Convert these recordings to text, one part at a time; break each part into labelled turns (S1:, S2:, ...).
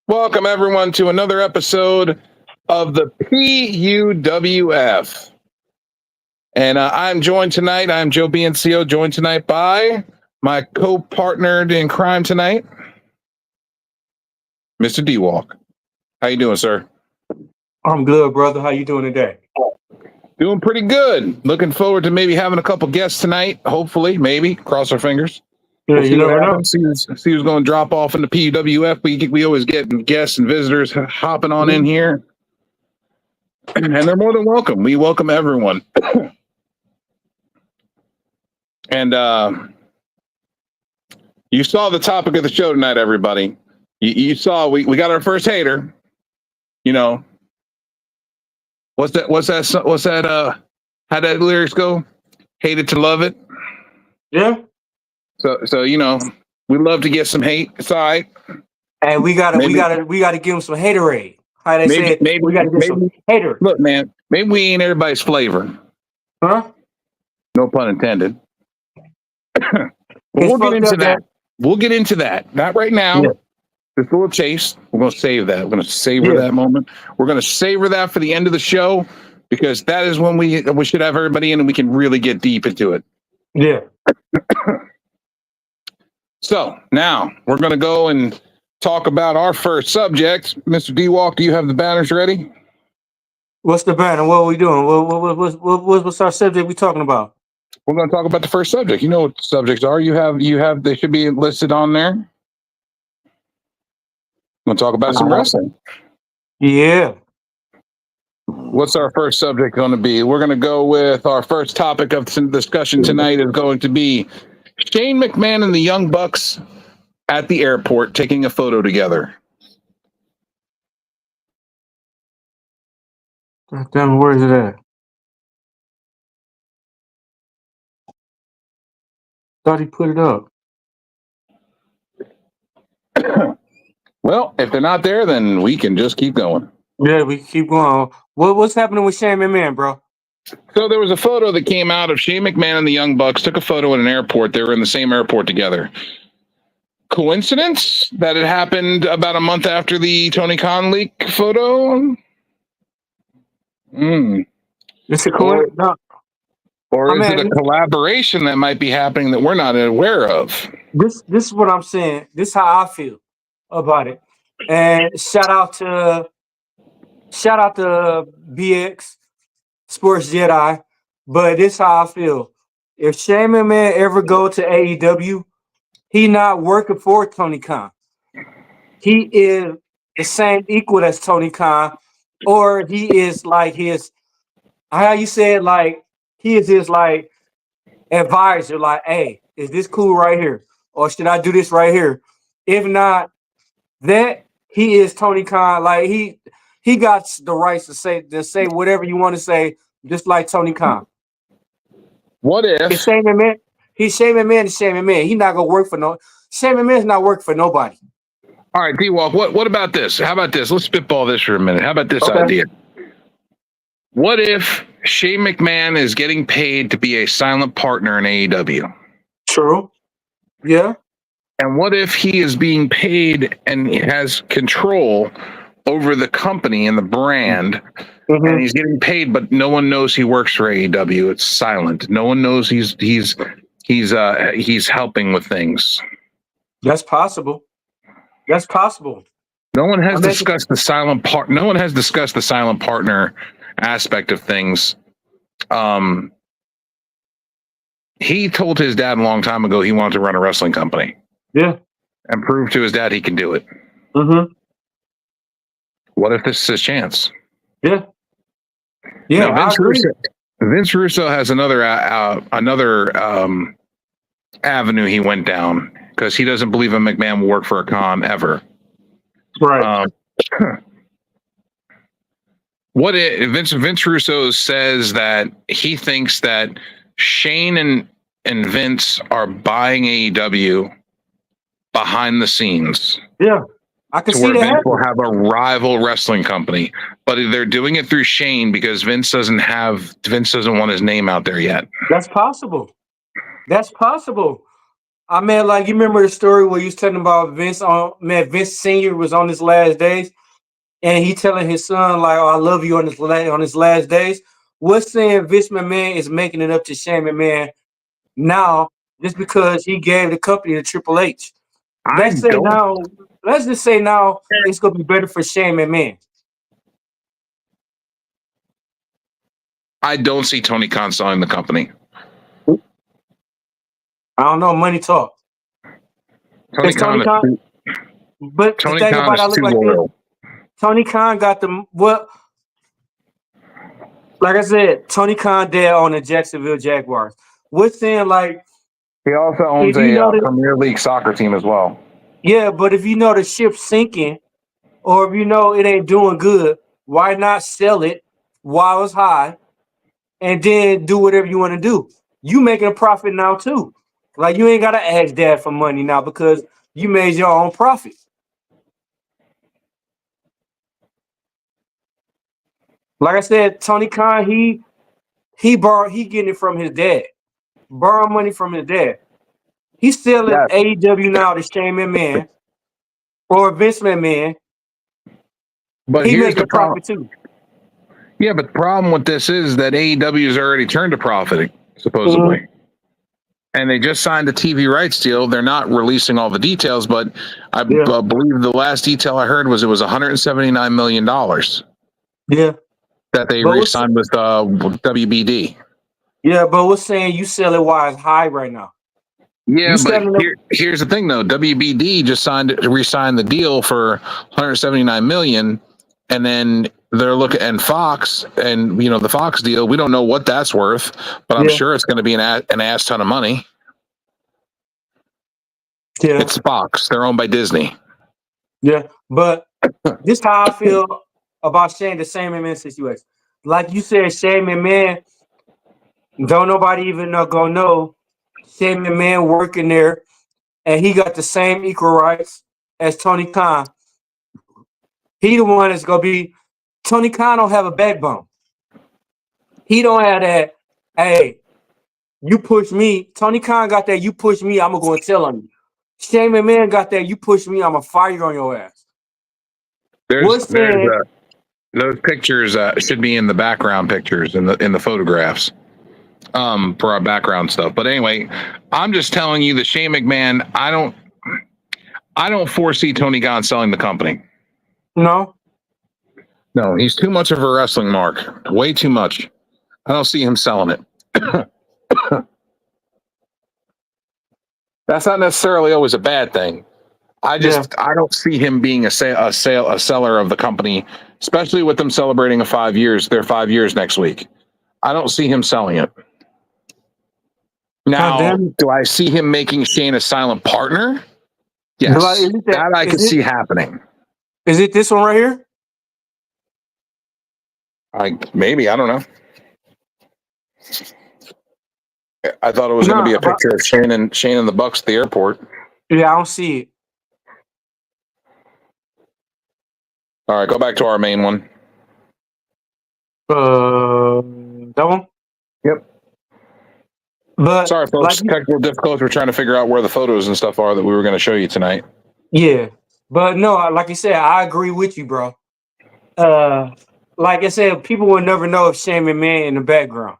S1: Welcome, everyone, to another episode of the P.U.W.F. And I'm joined tonight. I'm Joe BNCO, joined tonight by my co-partner in crime tonight, Mr. D-Walk. How you doing, sir?
S2: I'm good, brother. How you doing today?
S1: Doing pretty good. Looking forward to maybe having a couple guests tonight. Hopefully, maybe. Cross our fingers.
S2: Yeah,
S1: We'll see
S2: you
S1: what
S2: never know.
S1: happens. See who's going to drop off in the P.U.W.F. We always get guests and visitors hopping on in here. And they're more than welcome. We welcome everyone. And you saw the topic of the show tonight, everybody. You saw we got our first hater. You know, what's that? How'd that lyrics go? Hate it to love it.
S2: Yeah.
S1: So we love to get some hate aside.
S2: And we gotta give them some haterade. How they say it, we gotta get some hater.
S1: Look, man, maybe we ain't everybody's flavor.
S2: Huh?
S1: No pun intended. We'll get into that. We'll get into that. Not right now.
S2: Yeah.
S1: Just a little chase. We're going to save that. We're going to savor that moment. We're going to savor that for the end of the show because that is when we should have everybody in and we can really get deep into it.
S2: Yeah.
S1: So now we're going to go and talk about our first subject. Mr. D-Walk, do you have the banners ready?
S2: What's the banner? What are we doing? What's our subject we talking about?
S1: We're going to talk about the first subject. You know what the subjects are. You have. They should be listed on there. We'll talk about some wrestling.
S2: Yeah.
S1: What's our first subject going to be? We're going to go with our first topic of discussion tonight is going to be Shane McMahon and the Young Bucks at the airport taking a photo together.
S2: Damn, where is it at? Thought he put it up.
S1: Well, if they're not there, then we can just keep going.
S2: Yeah, we keep going. What's happening with Shane McMahon, bro?
S1: So there was a photo that came out of Shane McMahon and the Young Bucks took a photo in an airport. They were in the same airport together. Coincidence that it happened about a month after the Tony Khan leak photo?
S2: It's a coincidence.
S1: Or is it a collaboration that might be happening that we're not aware of?
S2: This is what I'm saying. This is how I feel about it. And shout out to BX Sports Jedi. But this is how I feel. If Shane McMahon ever go to AEW, he not working for Tony Khan. He is the same equal as Tony Khan, or he is like his, how you say it, like he is his like advisor, like, hey, is this cool right here? Or should I do this right here? If not, that he is Tony Khan. Like he got the rights to say whatever you want to say, just like Tony Khan.
S1: What if
S2: he's Shane McMahon? He's Shane McMahon. Shane McMahon. He's not gonna work for no. Shane McMahon's not working for nobody.
S1: All right, D-Walk, what about this? How about this? Let's spitball this for a minute. How about this idea? What if Shane McMahon is getting paid to be a silent partner in AEW?
S2: True. Yeah.
S1: And what if he is being paid and has control over the company and the brand, and he's getting paid, but no one knows he works for AEW? It's silent. No one knows he's helping with things.
S2: That's possible. That's possible.
S1: No one has discussed the silent part. No one has discussed the silent partner aspect of things. He told his dad a long time ago he wanted to run a wrestling company.
S2: Yeah.
S1: And prove to his dad he can do it. What if this is his chance?
S2: Yeah. Yeah.
S1: Now, Vince Russo has another avenue he went down because he doesn't believe a McMahon will work for a Khan ever.
S2: Right.
S1: What if Vince Russo says that he thinks that Shane and Vince are buying AEW behind the scenes?
S2: Yeah, I can see that.
S1: Vince will have a rival wrestling company, but they're doing it through Shane because Vince doesn't want his name out there yet.
S2: That's possible. I mean, like you remember the story where you was telling about Vince Senior was on his last days, and he telling his son like, "Oh, I love you on his last days." What's saying Vince McMahon is making it up to Shane McMahon now just because he gave the company to Triple H?
S1: I
S2: Let's say
S1: don't.
S2: now, let's just say now it's gonna be better for Shane McMahon.
S1: I don't see Tony Khan selling the company.
S2: I don't know, money talk.
S1: Tony
S2: It's Tony
S1: Khan is
S2: Khan,
S1: too,
S2: but the
S1: Tony
S2: thing
S1: Khan
S2: about it,
S1: is
S2: I look
S1: too
S2: like this.
S1: loyal.
S2: Tony Khan got the what? Like I said, Tony Khan there on the Jacksonville Jaguars. We're saying like
S1: He also owns
S2: if you
S1: a
S2: know the
S1: Premier League soccer team as well.
S2: yeah, but if you know the ship's sinking or if you know it ain't doing good, why not sell it while it's high and then do whatever you want to do? You making a profit now too. Like you ain't gotta ask dad for money now because you made your own profit. Like I said, Tony Khan, he getting it from his dad. Borrow money from his dad. He's selling
S1: Yes,
S2: AEW now to Shane McMahon or Vince McMahon.
S1: but
S2: He
S1: here's
S2: making
S1: the
S2: a
S1: problem.
S2: profit too.
S1: Yeah, but the problem with this is that AEW has already turned to profiting,
S2: Mhm.
S1: supposedly. And they just signed a TV rights deal. They're not releasing all the details, but I
S2: Yeah,
S1: believe the last detail I heard was it was $179 million
S2: yeah.
S1: that they
S2: But what's
S1: re-signed with WBD.
S2: yeah, but what's saying you sell it while it's high right now?
S1: Yeah,
S2: You
S1: but
S2: selling it?
S1: here's the thing though. WBD just re-signed the deal for 179 million, and then they're looking and Fox and the Fox deal. We don't know what that's worth, but I'm
S2: Yeah,
S1: sure it's going to be an ass ton of money.
S2: yeah,
S1: It's Fox. They're owned by Disney.
S2: yeah. But this how I feel about Shane the Shane McMahon situation. Like you said, Shane McMahon, don't nobody even gonna know Shane McMahon working there, and he got the same equal rights as Tony Khan. He the one that's gonna be. Tony Khan don't have a backbone. He don't have that. Hey, you push me. Tony Khan got that. You push me, I'm gonna go and tell on you. Shane McMahon got that. You push me, I'm gonna fire on your ass. What's
S1: There's
S2: saying?
S1: those pictures should be in the background pictures in the photographs for our background stuff. But anyway, I'm just telling you, the Shane McMahon. I don't foresee Tony Khan selling the company.
S2: No.
S1: No, he's too much of a wrestling mark. Way too much. I don't see him selling it. That's not necessarily always a bad thing. I
S2: Yeah.
S1: don't see him being a seller of the company, especially with them celebrating their 5 years next week. I don't see him selling it.
S2: God
S1: Now,
S2: damn it.
S1: do I see him making Shane a silent partner?
S2: Like,
S1: Yes,
S2: is it that?
S1: that I could see happening.
S2: Is it this one right here?
S1: I don't know. I thought it was going to be
S2: No.
S1: a picture of Shane and the Bucks at the airport.
S2: Yeah, I don't see it.
S1: All right, go back to our main one.
S2: That one.
S1: Yep.
S2: But
S1: Sorry,
S2: like,
S1: folks. Technical difficulties. We're trying to figure out where the photos and stuff are that we were going to show you tonight.
S2: yeah. But no, like I said, I agree with you, bro. Uh, like I said, people will never know if Shane McMahon in the background.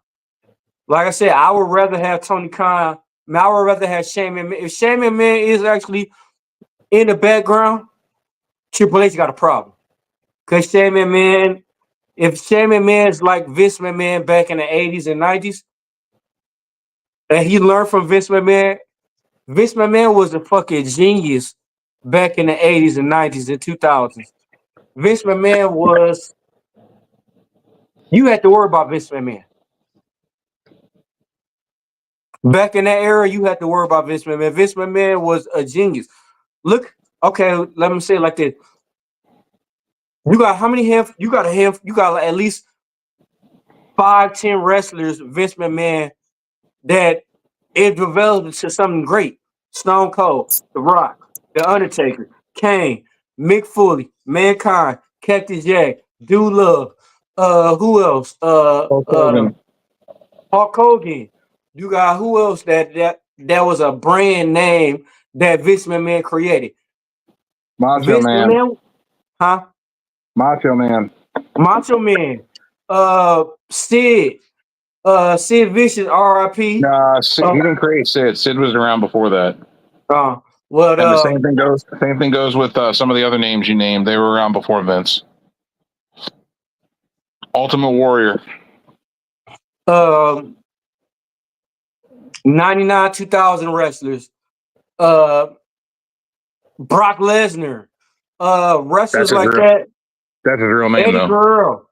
S2: Like I said, I would rather have Tony Khan. I would rather have Shane McMahon. If Shane McMahon is actually in the background, Triple H got a problem. Because Shane McMahon, if Shane McMahon is like Vince McMahon back in the 80s and 90s, and he learned from Vince McMahon was a fucking genius back in the 80s and 90s and 2000s. Vince McMahon was, you had to worry about Vince McMahon. Back in that era, you had to worry about Vince McMahon. Vince McMahon was a genius. Look, okay, let me say it like this. You got how many you got at least 5-10 wrestlers, Vince McMahon, that it developed into something great. Stone Cold, The Rock, The Undertaker, Kane, Mick Foley, Mankind, Cactus Jack, Dude Love, who else?
S1: Hulk Hogan.
S2: Hulk Hogan. You got who else that that was a brand name that Vince McMahon created.
S1: Macho
S2: Vince
S1: Man.
S2: McMahon, huh?
S1: Macho Man.
S2: Macho Man, Sid, Sid Vicious, R.I.P.
S1: Nah, Sid, he didn't create Sid. Sid was around before that.
S2: Well,
S1: And the same thing goes with some of the other names you named. They were around before Vince. Ultimate Warrior.
S2: 99, 2000 wrestlers. Brock Lesnar. Wrestlers
S1: That's his
S2: like
S1: real.
S2: that.
S1: That's his real name,
S2: Eddie
S1: though.
S2: Guerrero.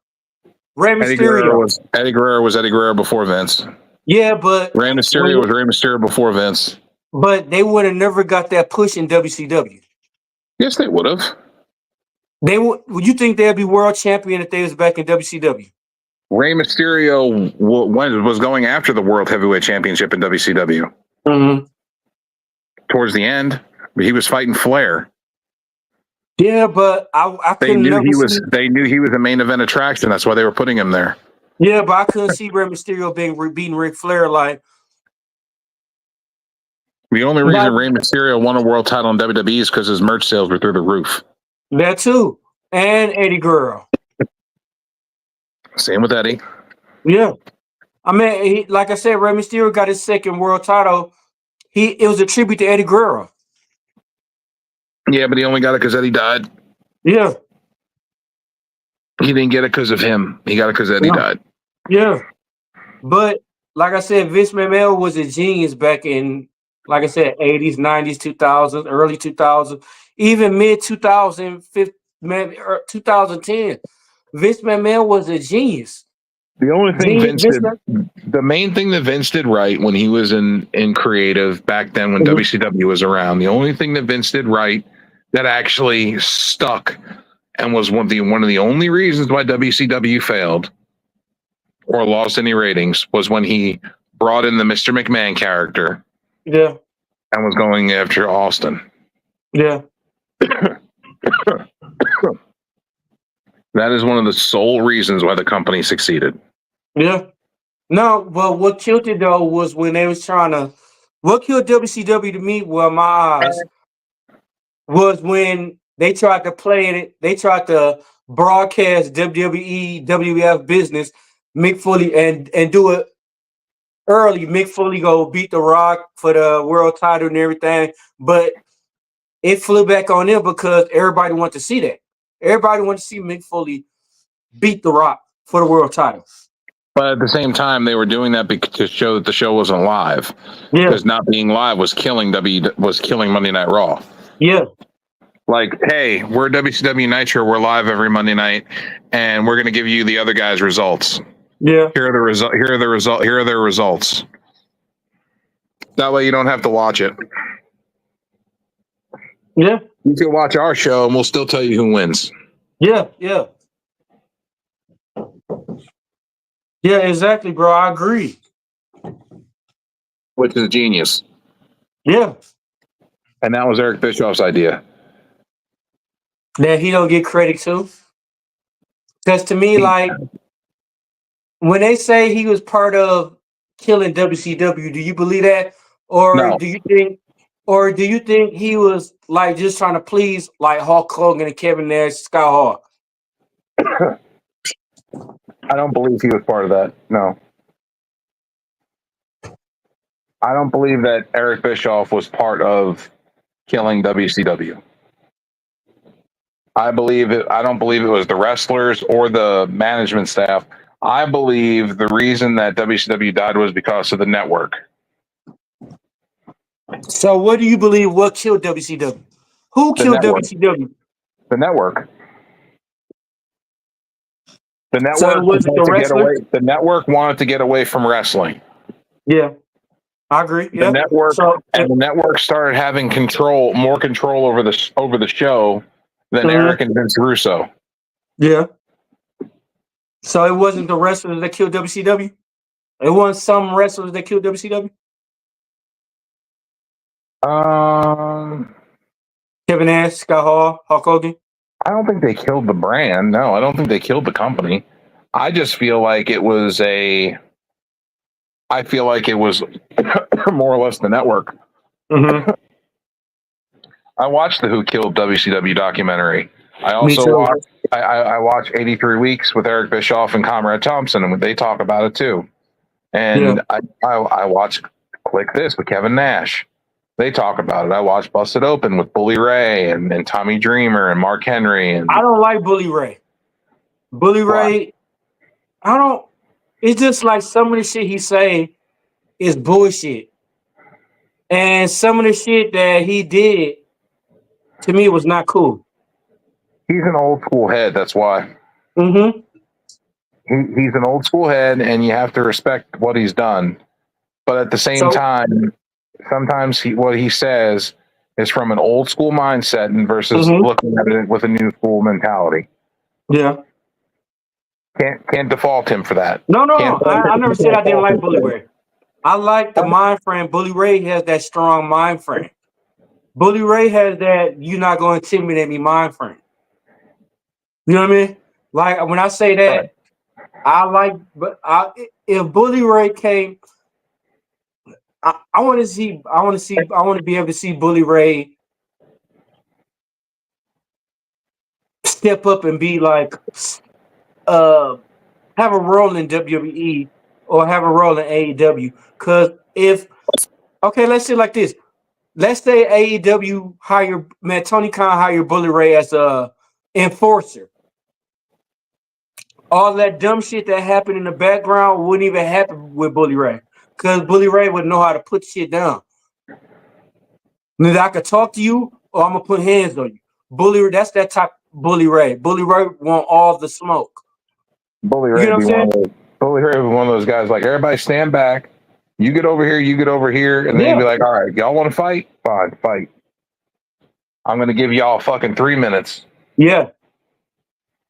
S2: Rey Mysterio.
S1: Eddie Guerrero was Eddie Guerrero before Vince.
S2: Yeah, but
S1: Rey Mysterio was Rey Mysterio before Vince.
S2: But they would have never got that push in WCW.
S1: Yes, they would have.
S2: They would. You think they'd be world champion if they was back in WCW?
S1: Rey Mysterio was going after the World Heavyweight Championship in WCW.
S2: Mm-hmm.
S1: Towards the end, he was fighting Flair.
S2: Yeah, but I couldn't.
S1: They knew he was a main event attraction. That's why they were putting him there.
S2: Yeah, but I couldn't see Rey Mysterio beating Ric Flair. Like
S1: the only reason Rey Mysterio won a world title in WWE is because his merch sales were through the roof.
S2: That too, and Eddie Guerrero.
S1: Same with Eddie.
S2: Yeah, I mean, like I said, Rey Mysterio got his second world title. It was a tribute to Eddie Guerrero.
S1: Yeah, but he only got it because Eddie died.
S2: Yeah.
S1: He didn't get it because of him. He got it because Eddie died.
S2: Yeah. But like I said, Vince McMahon was a genius back in, like I said, 80s, 90s, 2000s, early 2000s, even mid 2010. Vince McMahon was a genius.
S1: The only thing the main thing that Vince did right when he was in creative back then when WCW was around, the only thing that Vince did right that actually stuck and was one of the only reasons why WCW failed or lost any ratings was when he brought in the Mr. McMahon character.
S2: Yeah.
S1: And was going after Austin.
S2: Yeah.
S1: That is one of the sole reasons why the company succeeded.
S2: Yeah. No, but what killed it though was when they was what killed WCW to me, well, my eyes, was when they tried to play it. They tried to broadcast WWE, W.F. business, Mick Foley, and do it early. Mick Foley go beat The Rock for the world title and everything, but it flew back on them because everybody wanted to see that. Everybody wanted to see Mick Foley beat The Rock for the world title.
S1: But at the same time, they were doing that to show that the show wasn't live. Yeah. Because not being live was killing Monday Night Raw.
S2: Yeah.
S1: Like, hey, we're WCW Nitro. We're live every Monday night, and we're going to give you the other guys' results.
S2: Yeah.
S1: Here are their results. That way, you don't have to watch it.
S2: Yeah.
S1: You can watch our show, and we'll still tell you who wins.
S2: Yeah. Yeah. Yeah, exactly, bro. I agree.
S1: Which is genius.
S2: Yeah.
S1: And that was Eric Bischoff's idea.
S2: That he don't get credit to. Because to me, like, when they say he was part of killing WCW, do you believe that? Or
S1: no.
S2: do you think he was like just trying to please like Hulk Hogan and Kevin Nash, Scott Hall?
S1: I don't believe he was part of that. No. I don't believe that Eric Bischoff was part of killing WCW. I don't believe it was the wrestlers or the management staff. I believe the reason that WCW died was because of the network.
S2: So what do you believe what killed WCW? Who killed WCW?
S1: The network. The network,
S2: so was it the wrestler?
S1: The network wanted to get away from wrestling.
S2: Yeah. I agree.
S1: The network the network started having more control over the show than Eric and Vince Russo.
S2: Yeah. So it wasn't the wrestlers that killed WCW? It wasn't some wrestlers that killed WCW? Kevin Nash, Scott Hall, Hulk Hogan?
S1: I don't think they killed the brand. No, I don't think they killed the company. I just feel like it was more or less the network.
S2: Mm-hmm.
S1: I watched the Who Killed WCW documentary. I
S2: Me
S1: also
S2: too.
S1: watched I watched 83 Weeks with Eric Bischoff and Comrade Thompson, and they talk about it too.
S2: Yeah.
S1: And I watched Click This with Kevin Nash. They talk about it. I watched Busted Open with Bully Ray and Tommy Dreamer and Mark Henry. And
S2: I don't like Bully Ray. Bully Ray, I don't. It's just like some of the shit he say is bullshit, and some of the shit that he did to me was not cool.
S1: He's an old school head. That's why.
S2: Mm-hmm.
S1: He's an old school head, and you have to respect what he's done. But at the same
S2: So,
S1: time, sometimes what he says is from an old school mindset and versus
S2: mm-hmm.
S1: looking at it with a new school mentality.
S2: Yeah.
S1: Can't default him for that.
S2: No,
S1: Can't
S2: I never said I didn't
S1: fault
S2: like
S1: him
S2: Bully
S1: for
S2: Ray. I like the mind frame. Bully Ray has that strong mind frame. Bully Ray has that you're not going to intimidate me mind frame. You know what I mean? Like when I say that,
S1: Right.
S2: I like, but if Bully Ray came, I want to be able to see Bully Ray step up and be like, have a role in WWE or have a role in AEW. Because let's say like this. Let's say AEW Tony Khan hired Bully Ray as a enforcer. All that dumb shit that happened in the background wouldn't even happen with Bully Ray. Because Bully Ray would know how to put shit down. Neither I could talk to you or I'm gonna put hands on you. That's that type of Bully Ray. Bully Ray want all the smoke.
S1: Bully
S2: You
S1: Ray
S2: know what I'm saying?
S1: Bully Ray was one of those guys like everybody stand back. You get over here, you get over here, and then he'd be like, "All right, y'all want to fight? Fine, fight. I'm going to give y'all fucking 3 minutes."
S2: Yeah.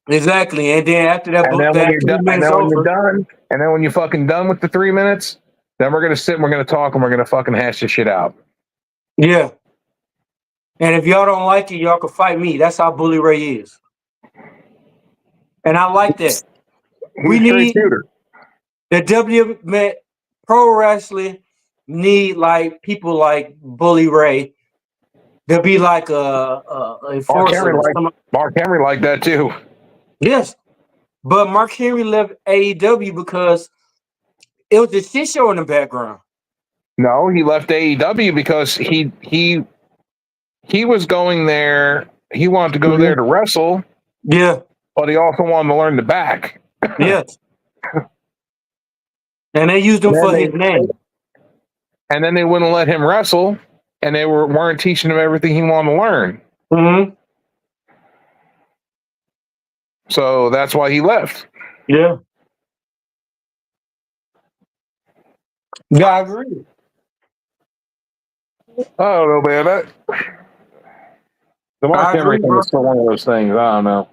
S2: Exactly. And then after that,
S1: And then when
S2: that
S1: you're
S2: 3
S1: done,
S2: minutes over.
S1: and then when you're fucking done with the 3 minutes, then we're gonna sit and we're gonna talk and we're gonna fucking hash this shit out.
S2: Yeah. And if y'all don't like it, y'all can fight me. That's how Bully Ray is. And I like that. We
S1: He's a straight
S2: need
S1: shooter.
S2: the pro wrestling need like people like Bully Ray to be like a enforcer.
S1: Mark Henry liked that too.
S2: Yes. But Mark Henry left AEW because it was a shit show in the background.
S1: No, he left AEW because he was going there. He wanted to go there to wrestle.
S2: Yeah.
S1: But he also wanted to learn the back.
S2: Yes. And they used him for his name.
S1: And then they wouldn't let him wrestle, and they weren't teaching him everything he wanted to learn.
S2: Mm-hmm.
S1: So that's why he left.
S2: Yeah. Yeah, I agree.
S1: I don't know, man. The Mark Henry thing is still one of those things. I don't know.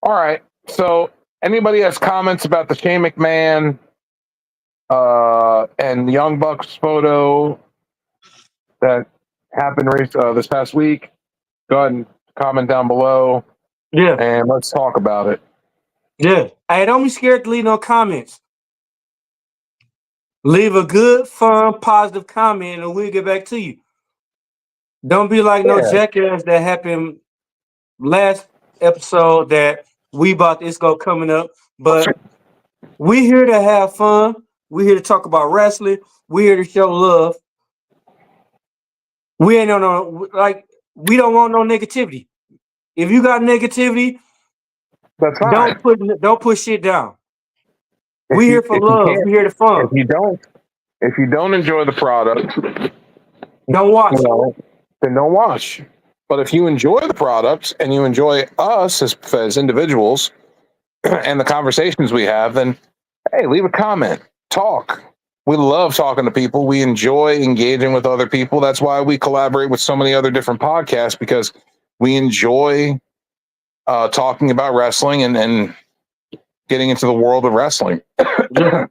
S1: All right. So anybody has comments about the Shane McMahon and Young Bucks photo that happened this past week, go ahead and comment down below.
S2: Yeah.
S1: And let's talk about it.
S2: Yeah. Hey, don't be scared to leave no comments. Leave a good, fun, positive comment and we'll get back to you. Don't be like no jackass that happened last episode that we bought this go coming up. But we here to have fun. We here to talk about wrestling. We here to show love. We ain't we don't want no negativity. If you got negativity,
S1: that's fine.
S2: Don't put shit down. We here for love. We here to fun.
S1: If you don't enjoy the product,
S2: don't watch.
S1: Then don't watch. But if you enjoy the product and you enjoy us as individuals and the conversations we have, then hey, leave a comment. Talk. We love talking to people. We enjoy engaging with other people. That's why we collaborate with so many other different podcasts, because we enjoy talking about wrestling and getting into the world of wrestling.
S2: And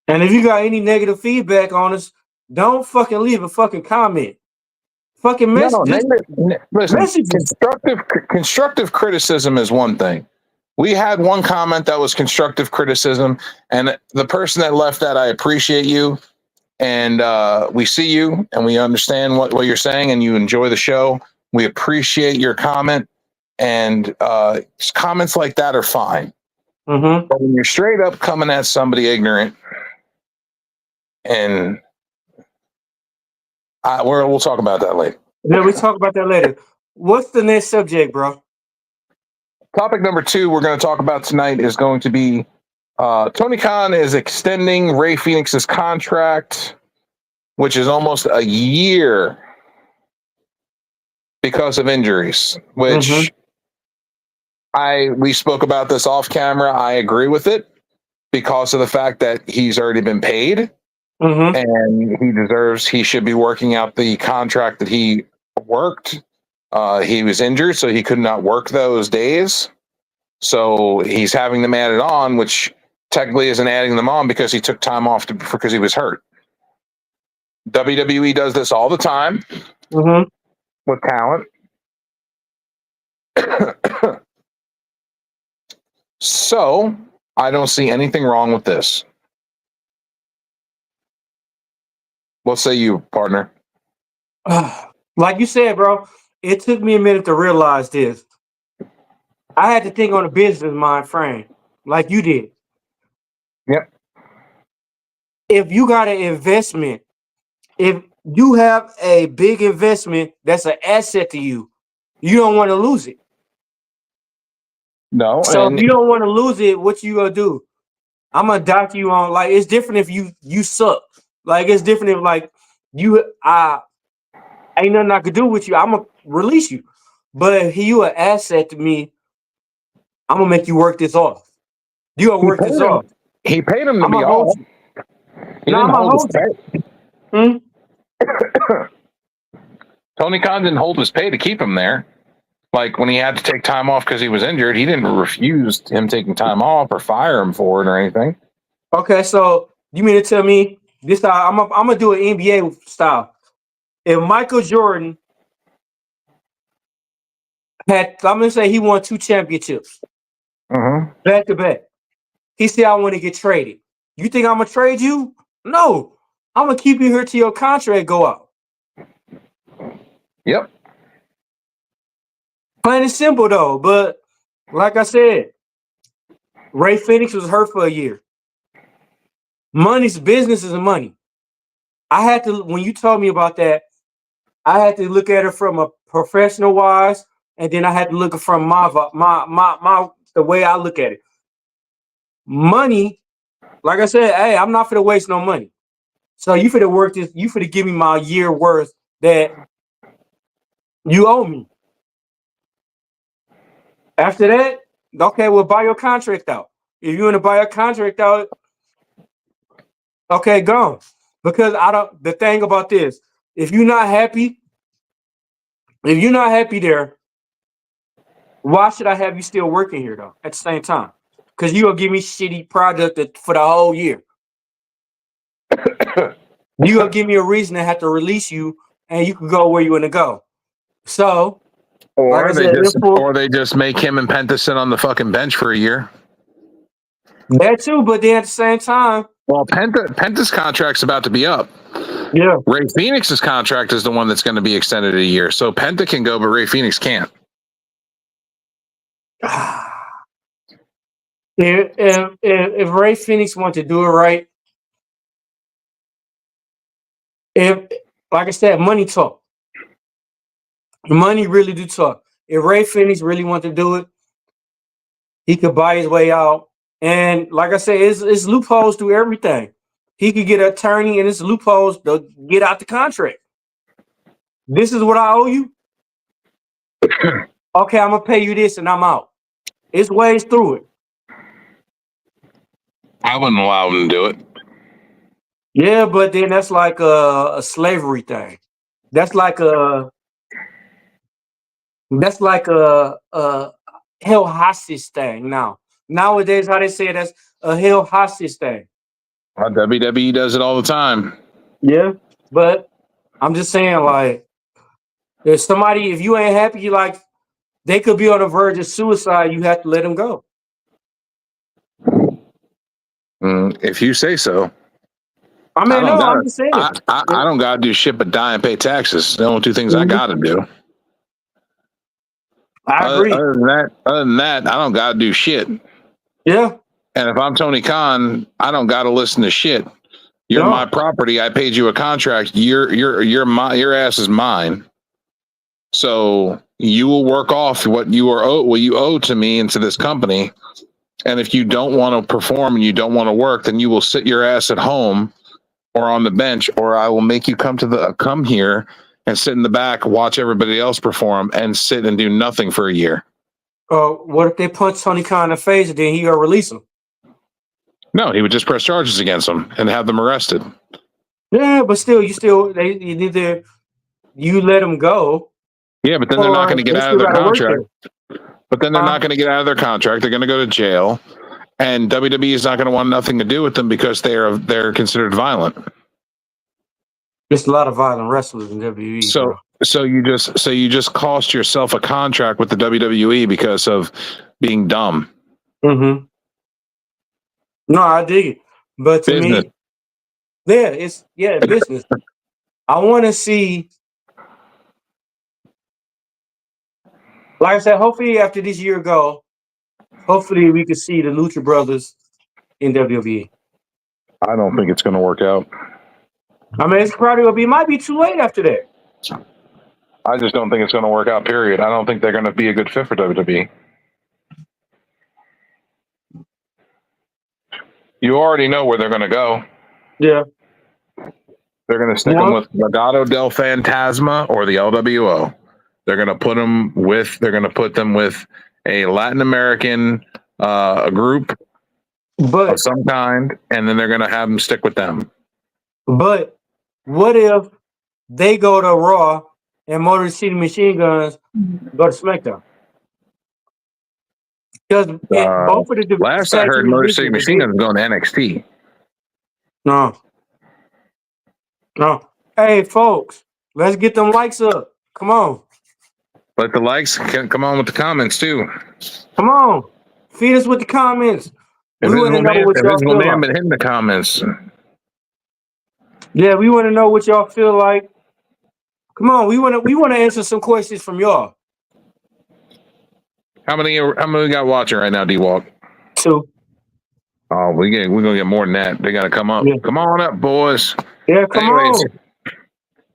S2: if you got any negative feedback on us, don't fucking leave a fucking comment. Fucking message.
S1: Listen, constructive criticism is one thing. We had one comment that was constructive criticism, and the person that left that, I appreciate you, and we see you, and we understand what you're saying, and you enjoy the show. We appreciate your comment, and comments like that are fine.
S2: Mm-hmm.
S1: But when you're straight up coming at somebody ignorant, and we'll talk about that later.
S2: Yeah, we talk about that later. What's the next subject, bro?
S1: Topic number 2 we're going to talk about tonight is going to be Tony Khan is extending Ray Phoenix's contract, which is almost a year because of injuries, which we spoke about this off camera. I agree with it because of the fact that he's already been paid and he should be working out the contract that he worked. He was injured, so he could not work those days. So he's having them added on, which technically isn't adding them on because he took time off because he was hurt. WWE does this all the time with talent. So I don't see anything wrong with this. What say you, partner?
S2: Like you said, bro, it took me a minute to realize this. I had to think on a business mind frame, like you did.
S1: Yep.
S2: If you got an investment, if you have a big investment that's an asset to you, you don't want to lose it.
S1: No.
S2: So if you don't want to lose it, what you gonna do? I'm gonna dock you on. Like, it's different if you suck. Like, it's different if like ain't nothing I could do with you. I'm gonna release you. But if you an asset to me, I'm gonna make you work this off. You gonna work this off.
S1: He paid him to
S2: I'm
S1: be
S2: gonna
S1: off.
S2: hold you.
S1: He
S2: No,
S1: didn't
S2: I'm gonna
S1: hold his
S2: hold
S1: pay. Tony Khan didn't hold his pay to keep him there. Like when he had to take time off because he was injured, he didn't refuse him taking time off or fire him for it or anything.
S2: Okay, so you mean to tell me this time I'm gonna do an NBA style. If Michael Jordan I'm gonna say he won 2 championships back to back. He said, I want to get traded. You think I'm gonna trade you? No, I'm gonna keep you here till your contract go out.
S1: Yep.
S2: Plain and simple though, but like I said, Ray Phoenix was hurt for a year. Money's business is money. I had to, when you told me about that, I had to look at it from a professional wise, and then I had to look at it from my the way I look at it. Money, like I said, hey, I'm not finna waste no money. So you finna work this, you finna give me my year worth that you owe me. After that, okay, we'll buy your contract out. If you want to buy your contract out, okay, go. Because the thing about this, if you're not happy there, why should I have you still working here though at the same time? Because you'll give me shitty product for the whole year. You'll give me a reason to have to release you and you can go where you want to go. So,
S1: or they just make him and Penta sit on the fucking bench for a year.
S2: That too, but then at the same time,
S1: well, Penta's contract's about to be up.
S2: Yeah.
S1: Ray Phoenix's contract is the one that's going to be extended a year. So Penta can go, but Ray Phoenix can't.
S2: If Ray Phoenix wants to do it right, like I said, money talk. Money really do talk. If Ray Phoenix really want to do it, he could buy his way out. And like I said, it's loopholes to everything. He could get an attorney and it's loopholes to get out the contract. This is what I owe you. Okay, I'm gonna pay you this and I'm out. It's ways through it.
S1: I wouldn't allow him to do it.
S2: Yeah, but then that's like a slavery thing. That's like a hell hostage thing now. Nowadays, how they say that's a hell hostage thing.
S1: WWE does it all the time.
S2: Yeah, but I'm just saying, like, if you ain't happy, like, they could be on the verge of suicide, you have to let them go.
S1: If you say so.
S2: I mean, no, I'm just saying.
S1: I don't gotta do shit but die and pay taxes. The only two things I
S2: Mhm.
S1: gotta do.
S2: I agree.
S1: Other than that, I don't gotta do shit.
S2: Yeah.
S1: And if I'm Tony Khan, I don't gotta listen to shit. You're my property. I paid you a contract. Your ass is mine. So you will work off what you owe to me and to this company. And if you don't want to perform and you don't want to work, then you will sit your ass at home or on the bench, or I will make you come here and sit in the back, watch everybody else perform, and sit and do nothing for a year.
S2: What if they punch Tony Khan in the face and then he gonna release him?
S1: No, he would just press charges against them and have them arrested.
S2: Yeah, but still, you need to let him go.
S1: Yeah, but then they're not going to get out of their contract. But then they're not going to get out of their contract. They're going to go to jail, and WWE is not going to want nothing to do with them because they're considered violent.
S2: There's a lot of violent wrestlers in WWE.
S1: So you just cost yourself a contract with the WWE because of being dumb.
S2: Mm-hmm. No, I dig it, but to me, it's business. I want to see, like I said, hopefully after this year go, hopefully we can see the Lucha Brothers in WWE.
S1: I don't think it's going to work out.
S2: I mean, it's probably going to be. It might be too late after that.
S1: I just don't think it's going to work out. Period. I don't think they're going to be a good fit for WWE. You already know where they're going to go.
S2: Yeah.
S1: They're going to stick them with Legado del Fantasma or the LWO. They're going to put them with. They're going to put them with a Latin American group of some kind, and then they're going to have them stick with them.
S2: But what if they go to Raw and Motor City Machine Guns go to SmackDown? Because both of the
S1: last I heard, Motor City Machine Guns going to NXT.
S2: No. Hey, folks, let's get them likes up. Come on.
S1: Let the likes come on with the comments too.
S2: Come on, feed us with the comments. We want to know what y'all feel like.
S1: Been hitting the comments.
S2: Yeah, we want to know what y'all feel like. Come on, we want to answer some questions from y'all.
S1: How many we got watching right now, D-Walk?
S2: 2.
S1: Oh, we're gonna get more than that. They gotta come up. Yeah. Come on up, boys.
S2: Yeah, come on.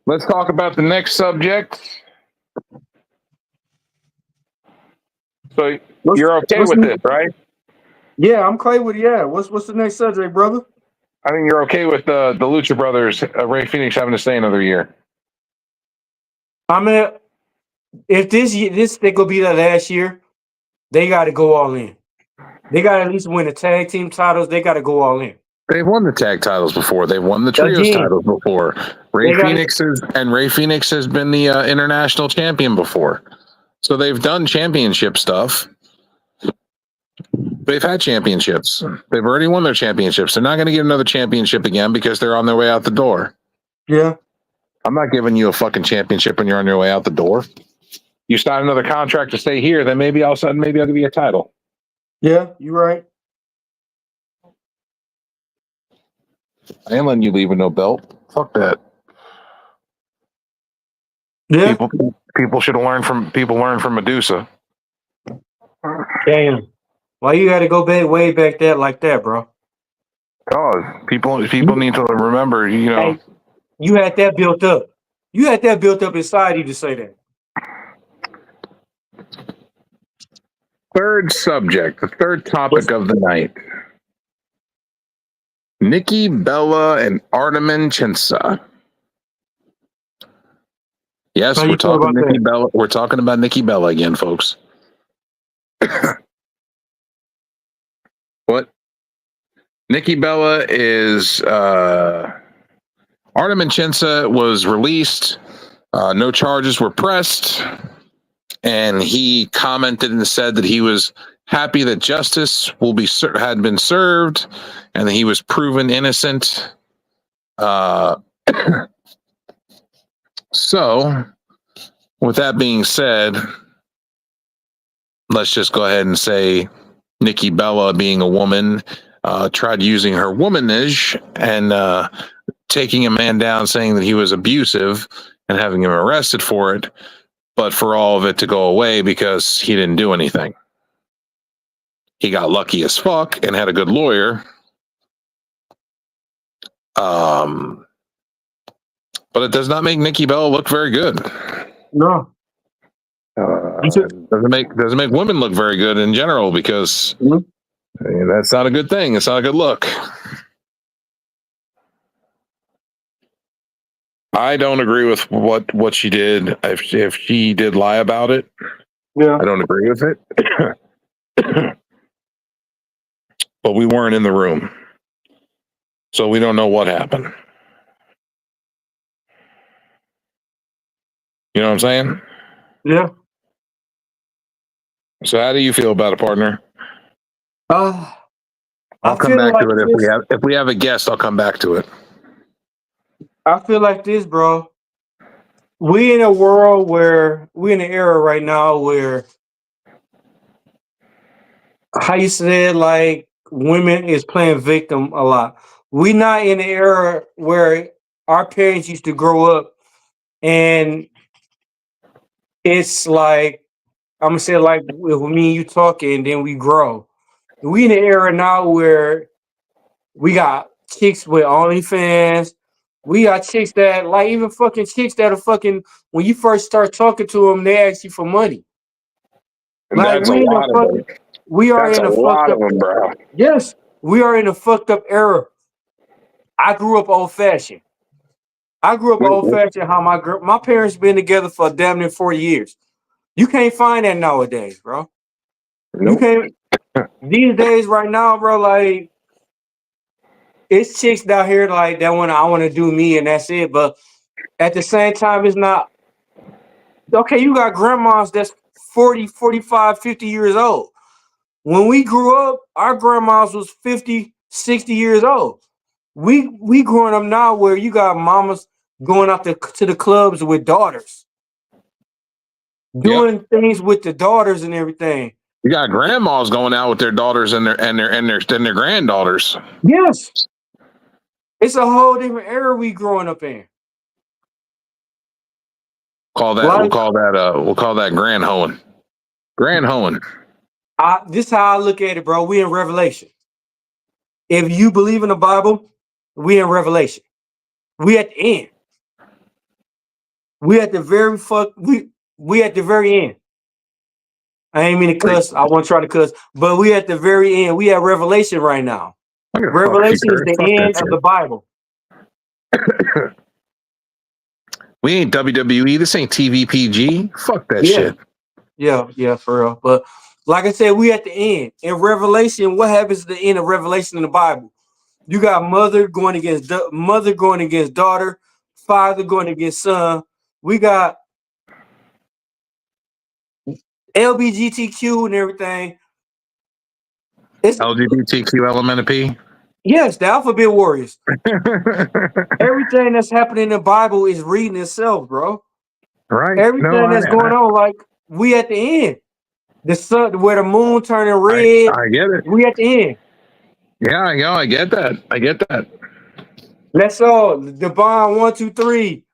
S1: Let's talk about the next subject. So you're okay with this, right?
S2: Yeah, I'm okay with it. Yeah. What's the next subject, brother?
S1: I think you're okay with the Lucha Brothers, Ray Phoenix having to stay another year.
S2: I mean, if this they gonna be the last year, they got to go all in. They got to at least win the tag team titles. They got to go all in.
S1: They've won the tag titles before. They've won the trios titles before. Ray Phoenix has been the international champion before. So they've done championship stuff. They've had championships. They've already won their championships. They're not going to get another championship again because they're on their way out the door.
S2: Yeah.
S1: I'm not giving you a fucking championship when you're on your way out the door. You sign another contract to stay here, then maybe all of a sudden, maybe I'll give you a title.
S2: Yeah, you're right.
S1: I ain't letting you leave with no belt. Fuck that.
S2: Yeah.
S1: People should learn from Medusa.
S2: Damn. Why you got to go way back there like that, bro?
S1: Cause people need to remember, you know.
S2: Hey, you had that built up. You had that built up inside you to say that.
S1: Third subject, the third topic of the night. Nikki Bella and Artemis Chinsa. Yes, we're talking Nikki Bella. We're talking about Nikki Bella again, folks. What? Nikki Bella is Artemis Chinsa was released. No charges were pressed. And he commented and said that he was happy that justice had been served and that he was proven innocent. So, with that being said, let's just go ahead and say Nikki Bella, being a woman, tried using her womanage and taking a man down, saying that he was abusive and having him arrested for it, but for all of it to go away because he didn't do anything. He got lucky as fuck and had a good lawyer. But it does not make Nikki Bella look very good.
S2: No.
S1: Doesn't make women look very good in general because that's not a good thing. It's not a good look. I don't agree with what she did. If she did lie about it,
S2: Yeah.
S1: I don't agree with it. But we weren't in the room, so we don't know what happened. You know what I'm saying?
S2: Yeah.
S1: So how do you feel about it, partner?
S2: I'll
S1: come back to it if we have a guest. I'll come back to it.
S2: I feel like this, bro. We in a world where we in an era right now where how you said like women is playing victim a lot. We not in an era where our parents used to grow up and it's like I'm gonna say like with me and you talking and then we grow. We in an era now where we got chicks with OnlyFans. We got chicks that like even fucking chicks that are fucking when you first start talking to them, they ask you for money.
S1: And
S2: Like
S1: that's a lot of them.
S2: we are
S1: That's
S2: in
S1: a
S2: a
S1: lot
S2: fucked
S1: of
S2: up.
S1: them, bro.
S2: Yes, we are in a fucked up era. I grew up old fashioned. How my parents been together for damn near 40 years. You can't find that nowadays, bro. You
S1: Nope.
S2: can't these days right now, bro. Like it's chicks down here like that I want to do me and that's it. But at the same time, it's not okay. You got grandmas that's 40, 45, 50 years old. When we grew up, our grandmas was 50, 60 years old. We growing up now where you got mamas going out to the clubs with daughters, doing things with the daughters and everything.
S1: You got grandmas going out with their daughters and their granddaughters.
S2: Yes. It's a whole different era we growing up in.
S1: We'll call that grand hoeing. Grand hoeing.
S2: This is how I look at it, bro. We in Revelation. If you believe in the Bible, we in Revelation. We at the end. We at the very end. I ain't mean to cuss. I want to try to cuss, but we at the very end. We at Revelation right now. Revelation is the end of the Bible.
S1: We ain't WWE. This ain't TVPG. Fuck that shit.
S2: Yeah, for real. But like I said, we at the end. In Revelation, what happens at the end of Revelation in the Bible? You got mother going against daughter, father going against son. We got LBGTQ and everything. It's
S1: LGBTQ element of P.
S2: Yes, the alphabet warriors. Everything that's happening in the Bible is reading itself, bro.
S1: Right.
S2: Everything that's going on, like we at the end. The sun, where the moon turning red.
S1: I get it.
S2: We at the end.
S1: Yeah, I get that.
S2: Let's all the bond 1, 2, 3.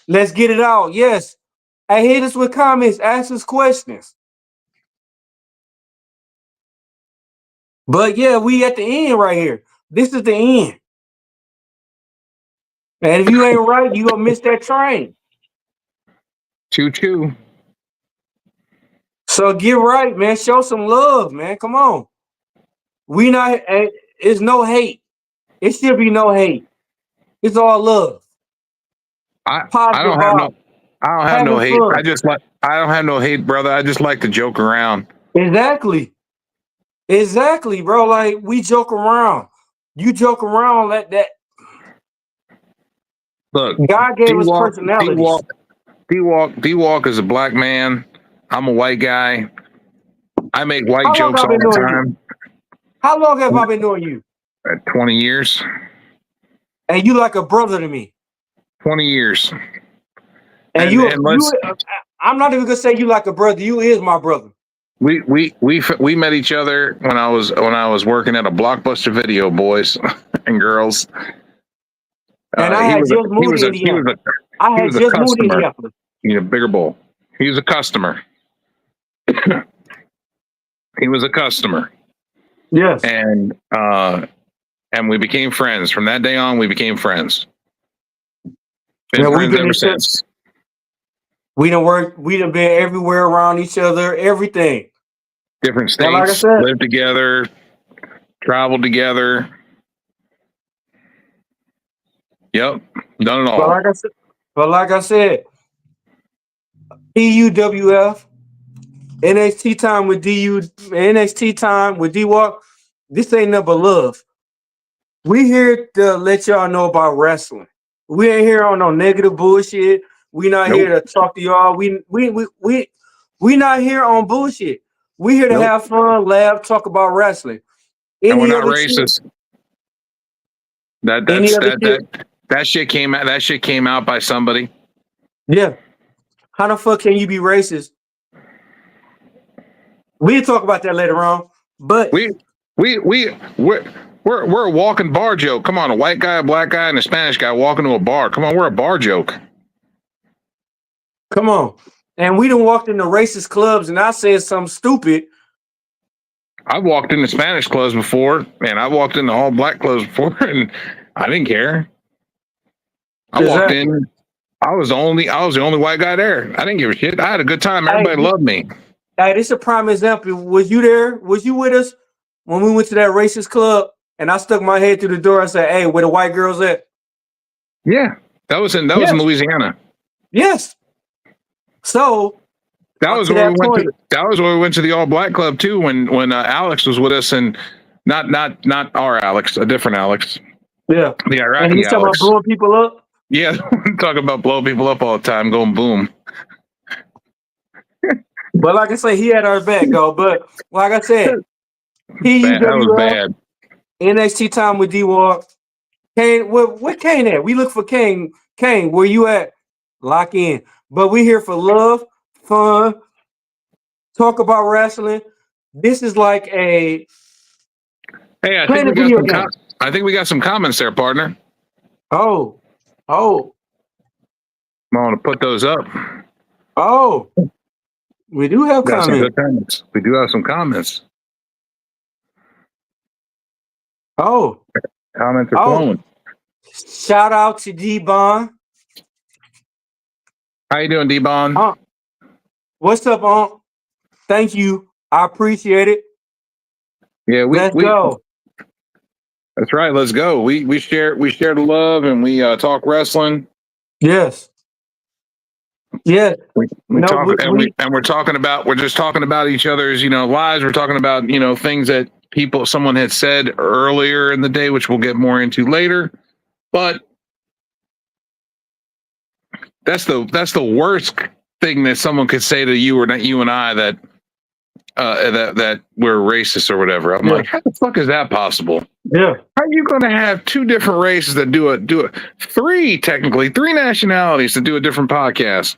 S2: Let's get it out. Yes. Hey, hit us with comments. Ask us questions. But yeah, we at the end right here. This is the end. And if you ain't right, you gonna miss that train.
S1: Choo choo.
S2: So get right, man. Show some love, man. Come on. It's no hate. It should be no hate. It's all love.
S1: I don't have no hate.
S2: Fun.
S1: I don't have no hate, brother. I just like to joke around.
S2: Exactly, bro. Like we joke around. You joke around like that.
S1: Look,
S2: God gave us personalities.
S1: D-Walk is a black man. I'm a white guy. I make white jokes all the time.
S2: How long have I been knowing you?
S1: 20 years.
S2: And you like a brother to me.
S1: 20 years.
S2: And I'm not even gonna say you like a brother. You is my brother.
S1: We met each other when I was working at a Blockbuster Video, boys and girls.
S2: And I
S1: He
S2: had
S1: was a
S2: just moved to Indiana. I
S1: he
S2: had
S1: was a
S2: just moved to
S1: customer.
S2: Indianapolis.
S1: You know, bigger bowl. He was a customer. He was a customer,
S2: Yes.
S1: and we became friends. From that day on, we became friends. Been
S2: Yeah, we've
S1: friends
S2: been
S1: ever
S2: each other.
S1: since.
S2: We done been everywhere around each other, everything.
S1: Different
S2: But like I
S1: states,
S2: said,
S1: lived together, traveled together. Yep, done it
S2: but
S1: all.
S2: like I said, but like I said, P.U.W.F. NXT time with DU, NXT time with D-Walk. This ain't nothing but love. We here to let y'all know about wrestling. We ain't here on no negative bullshit. We not
S1: Nope,
S2: here to talk to y'all. We not here on bullshit. We here to
S1: nope.
S2: have fun, laugh, talk about wrestling.
S1: And we're
S2: Any
S1: not
S2: other shit?
S1: racist. That
S2: Any
S1: that's
S2: other
S1: that
S2: shit?
S1: that that shit came out. That shit came out by somebody.
S2: Yeah. How the fuck can you be racist? We'll talk about that later on. But
S1: We we we we're a walking bar joke. Come on, a white guy, a black guy, and a Spanish guy walking to a bar. Come on, we're a bar joke.
S2: come on. And we done walked into racist clubs and I said something stupid.
S1: I've walked into Spanish clubs before, and I walked into all black clubs before, and I didn't care. I walked
S2: Exactly.
S1: in. I was the only white guy there. I didn't give a shit. I had a good time.
S2: Hey,
S1: Everybody loved me.
S2: hey, this is a prime example. Was you there? Was you with us when we went to that racist club and I stuck my head through the door and said, "Hey, where the white girls at?"
S1: Yeah, that was in
S2: Yes.
S1: Louisiana.
S2: Yes. So
S1: That was
S2: to
S1: where we
S2: that
S1: went to.
S2: point,
S1: That was where we went to the all black club too. When Alex was with us, and not our Alex, a different Alex,
S2: yeah.
S1: the
S2: And
S1: Iraqi
S2: he's talking about
S1: Alex.
S2: blowing people up.
S1: Yeah, talking about blowing people up all the time, going boom.
S2: But like I say, he had our back, though. But like I said,
S1: Bad. That was
S2: PUWF,
S1: bad.
S2: NXT time with D-Walk. Kane, where Kane at? We look for Kane. Kane, where you at? Lock in. But we here for love, fun, talk about wrestling. This is like a
S1: Hey, I think
S2: playing a
S1: we got
S2: video
S1: some.
S2: game.
S1: I think we got some comments there, partner.
S2: Oh, oh,
S1: I want to put those up.
S2: oh. We do have
S1: Got some
S2: comments.
S1: good comments. We do have some comments.
S2: Oh,
S1: Comments are
S2: oh.
S1: flowing.
S2: Shout out to D-Bond.
S1: How you doing, D-Bon?
S2: What's up, Aunt? Thank you. I appreciate it.
S1: Yeah,
S2: Let's go.
S1: That's right. Let's go. We share the love, and we talk wrestling.
S2: Yes. Yes.
S1: We
S2: No,
S1: talk, we're just talking about each other's lives. We're talking about things that someone had said earlier in the day, which we'll get more into later. But that's the worst thing that someone could say to you or not you and I, that we're racist or whatever. I'm like, how the fuck is that possible?
S2: yeah.
S1: How are you going to have two different races that do three nationalities that do a different podcast,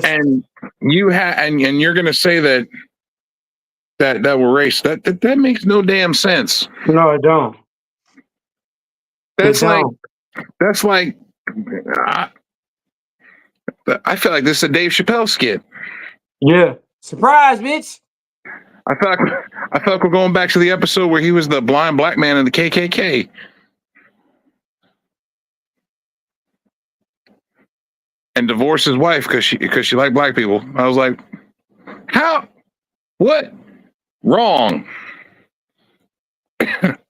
S1: and you're going to say that we're racist? That makes no damn sense.
S2: No, I don't.
S1: That's like I feel like this is a Dave Chappelle skit.
S2: Yeah. Surprise, bitch.
S1: I feel like we're going back to the episode where he was the blind black man in the KKK. And divorced his wife because she liked black people. I was like, how? What? Wrong.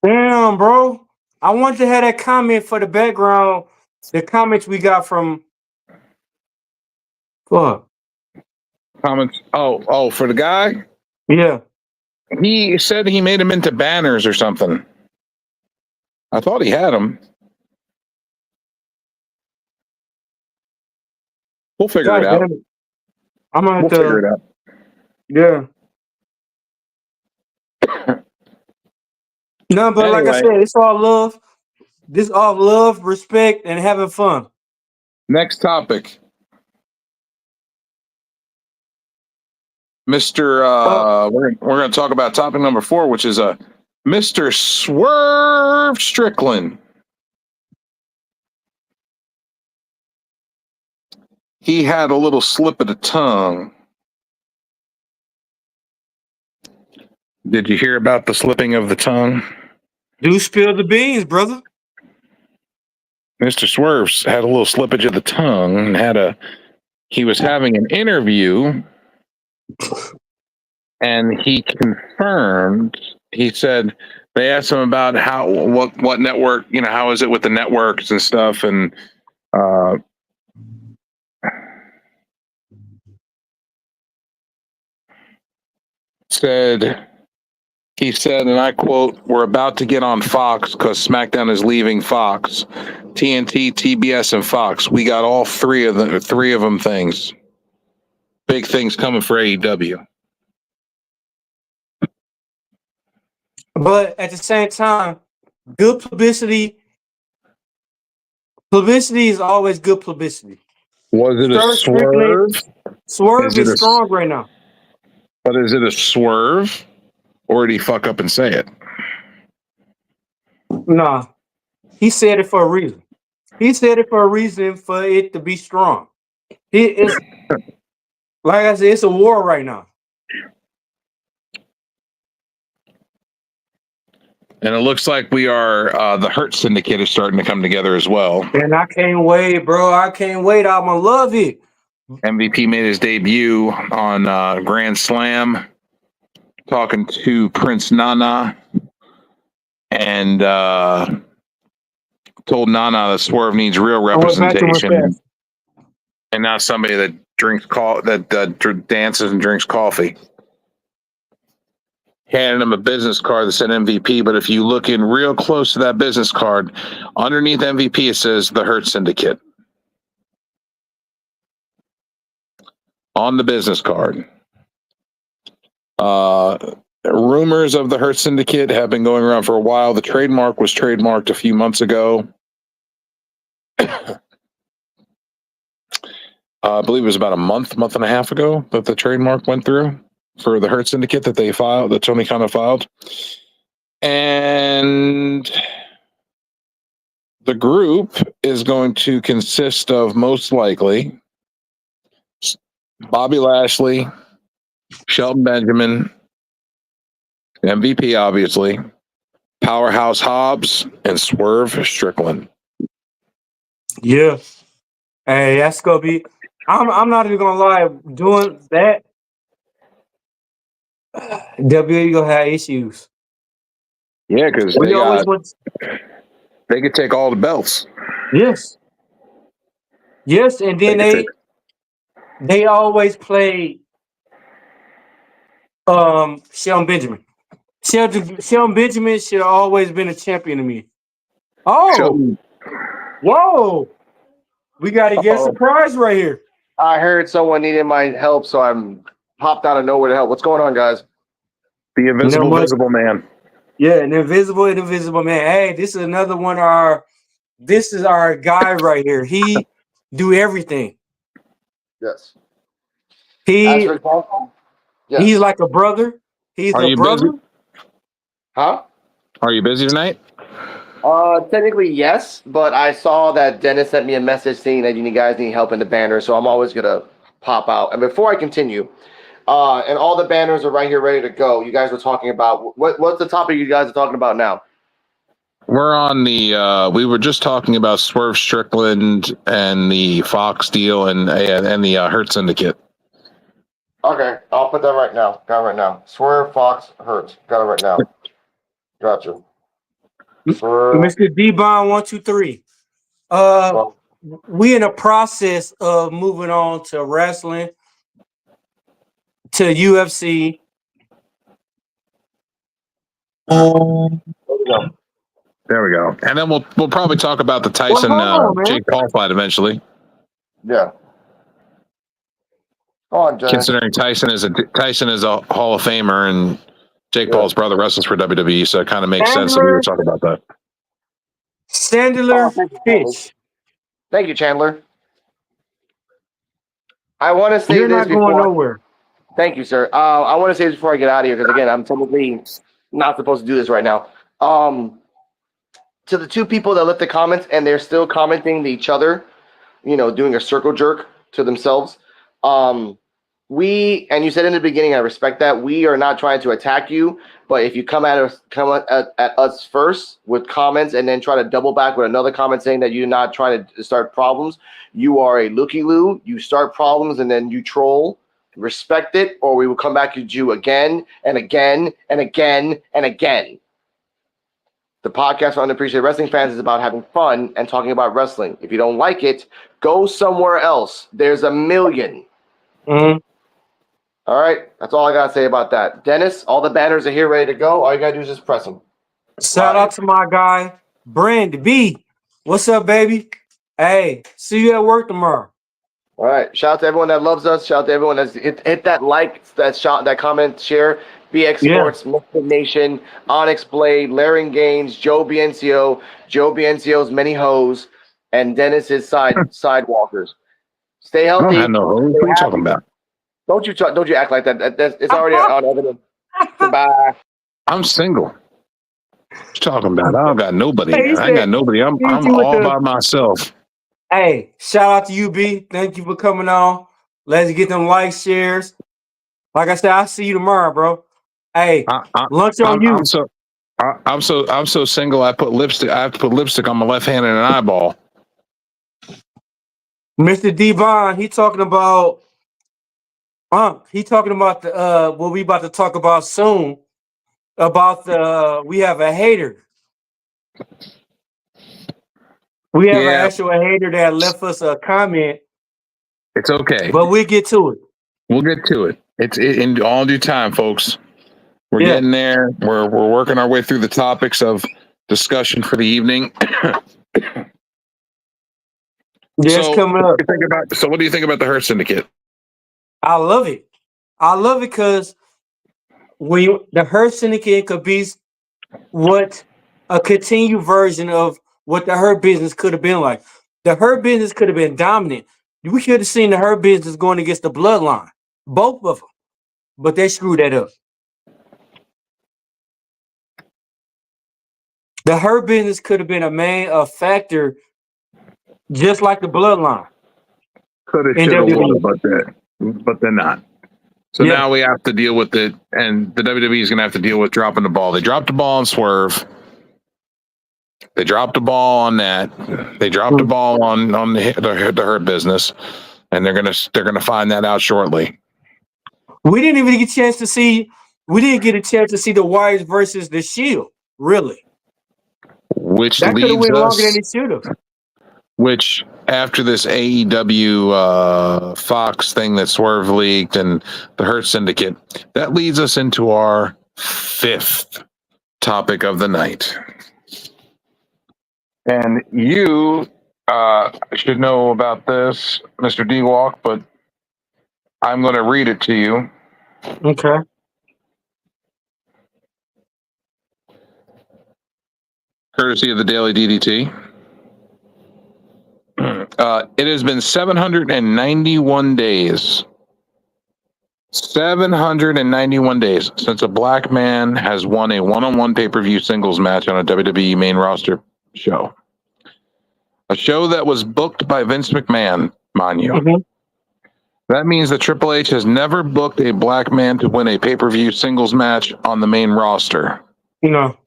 S2: Damn, bro. I want to have that comment for the background. The comments we got from what?
S1: Comments. Oh, for the guy?
S2: Yeah.
S1: He said he made them into banners or something. I thought he had them. We'll figure it out.
S2: I'm gonna
S1: We'll figure it out.
S2: Yeah. No, but like I said, it's all love. This all love, respect, and having fun.
S1: Next topic. Mr. We're going to talk about topic number 4, which is Mr. Swerve Strickland. He had a little slip of the tongue. Did you hear about the slipping of the tongue?
S2: Do spill the beans, brother.
S1: Mr. Swerve had a little slippage of the tongue and he was having an interview, and he confirmed. He said they asked him about what network, how is it with the networks and stuff, and he said, and I quote, "We're about to get on Fox because SmackDown is leaving Fox, TNT, TBS, and Fox. We got all three of them things. Big things coming for AEW."
S2: But at the same time, good publicity. Publicity is always good publicity.
S1: Was it a swerve?
S2: Swerve is strong right now.
S1: But is it a swerve, or did he fuck up and say it?
S2: Nah, he said it for a reason. He said it for a reason for it to be strong. It's like I said, it's a war right now.
S1: And it looks like we are the Hurt Syndicate is starting to come together as well.
S2: And I can't wait, bro. I can't wait. I'm gonna love it.
S1: MVP made his debut on Grand Slam, talking to Prince Nana, and told Nana that Swerve needs real representation, and not somebody that dances and drinks coffee. Handed him a business card that said MVP, but if you look in real close to that business card, underneath MVP it says the Hurt Syndicate on the business card. Rumors of the Hurt Syndicate have been going around for a while. The trademark was trademarked a few months ago. I believe it was about a month and a half ago that the trademark went through for the Hurt Syndicate that Tony Khan filed. And the group is going to consist of, most likely, Bobby Lashley, Shelton Benjamin, MVP, obviously, Powerhouse Hobbs, and Swerve Strickland.
S2: Yeah. Hey, that's gonna be. I'm not even gonna lie. Doing that, WWE gonna have issues.
S1: Yeah, because they could take all the belts.
S2: Yes. Yes, and then they always play Shelton Benjamin. Shelton Benjamin should have always been a champion to me. Oh, whoa. We got to get a surprise right here.
S3: I heard someone needed my help, so I'm popped out of nowhere to help. What's going on, guys?
S1: The visible man.
S2: Yeah, an invisible man. Hey, this is another one of this is our guy right here. He do everything.
S3: Yes.
S2: He's like a brother. He's a brother.
S3: Busy? Huh?
S1: Are you busy tonight?
S3: Technically, yes, but I saw that Dennis sent me a message saying that you guys need help in the banner, so I'm always gonna pop out. And before I continue, and all the banners are right here ready to go. You guys were talking about what's the topic you guys are talking about now?
S1: We're on we were just talking about Swerve Strickland and the Fox deal and the Hurt Syndicate.
S3: Okay, I'll put that right now. Got it right now. Swerve, Fox, Hurt. Got it right now. Gotcha.
S2: Mr. D-Bond 123. We in a process of moving on to wrestling, to UFC.
S1: There we go. And then we'll probably talk about the Tyson Jake Paul fight eventually.
S3: Yeah. Go on, Dennis.
S1: Considering Tyson is a Hall of Famer and Jake Paul's brother wrestles for WWE, so it kind of makes sense that we would talk about that.
S2: Chandler Fish.
S3: Thank you, Chandler. I want to say
S2: You're not going nowhere.
S3: Thank you, sir. I want to say this before I get out of here, because again, I'm technically not supposed to do this right now. To the two people that left the comments and they're still commenting to each other, doing a circle jerk to themselves. And you said in the beginning, I respect that. We are not trying to attack you, but if you come at us first with comments and then try to double back with another comment saying that you're not trying to start problems, you are a looky-loo. You start problems and then you troll. Respect it, or we will come back at you again and again and again and again. The podcast for Unappreciated Wrestling Fans is about having fun and talking about wrestling. If you don't like it, go somewhere else. There's a million.
S2: Mm-hmm.
S3: All right, that's all I gotta say about that. Dennis, all the banners are here, ready to go. All you gotta do is just press them.
S2: Shout out to my guy, Brand B. What's up, baby? Hey, see you at work tomorrow.
S3: All right, shout out to everyone that loves us. Shout out to everyone that's hit that like, that comment, share. BX Sports, Mystic Nation, Onyx Blade, Laren Gaines, Joe Biencio's many hoes, and Dennis's sidewalkers. Stay
S1: I
S3: healthy.
S1: don't have no hoes. What are you talking about?
S3: Don't you act like that. It's already on evidence. Goodbye.
S1: I'm single. What you talking about? I don't got nobody.
S2: Hey,
S1: I ain't got nobody. I'm all by myself.
S2: Hey, shout out to you, B. Thank you for coming on. Let's get them likes, shares. Like I said, I'll see you tomorrow, bro. Hey, lunch on you.
S1: I'm so single. I have to put lipstick on my left hand and an eyeball.
S2: Mr. Devon, he talking about the what we about to talk about soon. About we have a hater. We have an actual hater that left us a comment.
S1: It's okay,
S2: but we'll get to it.
S1: We'll get to it. It's in all due time, folks. We're getting there. We're working our way through the topics of discussion for the evening.
S2: Coming up.
S1: What do you think about the Hurt Syndicate?
S2: I love it. I love it because the Hurt Syndicate could be what a continued version of what the Hurt Business could have been like. The Hurt Business could have been dominant. We could have seen the Hurt Business going against the Bloodline, both of them, but they screwed that up. The Hurt Business could have been a factor, just like the Bloodline.
S1: Could have, should have, but they're not. So now we have to deal with it, and the WWE is going to have to deal with dropping the ball. They dropped the ball on Swerve. They dropped the ball on that. They dropped the ball on the Hurt Business, and they're gonna find that out shortly.
S2: We didn't even get a chance to see. We didn't get a chance to see the Warriors versus the Shield, really.
S1: Which
S2: that
S1: leads
S2: went
S1: us
S2: longer than it should have.
S1: Which, after this AEW Fox thing that Swerve leaked and the Hurt Syndicate, that leads us into our fifth topic of the night. And you should know about this, Mr. D-Walk, but I'm going to read it to you.
S2: Okay.
S1: Courtesy of the Daily DDT. It has been 791 days. 791 days since a black man has won a one-on-one pay-per-view singles match on a WWE main roster show. A show that was booked by Vince McMahon, mind you. Mm-hmm. That means that Triple H has never booked a black man to win a pay-per-view singles match on the main roster.
S2: No.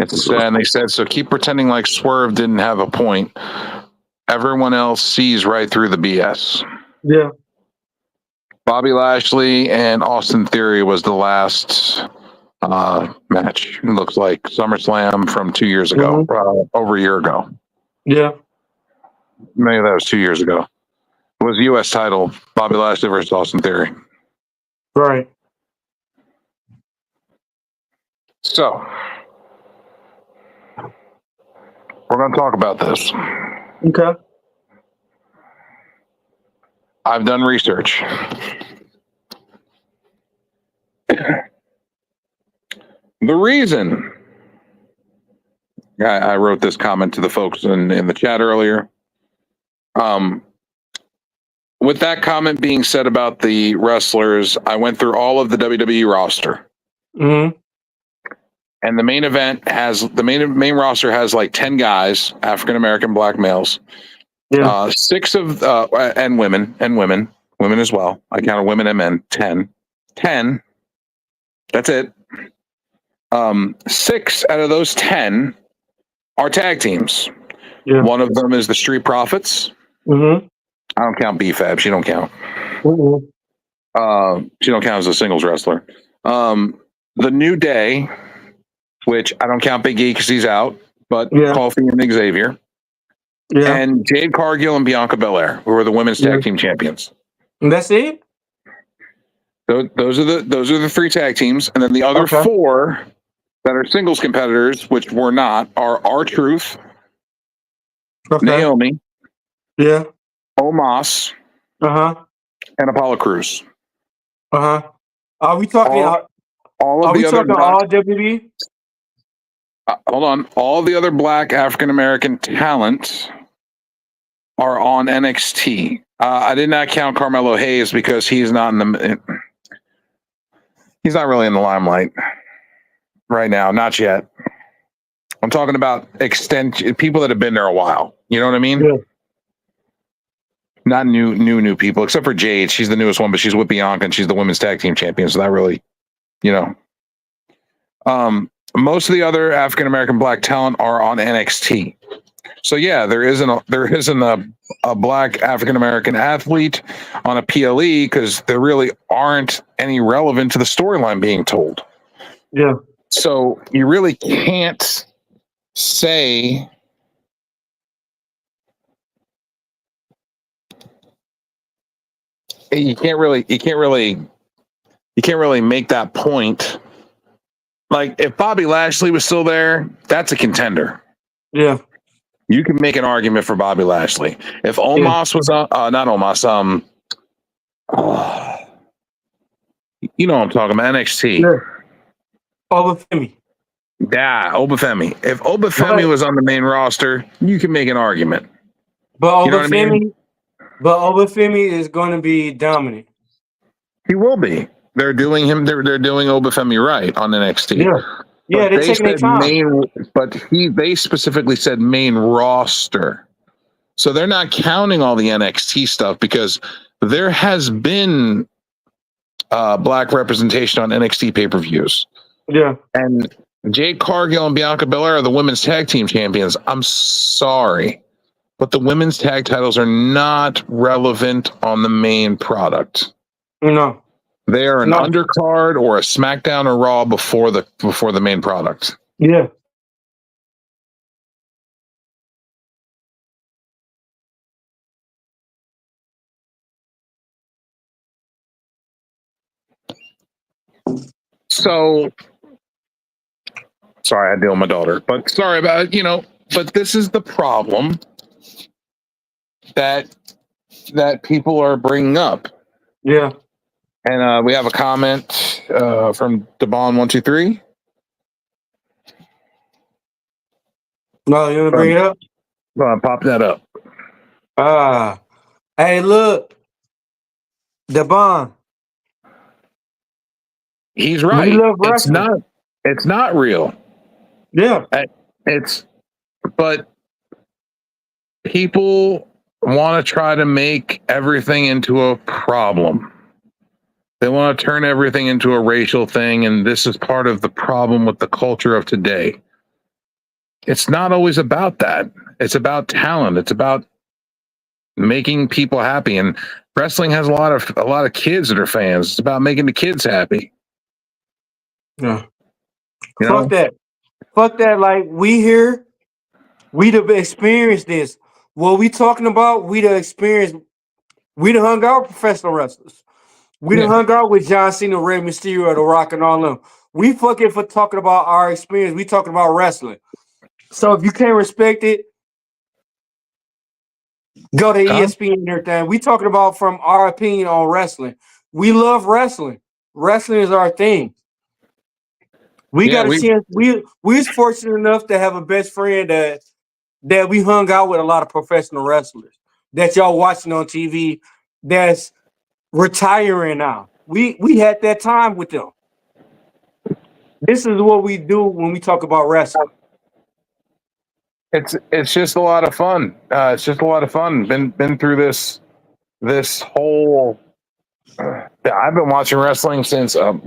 S1: And they said, so keep pretending like Swerve didn't have a point. Everyone else sees right through the BS.
S2: Yeah.
S1: Bobby Lashley and Austin Theory was the last match. It looks like SummerSlam from 2 years ago, over a year ago.
S2: Yeah.
S1: Maybe that was 2 years ago. It was U.S. title, Bobby Lashley versus Austin Theory.
S2: Right.
S1: So, we're going to talk about this.
S2: Okay.
S1: I've done research. The reason I wrote this comment to the folks in the chat earlier. with that comment being said about the wrestlers, I went through all of the WWE roster.
S2: Mm-hmm.
S1: And the main event has the main roster has like 10 guys, African American black males,
S2: Yeah.
S1: 6 of and women as well. I counted women and men. 10. That's it. 6 out of those 10 are tag teams.
S2: Yeah.
S1: One of them is the Street Profits.
S2: Mm-hmm.
S1: I don't count P.U.W.F. She don't count.
S2: Mm-hmm.
S1: She don't count as a singles wrestler. The New Day, which I don't count Big E because he's out, but
S2: Yeah.
S1: Kofi and Xavier.
S2: Yeah.
S1: And Jade Cargill and Bianca Belair, who are the women's tag team champions.
S2: And that's it?
S1: Those are the 3 tag teams, and then the other 4 that are singles competitors, which were not, are R-Truth, Naomi,
S2: Yeah.
S1: Omos, and Apollo Crews.
S2: Are we talking?
S1: All of
S2: are
S1: the
S2: we
S1: other
S2: talking all WWE?
S1: hold on, all the other black African American talent are on NXT. I did not count Carmelo Hayes because he's not he's not really in the limelight right now, not yet. I'm talking about people that have been there a while. You know what I mean?
S2: Yeah.
S1: Not new people, except for Jade. She's the newest one, but she's with Bianca and she's the women's tag team champion. So that really, most of the other African American black talent are on NXT. So yeah, there isn't a black African American athlete on a PLE because there really aren't any relevant to the storyline being told.
S2: Yeah.
S1: So you really can't say you can't really make that point. Like if Bobby Lashley was still there, that's a contender.
S2: Yeah.
S1: You can make an argument for Bobby Lashley. If Omos was not Omos, you know what I'm talking about, NXT.
S2: Yeah. Obafemi.
S1: Yeah, Obafemi. If Obafemi was on the main roster, you can make an argument.
S2: But
S1: You know what I mean?
S2: Obafemi is going to be dominant.
S1: He will be. They're doing Obafemi right on NXT.
S2: Yeah. Yeah, they're taking their time.
S1: They specifically said main roster. So they're not counting all the NXT stuff because there has been black representation on NXT pay-per-views.
S2: Yeah.
S1: And Jade Cargill and Bianca Belair are the women's tag team champions. I'm sorry, but the women's tag titles are not relevant on the main product.
S2: No.
S1: They are an undercard or a SmackDown or Raw before the main product.
S2: Yeah.
S1: So sorry, I deal with my daughter, but sorry about but this is the problem that people are bringing up.
S2: Yeah.
S1: And we have a comment from Devon123.
S2: No, you want to bring it up?
S1: Pop that up.
S2: Hey, look, Devon.
S1: He's right.
S2: We love wrestling.
S1: It's not real.
S2: Yeah.
S1: But people want to try to make everything into a problem. They want to turn everything into a racial thing, and this is part of the problem with the culture of today. It's not always about that. It's about talent. It's about making people happy, and wrestling has a lot of kids that are fans. It's about making the kids happy.
S2: Yeah. Fuck that. Like we done experienced this. What we talking about, we done experienced. We done hung out with professional wrestlers. We done hung out with John Cena, Rey Mysterio, The Rock, and all them. We fucking for talking about our experience. We talking about wrestling. So if you can't respect it, go to ESPN and everything. We talking about from our opinion on wrestling. We love wrestling. Wrestling is our thing. We got a chance. We was fortunate enough to have a best friend that we hung out with a lot of professional wrestlers that y'all watching on TV that's retiring now. We had that time with them. This is what we do when we talk about wrestling.
S1: It's just a lot of fun. It's just a lot of fun. Been through this whole. I've been watching wrestling since I've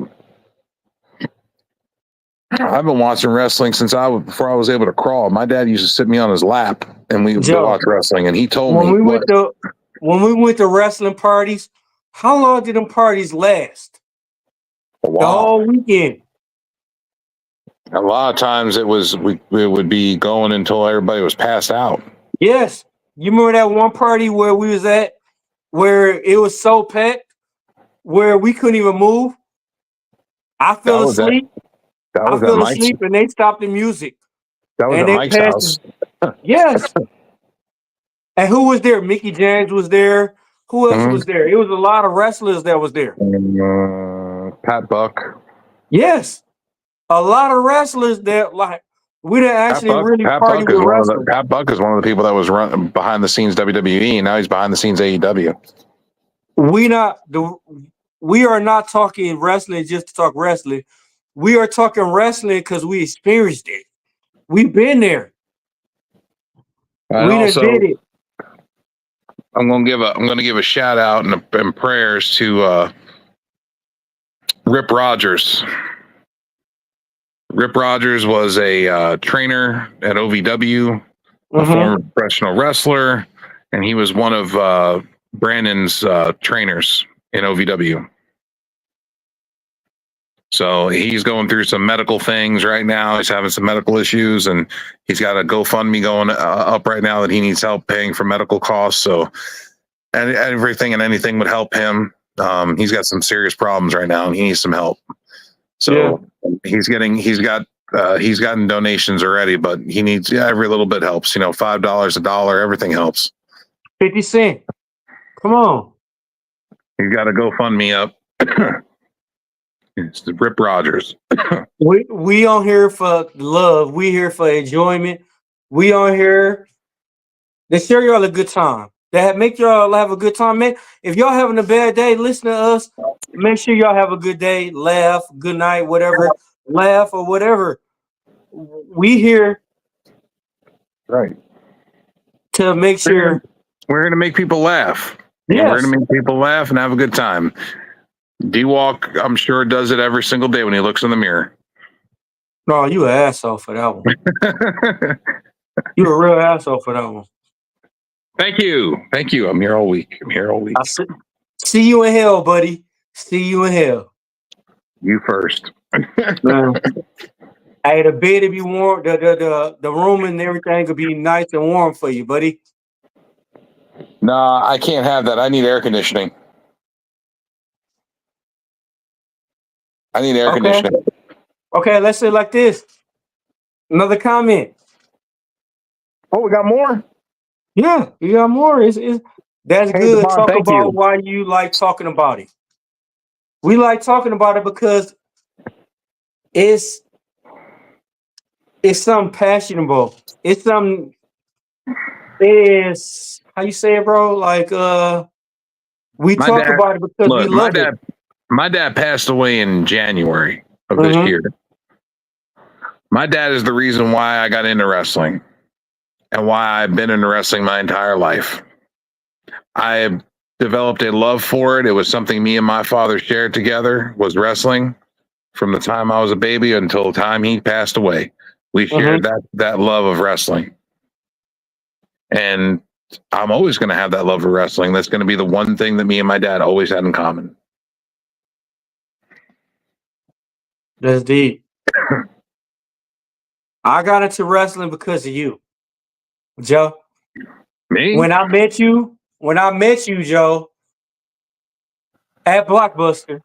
S1: been watching wrestling since before I was able to crawl. My dad used to sit me on his lap and we would go
S2: Joe,
S1: watch wrestling. And he told
S2: when
S1: me
S2: we
S1: what
S2: went to when we went to wrestling parties, how long did them parties last?
S1: a
S2: The
S1: while.
S2: whole weekend.
S1: A lot of times it would be going until everybody was passed out.
S2: Yes. You remember that one party where we was at where it was so packed where we couldn't even move? I
S1: That
S2: fell
S1: was at
S2: asleep.
S1: that
S2: I
S1: was at
S2: fell
S1: Mike's.
S2: asleep and they stopped the music
S1: That was
S2: and
S1: at
S2: they
S1: Mike's
S2: passed
S1: house.
S2: yes. And who was there? Mickey James was there. Who else
S1: Mhm.
S2: was there? It was a lot of wrestlers that was there.
S1: Pat Buck.
S2: Yes. A lot of wrestlers that like we didn't actually really
S1: Pat
S2: party
S1: Buck is
S2: with
S1: one of the
S2: wrestlers.
S1: Pat Buck is one of the people that was run behind the scenes WWE, and now he's behind the scenes AEW.
S2: We are not talking wrestling just to talk wrestling. We are talking wrestling because we experienced it. We've been there.
S1: And
S2: We done
S1: also,
S2: did it.
S1: I'm gonna give a shout out and prayers to Rip Rogers. Rip Rogers was a trainer at OVW, a
S2: Mm-hmm.
S1: former professional wrestler, and he was one of Brandon's trainers in OVW. So he's going through some medical things right now. He's having some medical issues, and he's got a GoFundMe going up right now that he needs help paying for medical costs. So, and everything and anything would help him. He's got some serious problems right now, and he needs some help.
S2: Yeah.
S1: So he's gotten donations already, but he needs every little bit helps. $5, a dollar, everything helps.
S2: 50 Cent. Come on.
S1: He's got a GoFundMe up. It's the Rip Rogers.
S2: We on here for love. We here for enjoyment. We on here to share y'all a good time. That make y'all have a good time, man. If y'all having a bad day, listen to us. Make sure y'all have a good day, laugh, good night, whatever, laugh or whatever. We here
S1: Right.
S2: to make sure.
S1: We're here to make people laugh. And we're
S2: Yes.
S1: going to make people laugh and have a good time. D-Walk, I'm sure, does it every single day when he looks in the mirror.
S2: No, you an asshole for that one. You a real asshole for that one.
S1: Thank you. I'm here all week.
S2: I see you in hell, buddy. See you in hell.
S1: You first.
S2: Man. Hey, the bed to be warm, the room and everything could be nice and warm for you, buddy.
S1: Nah, I can't have that. I need air conditioning.
S2: Okay, let's say it like this. Another comment.
S1: Oh, we got more?
S2: Yeah, you got more. That's
S1: Hey,
S2: good.
S1: Devon,
S2: Talk
S1: thank
S2: about
S1: you.
S2: why you like talking about it. We like talking about it because it's something passionable. It's something. It's how you say it, bro. Like we
S1: My
S2: talk
S1: dad,
S2: about it because we
S1: look,
S2: love it.
S1: my dad passed away in January of this
S2: Mhm.
S1: year. My dad is the reason why I got into wrestling and why I've been into wrestling my entire life. I developed a love for it. It was something me and my father shared together, was wrestling from the time I was a baby until the time he passed away. We shared that love of wrestling. And I'm always going to have that love for wrestling. That's going to be the one thing that me and my dad always had in common.
S2: That's deep. I got into wrestling because of you, Joe.
S1: Me?
S2: When I met you, Joe, at Blockbuster,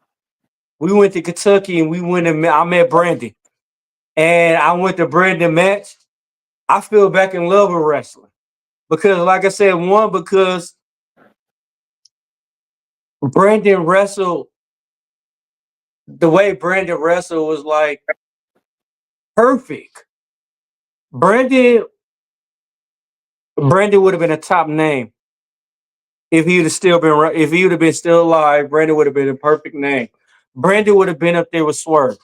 S2: we went to Kentucky and I met Brandon. And I went to Brandon match. I feel back in love with wrestling. Because like I said, because Brandon wrestled, the way Brandon wrestled was like perfect. Brandon would have been a top name If he would have still been, if he would have been still alive, Brandon would have been a perfect name. Brandon would have been up there with Swerve.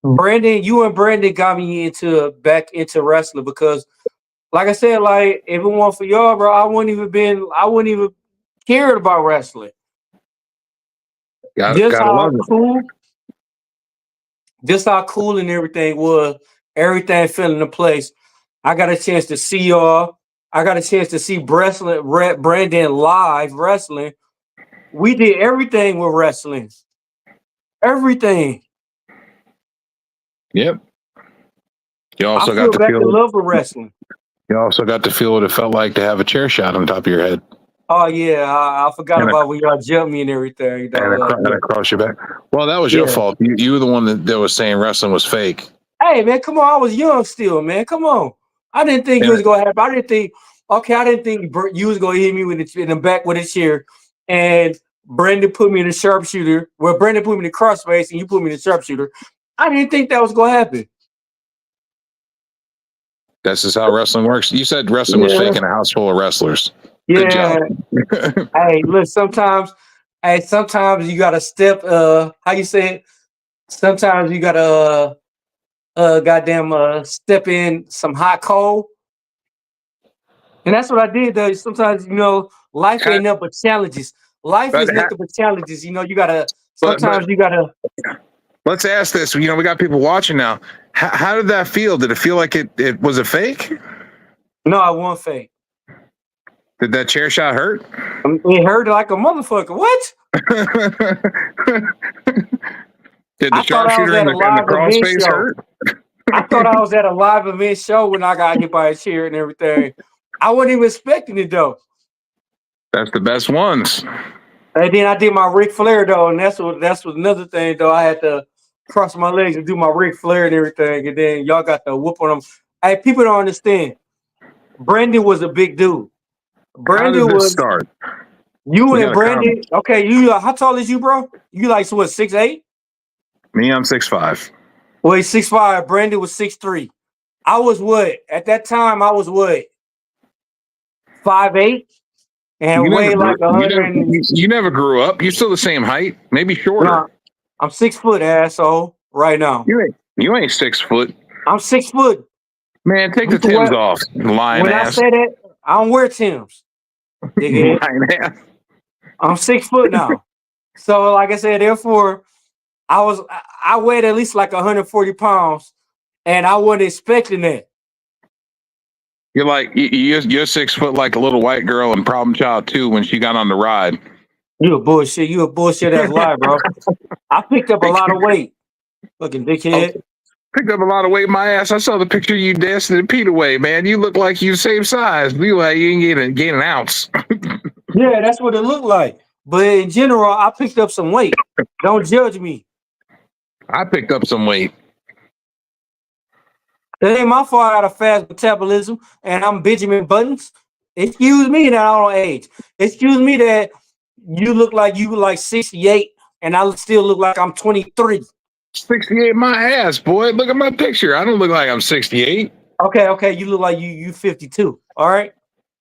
S2: Brandon, you and Brandon got me back into wrestling because, like I said, like if it weren't for y'all, bro, I wouldn't even cared about wrestling. Just
S1: Gotta
S2: how
S1: love it.
S2: cool, just how cool and everything was. Everything fell into place. I got a chance to see y'all. I got a chance to see Brandon live wrestling. We did everything with wrestling. Everything.
S1: Yep. You
S2: I
S1: also
S2: feel
S1: got to
S2: back in
S1: feel.
S2: love with wrestling.
S1: You also got to feel what it felt like to have a chair shot on top of your head
S2: Oh yeah, I forgot
S1: and,
S2: about when y'all jumped me and everything.
S1: and across your back. Well, that was your
S2: Yeah.
S1: fault. You were the one that was saying wrestling was fake.
S2: Hey man, come on! I was young still, man. Come on! I didn't think it
S1: And
S2: was gonna happen. I didn't think. Okay, I didn't think you was gonna hit me in the back with a chair, and Brandon put me in the sharpshooter. Well, Brandon put me in the crossface, and you put me in the sharpshooter. I didn't think that was gonna happen.
S1: that's just how wrestling works. You said wrestling was
S2: Yeah,
S1: fake in a house full of wrestlers. Good
S2: yeah.
S1: job.
S2: Hey, look. Sometimes you gotta step. How you say it? Sometimes you gotta goddamn step in some hot coal. And that's what I did though. Sometimes, life
S1: Ha-
S2: ain't nothing but challenges. Life
S1: but
S2: is nothing but challenges. You gotta
S1: but
S2: sometimes you gotta
S1: let's ask this. We got people watching now. How did that feel? Did it feel like it was a fake?
S2: no, I won't fake.
S1: Did that chair shot hurt?
S2: It hurt like a motherfucker. What?
S1: Did the
S2: I thought I was
S1: sharpshooter
S2: at
S1: and
S2: a
S1: the
S2: live event
S1: crossface
S2: show.
S1: hurt?
S2: I thought I was at a live event show when I got hit by a chair and everything. I wasn't even expecting it though.
S1: That's the best ones.
S2: And then I did my Ric Flair though, and that's what another thing though. I had to cross my legs and do my Ric Flair and everything, and then y'all got the whoop on them. Hey, people don't understand. Brandon was a big dude.
S1: How did
S2: Brandon
S1: this
S2: was
S1: start?
S2: you
S1: We
S2: and
S1: got a comment.
S2: Brandon. Okay, you how tall is you, bro? You like what 6'8"?
S1: Me, I'm 6'5".
S2: Well, he's 6'5". Brandon was 6'3". I was what at that time? I was what 5'8"
S1: You
S2: and
S1: never
S2: weighed
S1: grew.
S2: like 100.
S1: You never grew up. You're still the same height, maybe shorter.
S2: No, I'm 6 foot, asshole. Right now,
S1: You ain't 6 foot.
S2: I'm 6 foot.
S1: Man, take the
S2: You can
S1: Timbs
S2: wear,
S1: off, lying
S2: when I
S1: ass.
S2: say that, I don't wear Timbs, dickhead.
S1: Lying ass.
S2: I'm 6 foot now. So, like I said, therefore, I weighed at least like 140 pounds, and I wasn't expecting that.
S1: You're like you're 6 foot like a little white girl in Problem Child 2 when she got on the ride.
S2: You a bullshit. You a bullshit ass lie, bro. I picked up a lot of weight. Fucking
S1: Oh,
S2: dickhead.
S1: picked up a lot of weight. My ass. I saw the picture of you dancing in P.U.W.F. Man, you look like you the same size. You like you ain't gain an ounce.
S2: Yeah, that's what it looked like. But in general, I picked up some weight. Don't judge me.
S1: I picked up some weight.
S2: It ain't my fault I got a fast metabolism and I'm Benjamin Buttons. Excuse me that I don't age. Excuse me that you look like you were like 68 and I still look like I'm 23.
S1: 68 my ass, boy. Look at my picture. I don't look like I'm 68.
S2: Okay, you look like you 52. All right.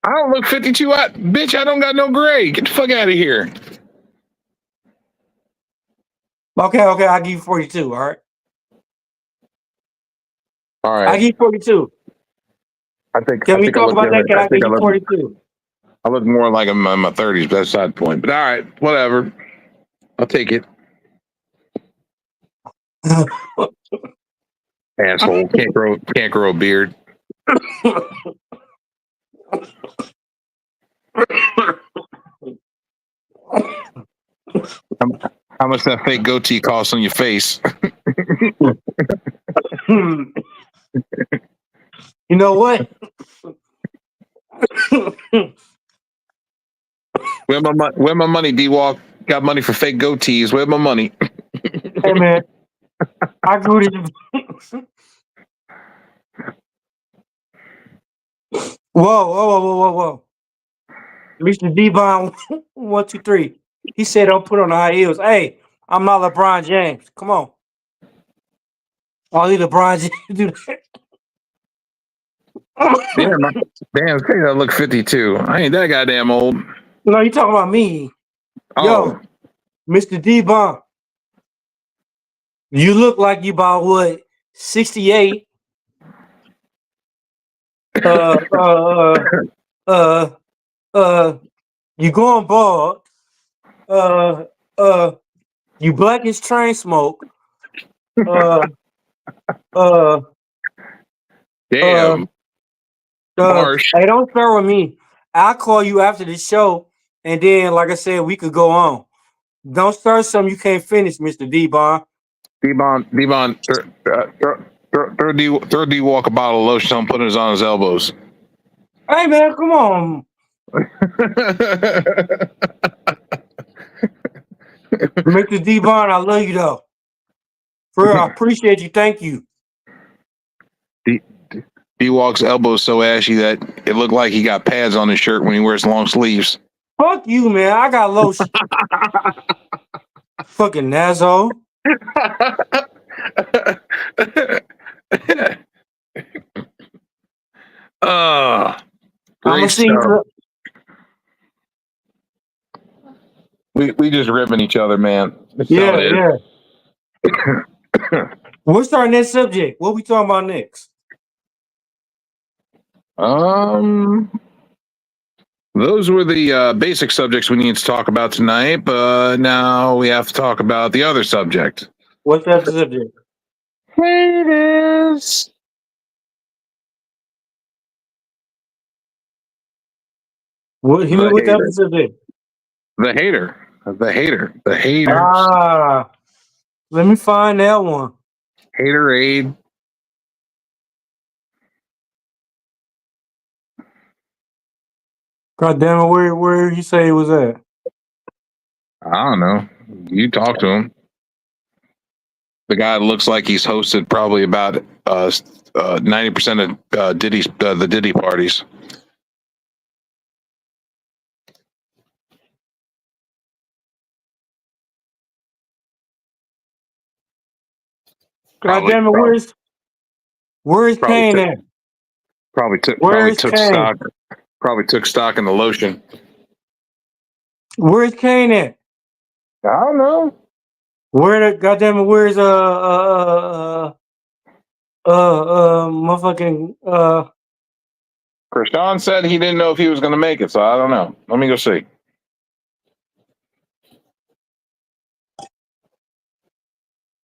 S1: I don't look 52. Bitch, I don't got no gray. Get the fuck out of here.
S2: Okay, I'll give you 42. All right.
S1: All
S2: I'll
S1: right.
S2: give you 42.
S1: I think
S2: Can we
S1: I
S2: talk
S1: look
S2: about
S1: good.
S2: that? Can
S1: I
S2: I give
S1: think
S2: you 42?
S1: I look more like I'm in my 30s, but that's side point. But all right, whatever. I'll take it. Asshole. Can't grow a beard. How much that fake goatee costs on your face?
S2: You know what?
S1: Where my money, D-Walk? Got money for fake goatees. Where my money?
S2: Hey man, I grew this. Whoa. Mr. Devon, 1, 2, 3. He said, "Don't put on the high heels." Hey, I'm not LeBron James. Come on. Only LeBron James do that.
S1: Damn, damn, it's crazy. I look 52. I ain't that goddamn old.
S2: No, you talking about me.
S1: Oh,
S2: Yo, Mr. D-Bomb, you look like you about what, 68? Uh, uh, uh, you going bald. Uh, uh, you black as train smoke. Uh, uh, uh,
S1: damn, Marsh.
S2: hey, don't start with me. I'll call you after the show, and then, like I said, we could go on. Don't start something you can't finish, Mr. D-Bomb.
S1: D-Bon, throw D-Walk a bottle of lotion and put it on his elbows.
S2: Hey, man, come on. Mr. D-Bomb, I love you, though. For real, I appreciate you. Thank you.
S1: D-Walk's elbows so ashy that it looked like he got pads on his shirt when he wears long sleeves.
S2: Fuck you, man. I got lotion. Fucking Nazo.
S1: Oh,
S2: I'm gonna
S1: great
S2: see you.
S1: stuff. We just ribbing each other, man. That's how
S2: Yeah,
S1: it
S2: yeah. What's our next subject? What we talking about next?
S1: Those were the basic subjects we need to talk about tonight, but now we have to talk about the other subject.
S2: What's that subject?
S1: Haters.
S2: What hit me
S1: The
S2: with that
S1: hater.
S2: subject?
S1: The hater. The hater. The haters.
S2: Ah, let me find that one.
S1: Haterade.
S2: God damn it, where you say it was at?
S1: I don't know. You talk to him. The guy looks like he's hosted probably about 90% of Diddy's the Diddy parties.
S2: God damn it, where's
S1: Probably
S2: Kane
S1: took
S2: at?
S1: probably
S2: Where's
S1: took
S2: Kane?
S1: stock probably took stock in the lotion.
S2: Where's Kane at?
S1: I don't know.
S2: Where the goddamn it? Where's motherfucking
S1: Krishan said he didn't know if he was going to make it, so I don't know. Let me go see.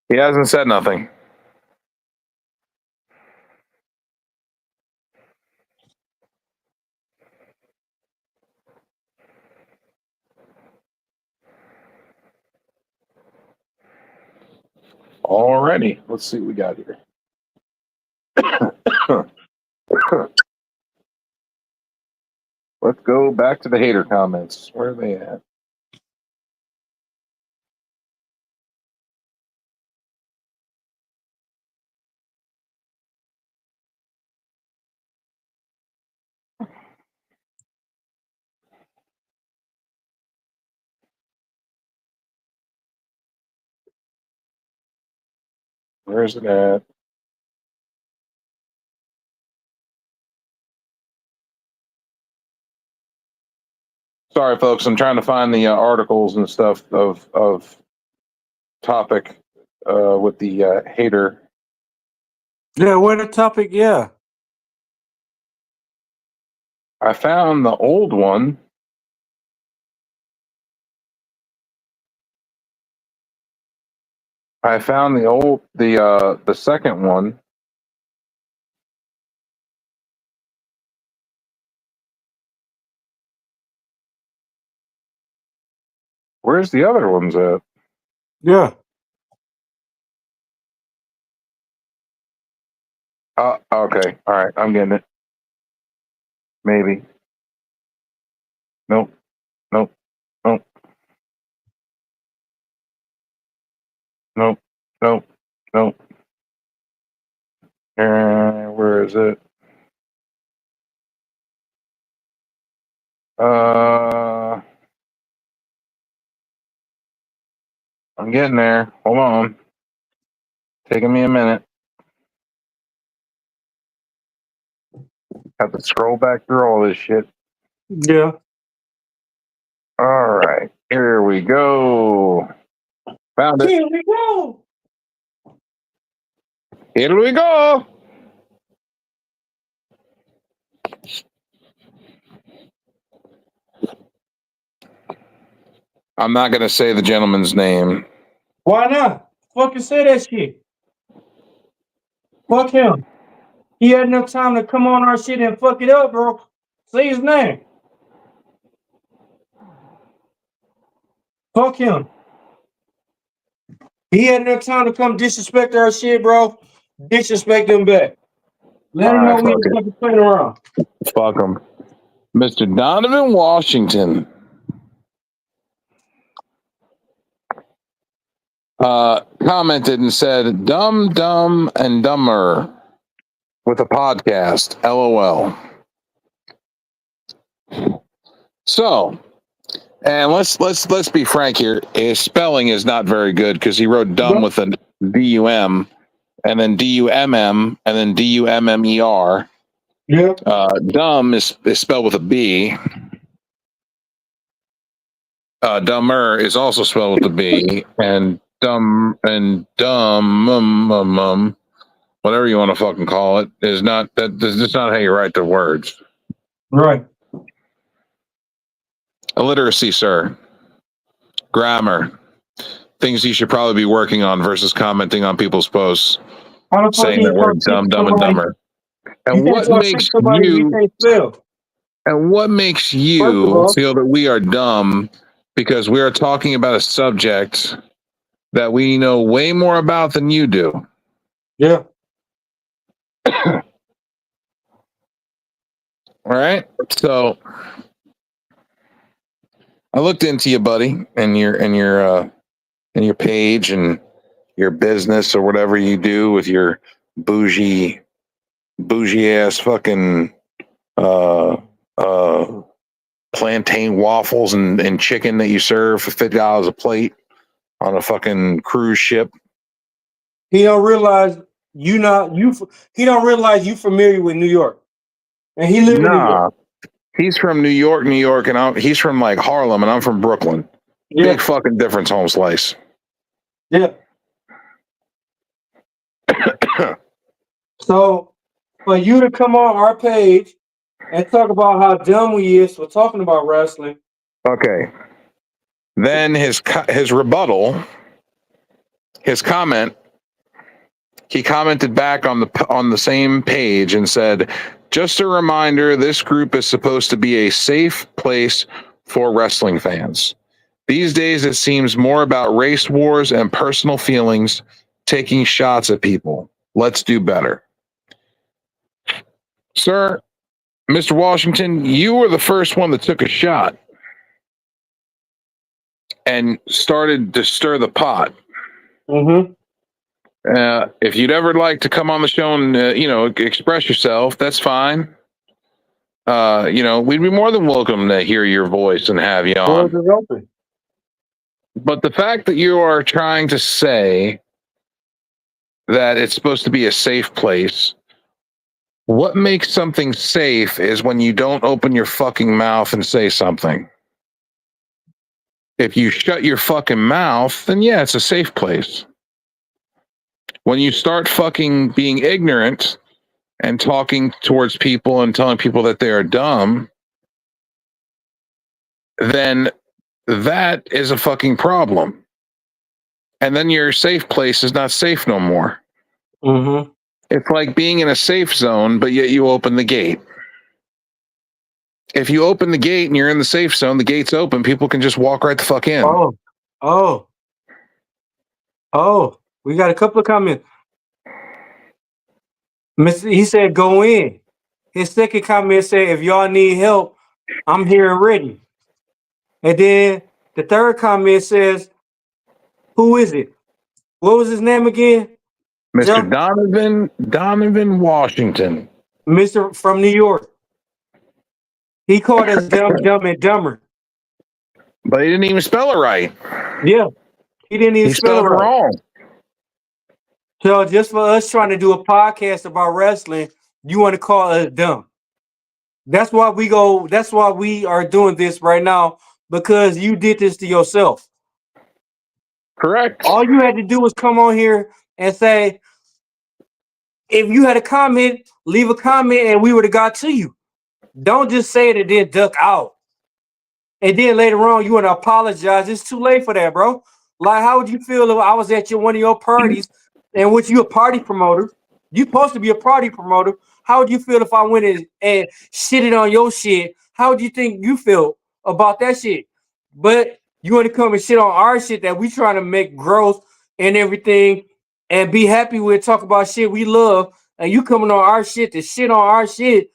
S1: He hasn't said nothing. Already. Let's see what we got here. Let's go back to the hater comments. Where are they at? Where's it at? Sorry, folks. I'm trying to find the articles and stuff of topic with the hater.
S2: yeah, where the topic? Yeah.
S1: I found the old one. I found the second one. Where's the other ones at?
S2: Yeah.
S1: Okay. All right. I'm getting it. Maybe. Nope. Nope. Nope. Nope. Nope. Nope. Where is it? I'm getting there. Hold on. Taking me a minute. Have to scroll back through all this shit.
S2: Yeah.
S1: All right, here we go. Found it.
S2: Here we go.
S1: Here we go. I'm not gonna say the gentleman's name.
S2: Why not? Fucking say that shit. Fuck him. He had enough time to come on our shit and fuck it up, bro. Say his name. Fuck him. He had enough time to come disrespect our shit, bro. Disrespect him back. Let him know we ain't fucking playing around.
S1: Fuck him. Mr. Donovan Washington. Commented and said, dumb, dumb, and dumber with a podcast. LOL. So, and let's be frank here. His spelling is not very good because he wrote dumb with a D-U-M and then D-U-M-M and then D-U-M-M-E-R.
S2: Yeah.
S1: Dumb is spelled with a B. Dumber is also spelled with a B, and dumb, whatever you want to fucking call it, is not that. That's not how you write the words.
S2: Right.
S1: Illiteracy, sir. Grammar. Things you should probably be working on versus commenting on people's posts,
S2: How the fuck
S1: saying
S2: you
S1: that we're
S2: talk shit
S1: dumb,
S2: to
S1: dumb, and
S2: somebody?
S1: dumber.
S2: You
S1: And
S2: can't
S1: what
S2: talk shit
S1: makes
S2: to somebody you
S1: you?
S2: can't spell.
S1: And what makes
S2: First of
S1: you
S2: all,
S1: feel that we are dumb because we are talking about a subject that we know way more about than you do?
S2: yeah.
S1: All right. So I looked into you, buddy, and your page and your business or whatever you do with your bougie ass fucking uh uh plantain waffles and chicken that you serve for $50 a plate on a fucking cruise ship.
S2: He don't realize you not you. He don't realize you familiar with New York, and he live in New York.
S1: Nah, he's from New York, and he's from like Harlem, and I'm from Brooklyn.
S2: Yeah.
S1: Big fucking difference, home slice.
S2: Yeah. So for you to come on our page and talk about how dumb we is for talking about wrestling.
S1: Okay. Then his rebuttal, his comment. He commented back on the same page and said, "Just a reminder, this group is supposed to be a safe place for wrestling fans. These days, it seems more about race wars and personal feelings, taking shots at people. Let's do better." Sir, Mr. Washington, you were the first one that took a shot and started to stir the pot.
S2: Mm-hmm.
S1: If you'd ever like to come on the show and express yourself, that's fine. We'd be more than welcome to hear your voice and have you on.
S2: Doors are open.
S1: But the fact that you are trying to say that it's supposed to be a safe place, what makes something safe is when you don't open your fucking mouth and say something. If you shut your fucking mouth, then yeah, it's a safe place. When you start fucking being ignorant and talking towards people and telling people that they are dumb, then that is a fucking problem. And then your safe place is not safe no more.
S2: Mm-hmm.
S1: It's like being in a safe zone, but yet you open the gate. If you open the gate and you're in the safe zone, the gate's open, people can just walk right the fuck in.
S2: Oh, we got a couple of comments. He said, go in. His second comment said, if y'all need help, I'm here and ready. And then the third comment says, who is it? What was his name again?
S1: Mr. Donovan Washington.
S2: Mr. from New York. He called us dumb, dumb, and dumber.
S1: But he didn't even spell it right.
S2: Yeah, he didn't even spell it right.
S1: Wrong.
S2: So just for us trying to do a podcast about wrestling, you want to call us dumb? That's why we go. That's why we are doing this right now because you did this to yourself.
S1: Correct.
S2: All you had to do was come on here and say, if you had a comment, leave a comment, and we would have got to you. Don't just say it and then duck out. And then later on, you want to apologize. It's too late for that, bro. Like, how would you feel if I was at one of your parties and which you a party promoter? You supposed to be a party promoter. How would you feel if I went in and shitted on your shit? How would you think you feel about that shit? But you want to come and shit on our shit that we trying to make growth and everything and be happy with, talk about shit we love, and you coming on our shit to shit on our shit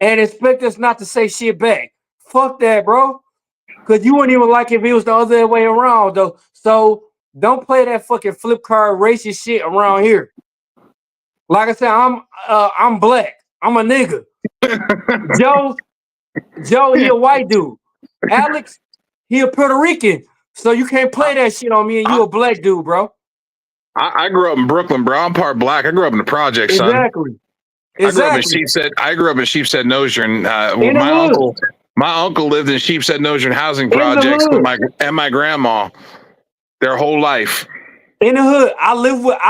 S2: and expect us not to say shit back. Fuck that, bro. Cause you wouldn't even like if it was the other way around though. So don't play that fucking flip card racist shit around here. Like I said, I'm black. I'm a nigga. Joe, he a white dude. Alex, he a Puerto Rican. So you can't play that shit on me and you a black dude, bro.
S1: I grew up in Brooklyn, bro. I'm part black. I grew up in the project, son.
S2: Exactly.
S1: I grew up in Sheepshead. I grew up in Sheepshead Nozier, and
S2: In the hood.
S1: my uncle lived in Sheepshead Nozier housing
S2: In the
S1: projects with
S2: hood.
S1: my grandma their whole life.
S2: In the hood. I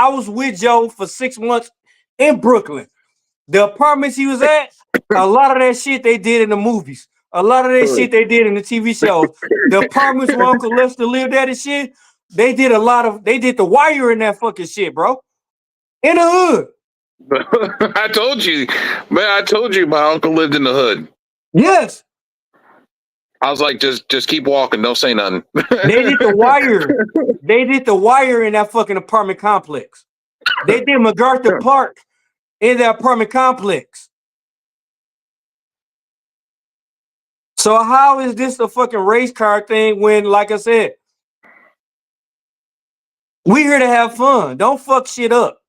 S2: was with Joe for 6 months in Brooklyn. The apartments he was at, a lot of that shit they did in the movies. A lot of that shit they did in the TV shows. The apartments where Uncle Lester lived at and shit, they did the wire in that fucking shit, bro. In the hood.
S1: I told you, man. I told you my uncle lived in the hood.
S2: Yes.
S1: I was like, just keep walking. Don't say nothing.
S2: They did the wire. They did the wire in that fucking apartment complex. They did MacArthur Park in that apartment complex. So how is this a fucking race car thing when, like I said, we here to have fun. Don't fuck shit up.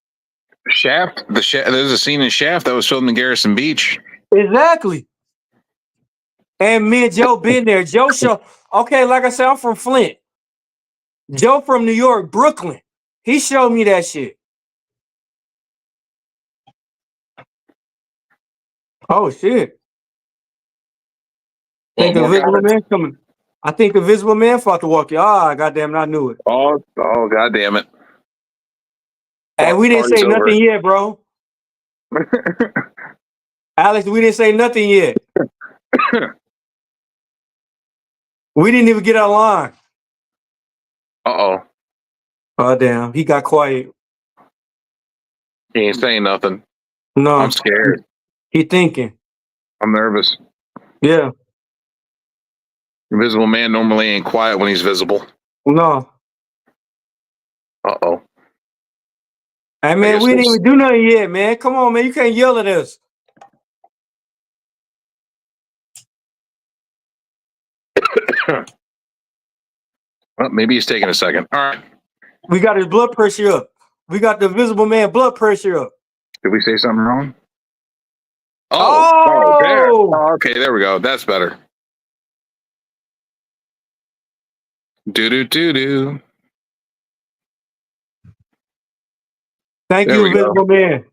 S1: Shaft. There's a scene in Shaft that was filmed in Garrison Beach.
S2: Exactly. And me and Joe been there. Joe show. Okay, like I said, I'm from Flint. Joe from New York, Brooklyn. He showed me that shit. Oh shit. I think the Invisible Man coming. I think the Invisible Man fought to walk you. Ah, goddamn, I knew it.
S1: Oh, god damn it.
S2: Hey, we didn't say
S1: Party's over.
S2: nothing yet, bro. Alex, we didn't say nothing yet. We didn't even get out of line.
S1: Uh-oh.
S2: Oh, damn. He got quiet.
S1: He ain't saying nothing.
S2: No.
S1: I'm scared.
S2: He thinking.
S1: I'm nervous.
S2: Yeah.
S1: Invisible Man normally ain't quiet when he's visible.
S2: No.
S1: Uh-oh.
S2: Hey, man, we didn't even do nothing yet, man. Come on, man. You can't yell at us.
S1: Well, maybe he's taking a second. All right.
S2: We got his blood pressure up. We got the Invisible Man blood pressure up.
S1: Did we say something wrong? Oh, there. Oh, okay, there we go. That's better. Do.
S2: Thank you, Invisible Man.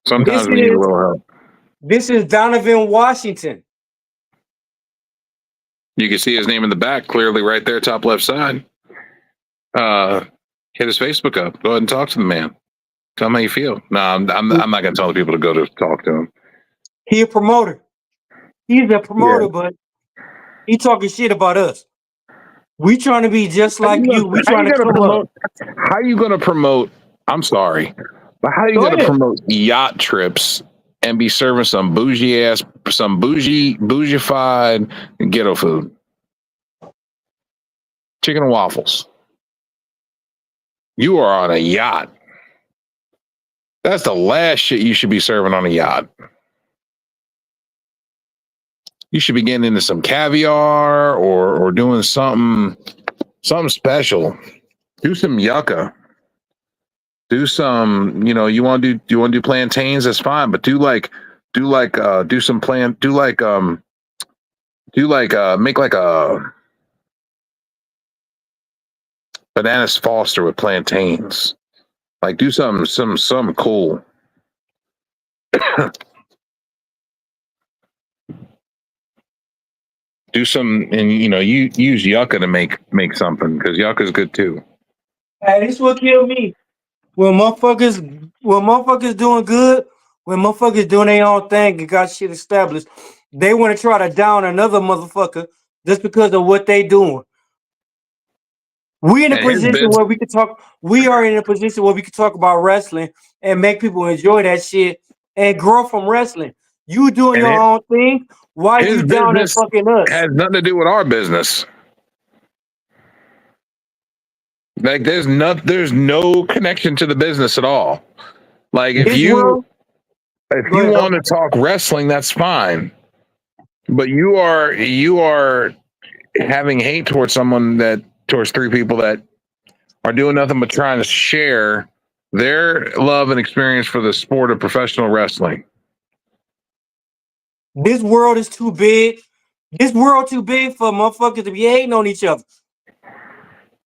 S1: Sometimes we need a little help.
S2: This is Donovan Washington.
S1: You can see his name in the back clearly right there, top left side. Hit his Facebook up. Go ahead and talk to the man. Tell him how you feel. No, I'm not going to tell the people to go to talk to him.
S2: He a promoter. He's a promoter, but he talking shit about us. We trying to be just like you. We trying to come up.
S1: How you going to promote? I'm sorry, but how are you going to promote yacht trips and be serving some bougeified ghetto food? Chicken and waffles. You are on a yacht. That's the last shit you should be serving on a yacht. You should be getting into some caviar or doing something special. Do some yucca. Do some, you want to do plantains, that's fine, but make like a bananas Foster with plantains. Like do something cool. Do some, and you use yucca to make something because yucca's good too.
S2: Hey, this what killed me. When motherfuckers doing good, when motherfuckers doing their own thing and got shit established, they want to try to down another motherfucker just because of what they doing. We in a
S1: And his
S2: position
S1: business,
S2: where we can talk. We are in a position where we can talk about wrestling and make people enjoy that shit and grow from wrestling. You doing
S1: and
S2: your own thing. Why
S1: his
S2: you down and
S1: business
S2: fucking us?
S1: has nothing to do with our business. Like there's no connection to the business at all. Like if
S2: This
S1: you
S2: world.
S1: if
S2: Go
S1: you
S2: ahead, bro.
S1: want to talk wrestling, that's fine. But you are having hate towards three people that are doing nothing but trying to share their love and experience for the sport of professional wrestling.
S2: This world is too big. This world too big for motherfuckers to be hating on each other.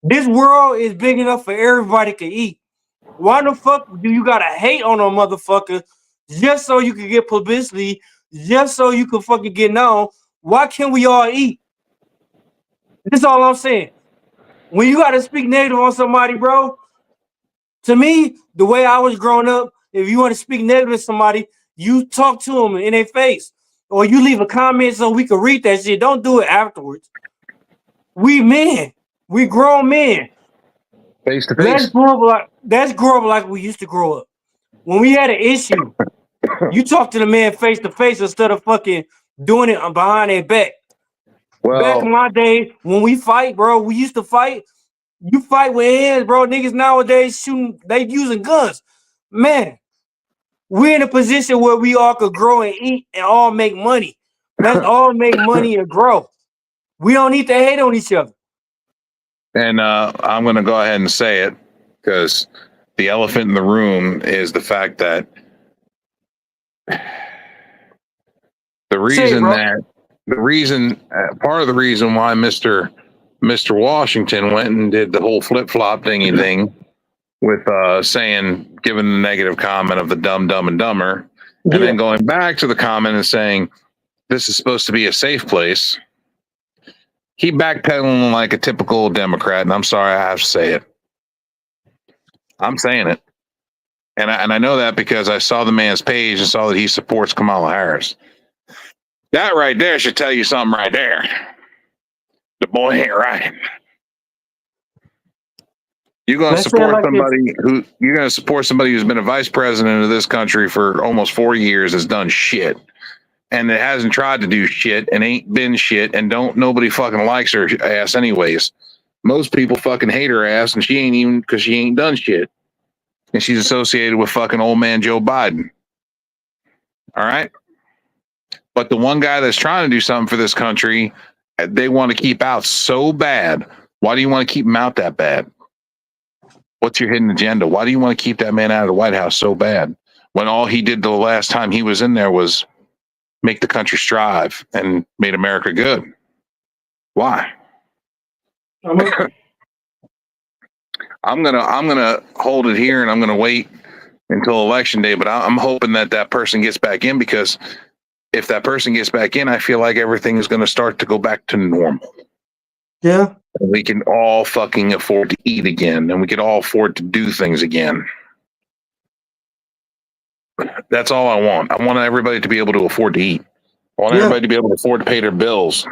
S2: This world is big enough for everybody to eat. Why the fuck do you gotta hate on a motherfucker just so you can get publicity, just so you can fucking get known? Why can't we all eat? That's all I'm saying. When you gotta speak negative on somebody, bro, to me, the way I was growing up, if you want to speak negative to somebody, you talk to them in their face. Or you leave a comment so we can read that shit. Don't do it afterwards. We men. We grown men.
S1: Face to
S2: Let's
S1: face.
S2: grow up like we used to grow up. When we had an issue, you talk to the man face to face instead of fucking doing it behind their back. Back in
S1: Well,
S2: my day, when we fight, bro, we used to fight. You fight with hands, bro. Niggas nowadays shooting, they using guns. Man, we're in a position where we all could grow and eat and all make money. Let's all make money and grow. We don't need to hate on each other.
S1: and I'm going to go ahead and say it because the elephant in the room is the fact that the
S2: Say it,
S1: reason
S2: bro.
S1: that the reason part of the reason why Mr. Washington went and did the whole flip flop thingy thing with saying giving the negative comment of the dumb and dumber, and
S2: Yeah.
S1: then going back to the comment and saying this is supposed to be a safe place. He backpedaling like a typical Democrat, and I'm sorry I have to say it. I'm saying it, and I know that because I saw the man's page and saw that he supports Kamala Harris. That right there should tell you something right there. The boy ain't right. You're going to
S2: Let's say it
S1: support
S2: like this.
S1: somebody who's been a vice president of this country for almost 4 years, has done shit, and it hasn't tried to do shit and ain't been shit, and don't nobody fucking likes her ass anyways. Most people fucking hate her ass, and she ain't even because she ain't done shit, and she's associated with fucking old man Joe Biden. All right, but the one guy that's trying to do something for this country, they want to keep out so bad. Why do you want to keep him out that bad? What's your hidden agenda? Why do you want to keep that man out of the White House so bad when all he did the last time he was in there was make the country strive and made America good? Why? I'm gonna hold it here, and I'm gonna wait until election day. But I'm hoping that person gets back in, because if that person gets back in, I feel like everything is going to start to go back to normal.
S2: Yeah.
S1: And we can all fucking afford to eat again, and we can all afford to do things again. That's all I want. I want everybody to be able to afford to eat. I want everybody to be able to afford to pay their bills.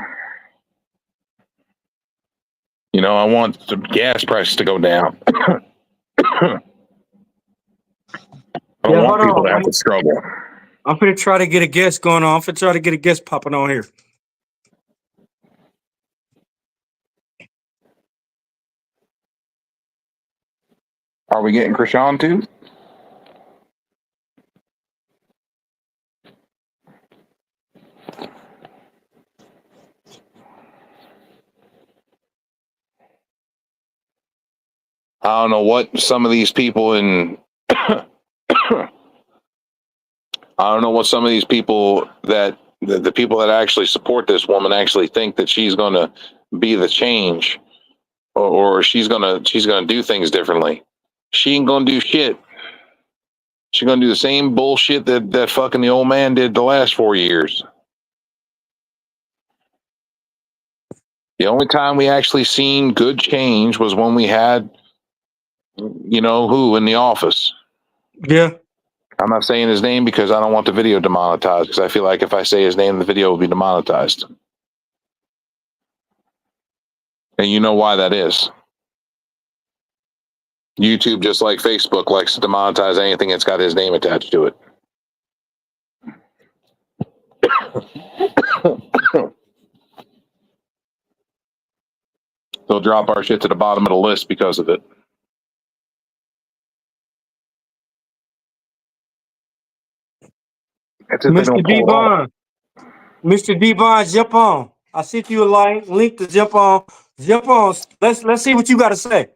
S1: I want the gas prices to go down. I don't
S2: Yeah,
S1: want
S2: hold
S1: people to have
S2: on.
S1: to struggle.
S2: I'm gonna try to get a guest going on. I'm gonna try to get a guest popping on here.
S1: Are we getting Krishan too? I don't know what some of these people in I don't know what some of these people that the people that actually support this woman actually think that she's going to be the change, or she's gonna do things differently. She ain't gonna do shit. She's gonna do the same bullshit that fucking the old man did the last 4 years. The only time we actually seen good change was when we had, you know, who in the office.
S2: Yeah.
S1: I'm not saying his name because I don't want the video demonetized, because I feel like if I say his name, the video will be demonetized. And you know why that is. YouTube, just like Facebook, likes to demonetize anything that's got his name attached to it. They'll drop our shit to the bottom of the list because of it. That's if they
S2: Mr.
S1: don't
S2: D
S1: pull it off.
S2: Bond. Mr. D Bond, jump on. I sent you a link to jump on. Jump on. Let's see what you got to say.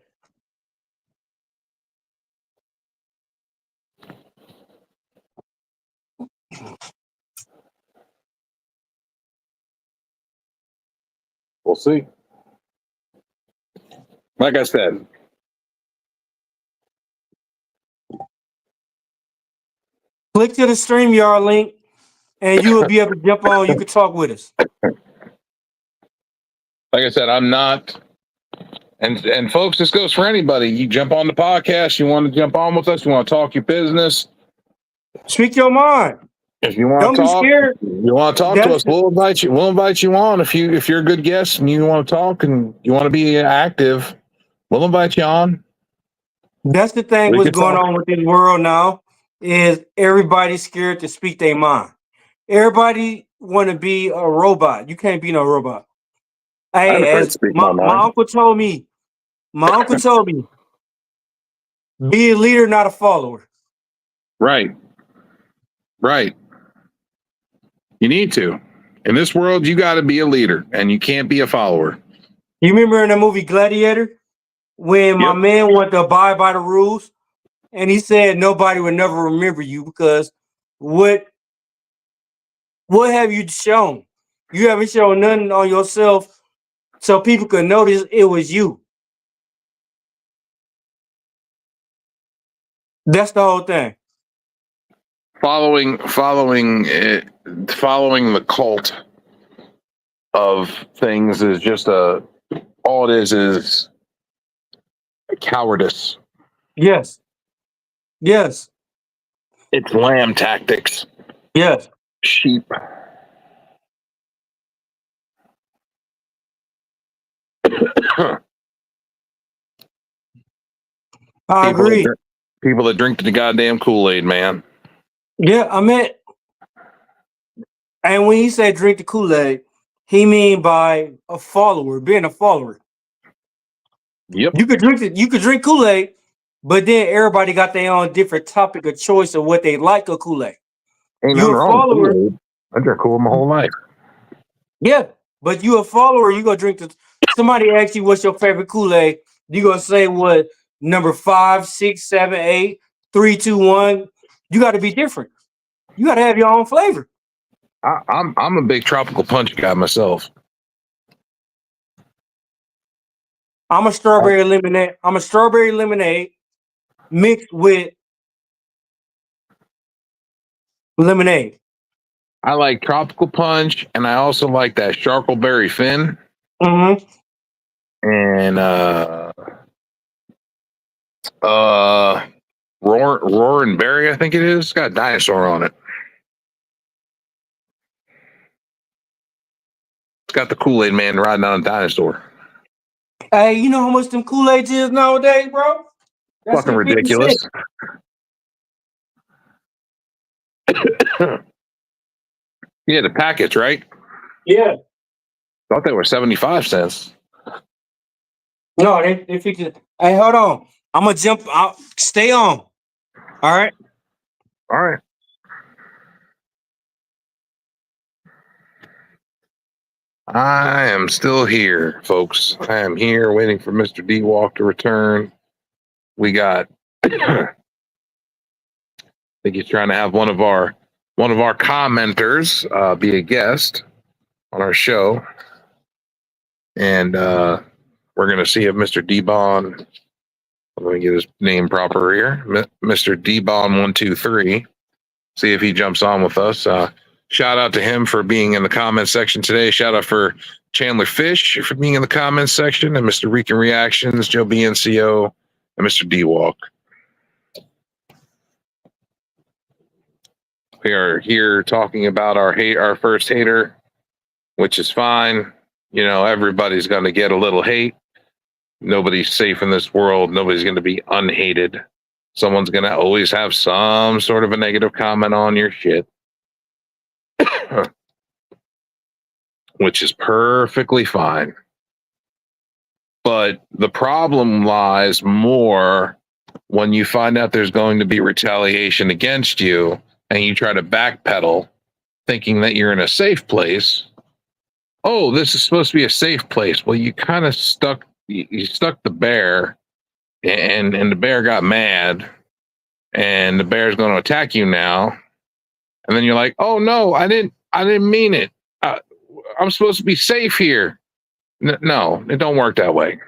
S1: We'll see. Like I said,
S2: Click to the StreamYard link, and you will be able to jump on. You can talk with us.
S1: I'm not. And folks, this goes for anybody. You jump on the podcast, you want to jump on with us, you want to talk your business.
S2: Speak your mind.
S1: If you want
S2: Don't
S1: to
S2: be
S1: talk,
S2: scared.
S1: you want to talk to us, we'll invite you. We'll invite you on if you're a good guest and you want to talk and you want to be active. We'll invite you on.
S2: That's the thing.
S1: We
S2: What's
S1: can
S2: going
S1: talk.
S2: on with this world now is everybody's scared to speak their mind. Everybody want to be a robot. You can't be no robot.
S1: I'm
S2: Hey,
S1: afraid to
S2: as
S1: speak
S2: my
S1: mind.
S2: uncle told me, be a leader, not a follower.
S1: Right. Right. You need to. In this world, you got to be a leader and you can't be a follower.
S2: You remember in the movie Gladiator when my
S1: Yep.
S2: man wanted to abide by the rules and he said nobody would never remember you because what have you shown? You haven't shown nothing on yourself so people could notice it was you. That's the whole thing.
S1: Following the cult of things is just all it is cowardice.
S2: Yes. Yes.
S1: It's lamb tactics.
S2: Yes.
S1: Sheep.
S2: I agree.
S1: People that drink the goddamn Kool-Aid, man.
S2: Yeah, I mean, and when he said drink the Kool-Aid, he mean by a follower, being a follower.
S1: Yep.
S2: You could drink Kool-Aid, but then everybody got their own different topic of choice of what they like of Kool-Aid.
S1: Ain't
S2: You
S1: nothing
S2: a
S1: wrong with
S2: follower,
S1: Kool-Aid. I drink Kool-Aid my whole life.
S2: yeah, but you a follower, you gonna drink the somebody asks you what's your favorite Kool-Aid, you gonna say what number 5, 6, 7, 8, 3, 2, 1. You gotta be different. You gotta have your own flavor.
S1: I'm a big tropical punch guy myself.
S2: I'm a strawberry lemonade mixed with lemonade.
S1: I like tropical punch, and I also like that charcoalberry fin
S2: Mm-hmm.
S1: and roaring berry. I think it is. It's got a dinosaur on it. It's got the Kool-Aid man riding on a dinosaur.
S2: Hey, you know how much them Kool-Aid is nowadays, bro? That's
S1: Fucking
S2: like 50
S1: ridiculous.
S2: cents.
S1: Yeah, the packets, right?
S2: Yeah.
S1: Thought they were 75 cents.
S2: No, they 50. Hey, hold on. I'm gonna jump out. Stay on. All right.
S1: All right. I am still here, folks. I am here waiting for Mr. D-Walk to return. We got I think he's trying to have one of our commenters be a guest on our show. And we're gonna see if Mr. D-Bon, let me get his name proper here. Mr. D-Bon 123. See if he jumps on with us. Shout out to him for being in the comments section today. Shout out for Chandler Fish for being in the comments section, and Mr. Rican Reactions, Joe BNCO, and Mr. D-Walk. We are here talking about our first hater, which is fine. You know, everybody's going to get a little hate. Nobody's safe in this world. Nobody's going to be unhated. Someone's going to always have some sort of a negative comment on your shit, which is perfectly fine. But the problem lies more when you find out there's going to be retaliation against you and you try to backpedal thinking that you're in a safe place. Oh, this is supposed to be a safe place. Well, you kind of stuck the bear, and the bear got mad, and the bear's going to attack you now. And then you're like, oh no, I didn't mean it. I'm supposed to be safe here. No, it don't work that way.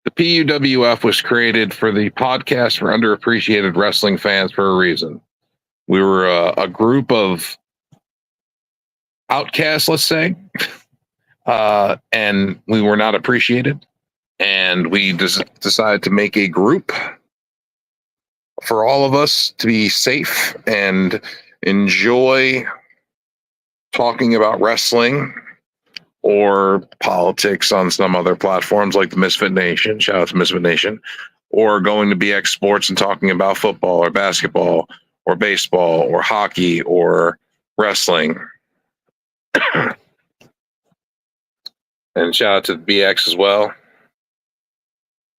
S1: The P.U.W.F was created for the podcast for underappreciated wrestling fans for a reason. We were a group of outcasts, let's say, and we were not appreciated. And we decided to make a group for all of us to be safe and enjoy talking about wrestling or politics on some other platforms like the Misfit Nation. Shout out to Misfit Nation. Or going to BX Sports and talking about football or basketball or baseball or hockey or wrestling. And shout out to the BX as well.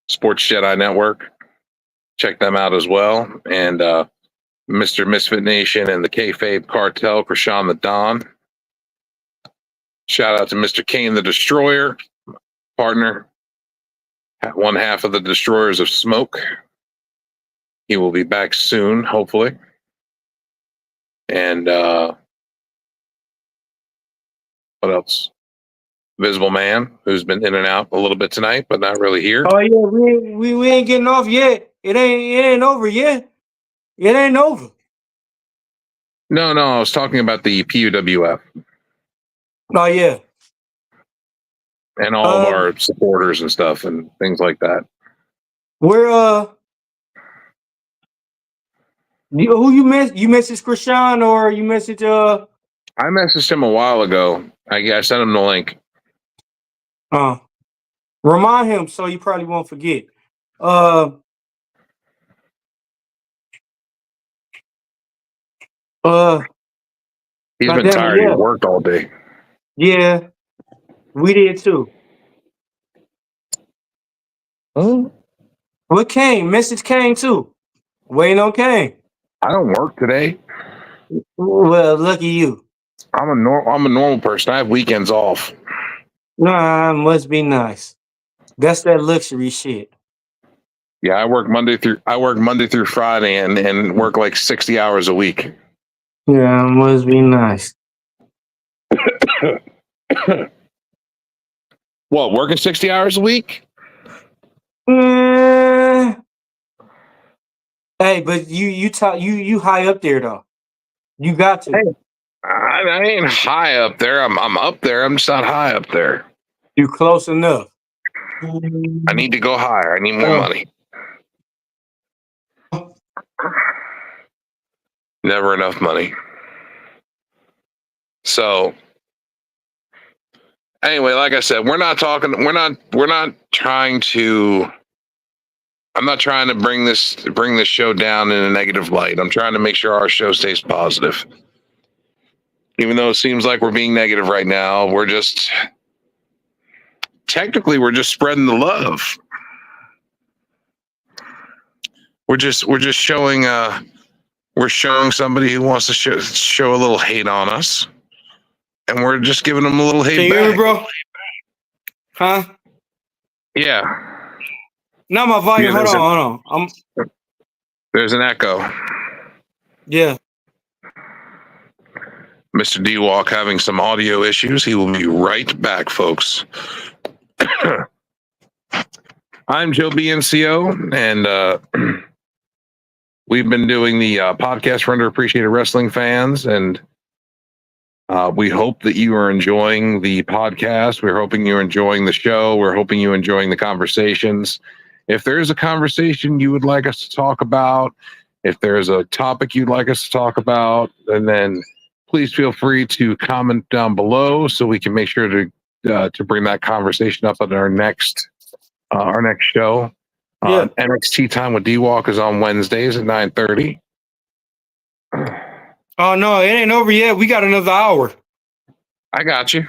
S1: Sports Jedi Network. Check them out as well. And Mr. Misfit Nation and the Kayfabe Cartel, Krishan the Don. Shout out to Mr. Kane the Destroyer, partner, one half of the Destroyers of Smoke. He will be back soon, hopefully. And what else? Visible Man, who's been in and out a little bit tonight, but not really here.
S2: Oh yeah, we ain't getting off yet. It ain't over yet. It ain't over.
S1: No, I was talking about the P.U.W.F.
S2: Oh yeah.
S1: And all of our supporters and stuff and things like that.
S2: Where who you messaged Krishan or you messaged
S1: I messaged him a while ago. I sent him the link.
S2: Remind him so you probably won't forget.
S1: He's been tired. He worked all day.
S2: Yeah, we did too.
S1: Oh,
S2: What Kane? Message Kane too. Waiting on Kane.
S1: I don't work today.
S2: Well, lucky you.
S1: I'm a normal person. I have weekends off.
S2: Nah, must be nice. That's that luxury shit.
S1: Yeah, I work Monday through Friday and work like 60 hours a week.
S2: Yeah, must be nice.
S1: What, working 60 hours a week?
S2: Hey, but you high up there though. You got to.
S1: Hey, I ain't high up there. I'm up there. I'm just not high up there.
S2: You close enough.
S1: I need to go higher. I need more money. Never enough money. So anyway, like I said, I'm not trying to bring this show down in a negative light. I'm trying to make sure our show stays positive. Even though it seems like we're being negative right now, we're just spreading the love. We're just showing somebody who wants to show a little hate on us, and we're just giving them a little hate.
S2: Can you hear me, bro? Huh?
S1: Yeah.
S2: Not my volume. Hold on.
S1: There's an echo.
S2: Yeah.
S1: Mr. D-Walk having some audio issues. He will be right back, folks. I'm Joe BNCO, and we've been doing the podcast for underappreciated wrestling fans, and we hope that you are enjoying the podcast. We're hoping you're enjoying the show. We're hoping you're enjoying the conversations. If there is a conversation you would like us to talk about, if there's a topic you'd like us to talk about, and then please feel free to comment down below so we can make sure to bring that conversation up at our next show.
S2: Yeah.
S1: NXT Time with D-Walk is on Wednesdays at 9:30.
S2: Oh no, it ain't over yet. We got another hour.
S1: I got you.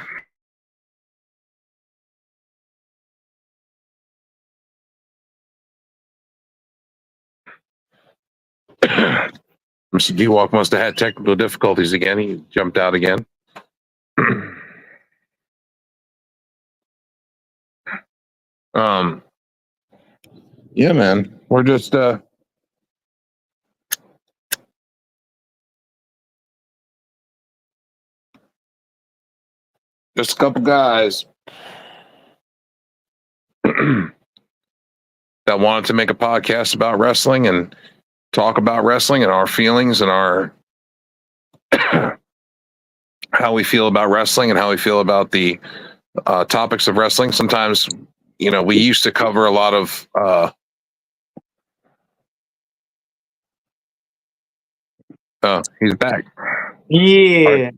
S1: Mr. D-Walk must have had technical difficulties again. He jumped out again. Yeah, man. We're just a couple guys that wanted to make a podcast about wrestling and talk about wrestling and our feelings and our how we feel about wrestling and how we feel about the topics of wrestling. Sometimes, we used to cover a lot of he's back.
S2: Yeah.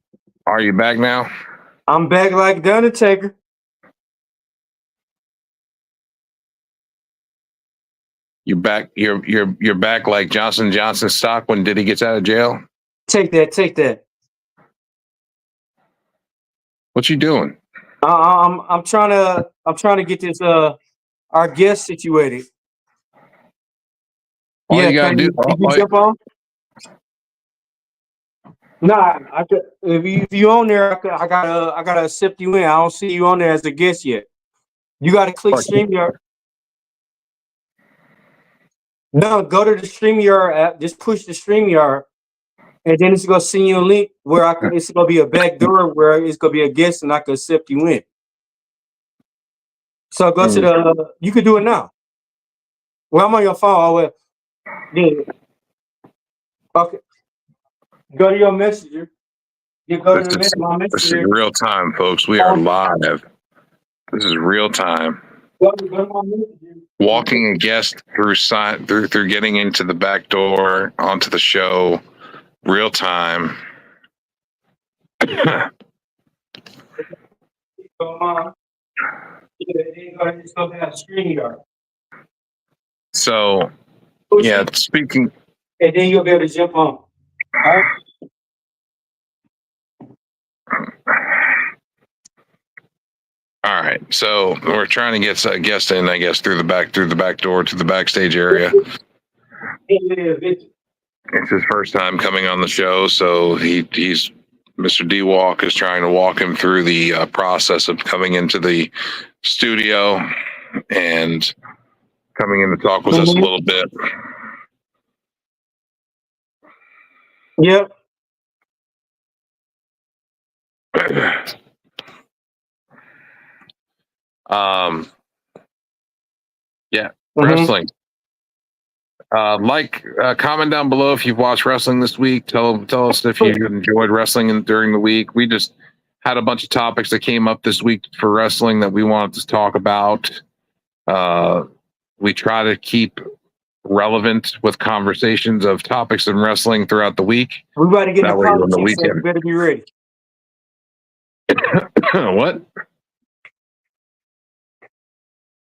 S1: Are you back now?
S2: I'm back like the Undertaker.
S1: You back? You're back like Johnson stock when Diddy gets out of jail.
S2: Take that.
S1: What you doing?
S2: I'm trying to get this our guest situated.
S1: All
S2: yeah,
S1: you gotta do.
S2: you can jump on. Nah, if you on there, I gotta accept you in. I don't see you on there as a guest yet. You gotta click StreamYard. No, go to the StreamYard app. Just push the StreamYard, and then it's gonna send you a link where it's gonna be a back door where it's gonna be a guest, and I can accept you in. So go to the. You can do it now. Well, I'm on your phone. Oh, well, yeah. Okay. Go to your messenger. You go to my messenger.
S1: This is real time, folks. We are live. This is real time.
S2: Go to my messenger.
S1: Walking a guest through getting into the back door onto the show, real time. So, yeah, speaking.
S2: And then you'll be able to jump on. All right.
S1: All right. So we're trying to get a guest in, I guess, through the back door to the backstage area. It's his first time coming on the show, so he's Mr. D-Walk is trying to walk him through the process of coming into the studio and coming in to talk with us a little bit.
S2: Yep.
S1: Yeah, wrestling. Comment down below if you've watched wrestling this week. Tell us if you enjoyed wrestling during the week. We just had a bunch of topics that came up this week for wrestling that we wanted to talk about. We try to keep relevant with conversations of topics in wrestling throughout the week.
S2: We about to get
S1: that
S2: the
S1: way on the
S2: politics, so
S1: weekend.
S2: you better be ready.
S1: What?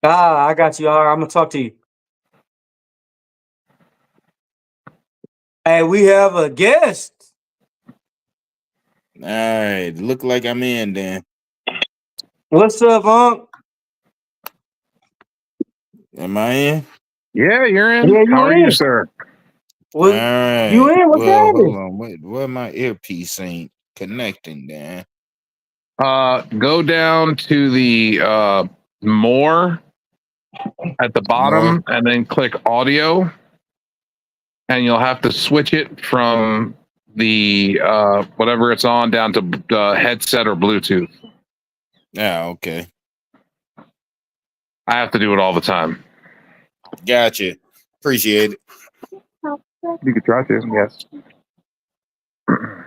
S2: I got you. All right, I'm gonna talk to you. Hey, we have a guest.
S4: All right, look like I'm in then.
S2: What's up, Unc?
S4: Am I in?
S1: Yeah, you're in.
S2: Yeah,
S1: How are you, sir?
S2: Well,
S4: all right.
S2: You in? What's happening?
S4: Hold on. What my earpiece ain't connecting, Dan?
S1: Go down to the more at the bottom and then click audio, and you'll have to switch it from the whatever it's on down to headset or Bluetooth.
S4: Yeah, okay.
S1: I have to do it all the time.
S4: Gotcha. Appreciate it.
S1: You could try to, yes.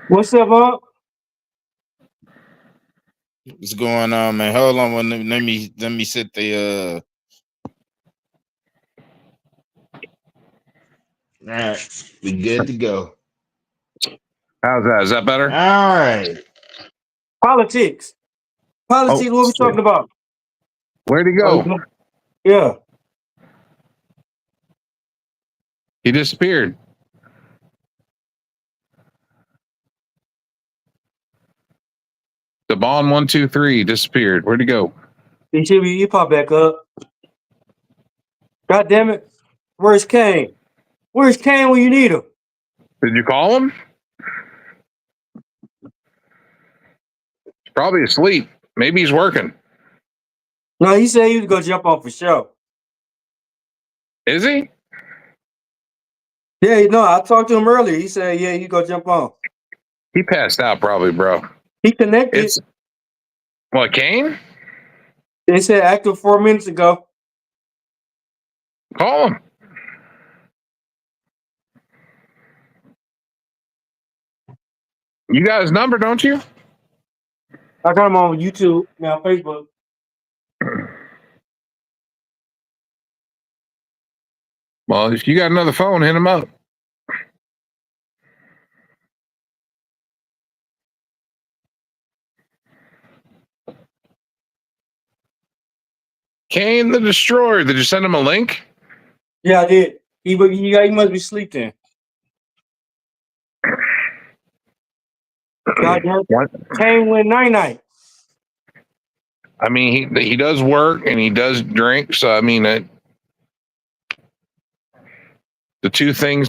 S2: What's up, Unc?
S4: What's going on, man? Hold on, let me set the All right, we good to go.
S1: How's that? Is that better?
S4: All right.
S2: Politics. Politics, what we talking about?
S1: Where'd he go?
S2: Yeah.
S1: He disappeared. The Bond 123 disappeared. Where'd he go?
S2: He pop back up. God damn it. Where's Kane? Where's Kane when you need him?
S1: Did you call him? He's probably asleep. Maybe he's working.
S2: No, he said he was gonna jump on for sure.
S1: Is he?
S2: Yeah, no, I talked to him earlier. He said, yeah, he gonna jump on.
S1: He passed out probably, bro.
S2: He connected.
S1: It's what, Kane?
S2: They said active 4 minutes ago.
S1: Call him. You got his number, don't you?
S2: I got him on YouTube, now Facebook.
S1: Well, if you got another phone, hit him up. Kane the Destroyer. Did you send him a link?
S2: Yeah, I did. He must be sleeping. God damn.
S1: What?
S2: Kane went night.
S1: I mean, he does work and he does drink. So I mean, the two things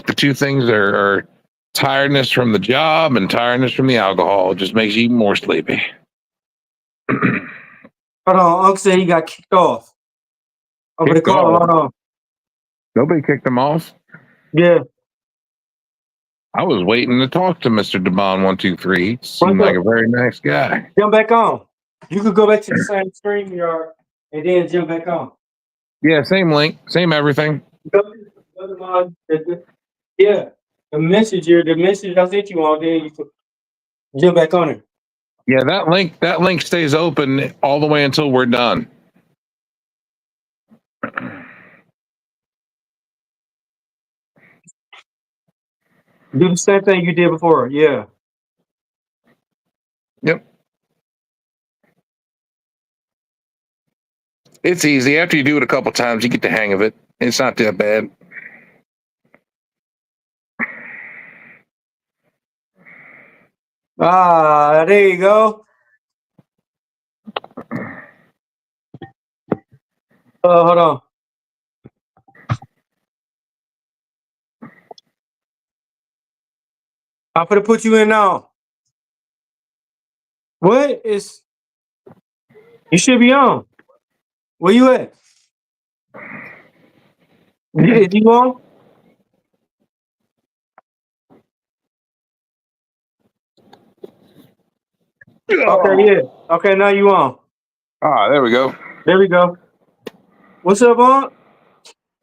S1: are tiredness from the job and tiredness from the alcohol. It just makes you even more sleepy.
S2: Hold on, Uncle said he got kicked off. I'm gonna call him. Hold on.
S1: Nobody kicked him off.
S2: Yeah.
S1: I was waiting to talk to Mr. DeBon 123. He seemed like a very nice guy.
S2: Jump back on. You could go back to the same stream yard and then jump back on.
S1: Yeah, same link, same everything.
S2: Yeah. The message I sent you on, then you could jump back on it.
S1: Yeah, that link stays open all the way until we're done.
S2: Do the same thing you did before. Yeah.
S1: Yep. It's easy. After you do it a couple times, you get the hang of it. It's not that bad.
S2: Ah, there you go. Hold on. I'm gonna put you in now. What is? You should be on. Where you at? Is you on? Okay, yeah. Okay, now you on.
S1: Ah, there we go.
S2: There we go. What's up, on?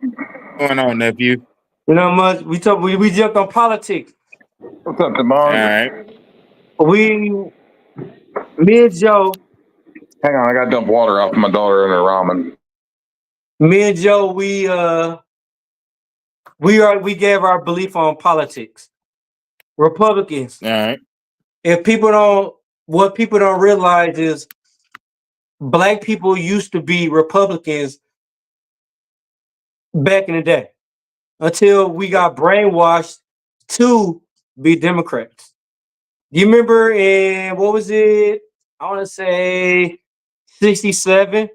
S4: What's going on, nephew?
S2: You know much. We jumped on politics.
S1: What's up,
S4: All
S1: DeBon?
S4: right.
S2: Me and Joe.
S1: Hang on, I got to dump water off my daughter and her ramen.
S2: Me and Joe, we gave our belief on politics. Republicans.
S4: All right.
S2: What people don't realize is black people used to be Republicans back in the day until we got brainwashed to be Democrats. You remember in, what was it? I want to say 67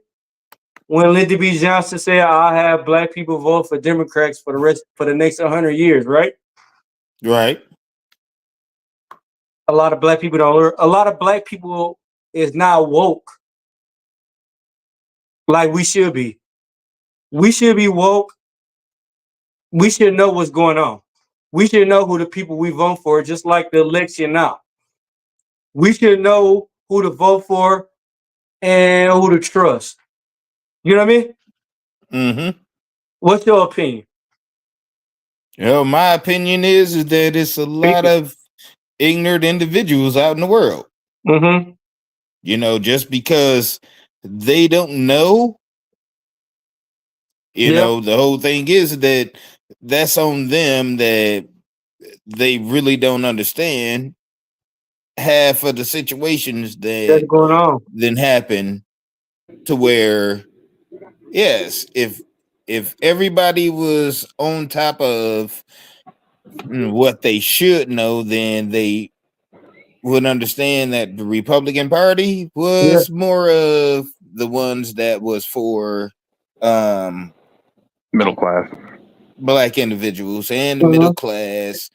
S2: when Lyndon B. Johnson said, "I'll have black people vote for Democrats for the next 100 years," right?
S4: Right.
S2: A lot of black people is now woke like we should be. We should be woke. We should know what's going on. We should know who the people we vote for, just like the election now. We should know who to vote for and who to trust. You know what I mean?
S4: Mm-hmm.
S2: What's your opinion?
S4: My opinion is that it's a lot of ignorant individuals out in the world.
S2: Mm-hmm.
S4: Just because they don't know,
S2: Yep.
S4: the whole thing is that that's on them, that they really don't understand half of the situations
S2: That's
S4: that
S2: going on.
S4: then happen, to where, yes, if everybody was on top of what they should know, then they would understand that the Republican Party
S2: Yeah.
S4: was more of the ones that was for
S1: Middle class.
S4: black individuals and the middle
S2: Mm-hmm.
S4: class.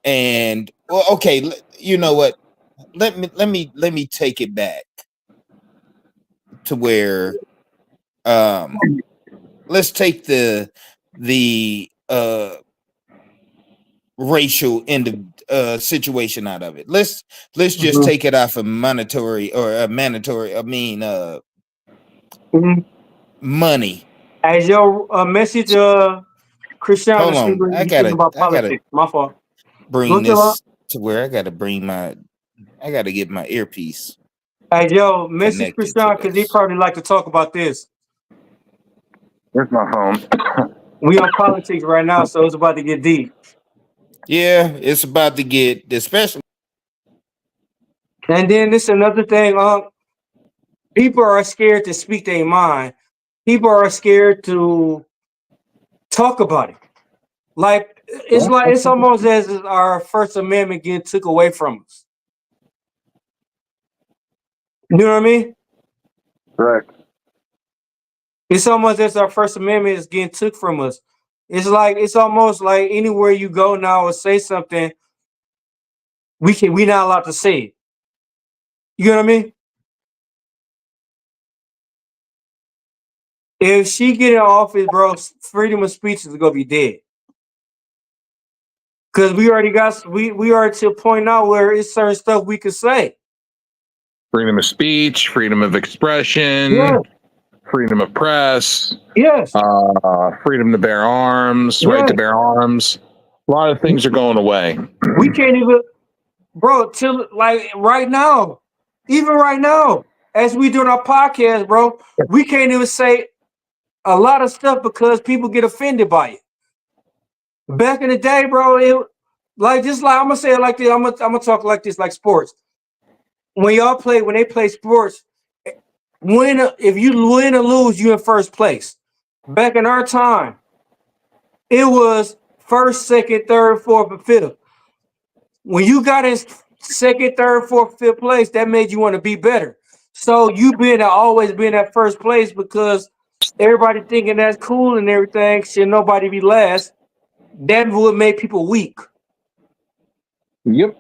S4: And well, okay, you know what? Let me take it back to where let's take the racial situation out of it. Let's just
S2: Mm-hmm.
S4: take it off of monetary or mandatory. I mean,
S2: Mm-hmm.
S4: money.
S2: As your message, Christian,
S4: Hold on,
S2: speaking, he's speaking about
S4: I gotta
S2: politics. My fault. Go
S4: bring
S2: to
S4: this to where I gotta get my earpiece
S2: as your message,
S4: connected to
S2: Christian, because he
S4: this.
S2: probably like to talk about this.
S1: Where's my phone?
S2: We on politics right now, so it's about to get deep.
S4: Yeah, it's about to get, especially.
S2: And then this another thing, people are scared to speak their mind. People are scared to talk about it. Like it's almost as if our First Amendment getting took away from us. You know what I mean?
S1: Correct.
S2: It's almost as our First Amendment is getting took from us. It's almost like anywhere you go now or say something, we not allowed to say it. You know what I mean? If she get in office, bro, freedom of speech is gonna be dead. Cause we are to a point now where it's certain stuff we can say.
S1: Freedom of speech, freedom of
S2: Yeah.
S1: expression, freedom of press,
S2: Yes.
S1: freedom to bear arms, right to
S2: Yes.
S1: bear arms. A lot of things are going away.
S2: We can't even, bro, till like right now, even right now, as we doing our podcast, bro, we can't even say a lot of stuff because people get offended by it. Back in the day, bro, it like just like I'm gonna say it like this. I'm gonna talk like this, like sports. When they play sports, if you win or lose, you in first place. Back in our time, it was first, second, third, fourth, and fifth. When you got in second, third, fourth, fifth place, that made you want to be better. So you been always been at first place because everybody thinking that's cool and everything. Should nobody be last? That would make people weak.
S1: Yep.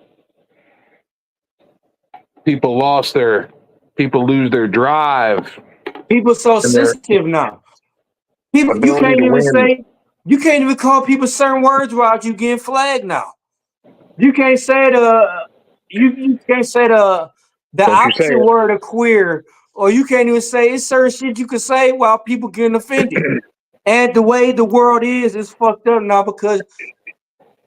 S1: People lose their drive
S2: People so
S1: and their
S2: sensitive now. People,
S1: ability to win.
S2: you can't even call people certain words without you getting flagged now. You can't say you can't say the
S1: Don't you say
S2: opposite
S1: it.
S2: word of queer, or you can't even say it's certain shit you can say while people getting offended. And the way the world is fucked up now because,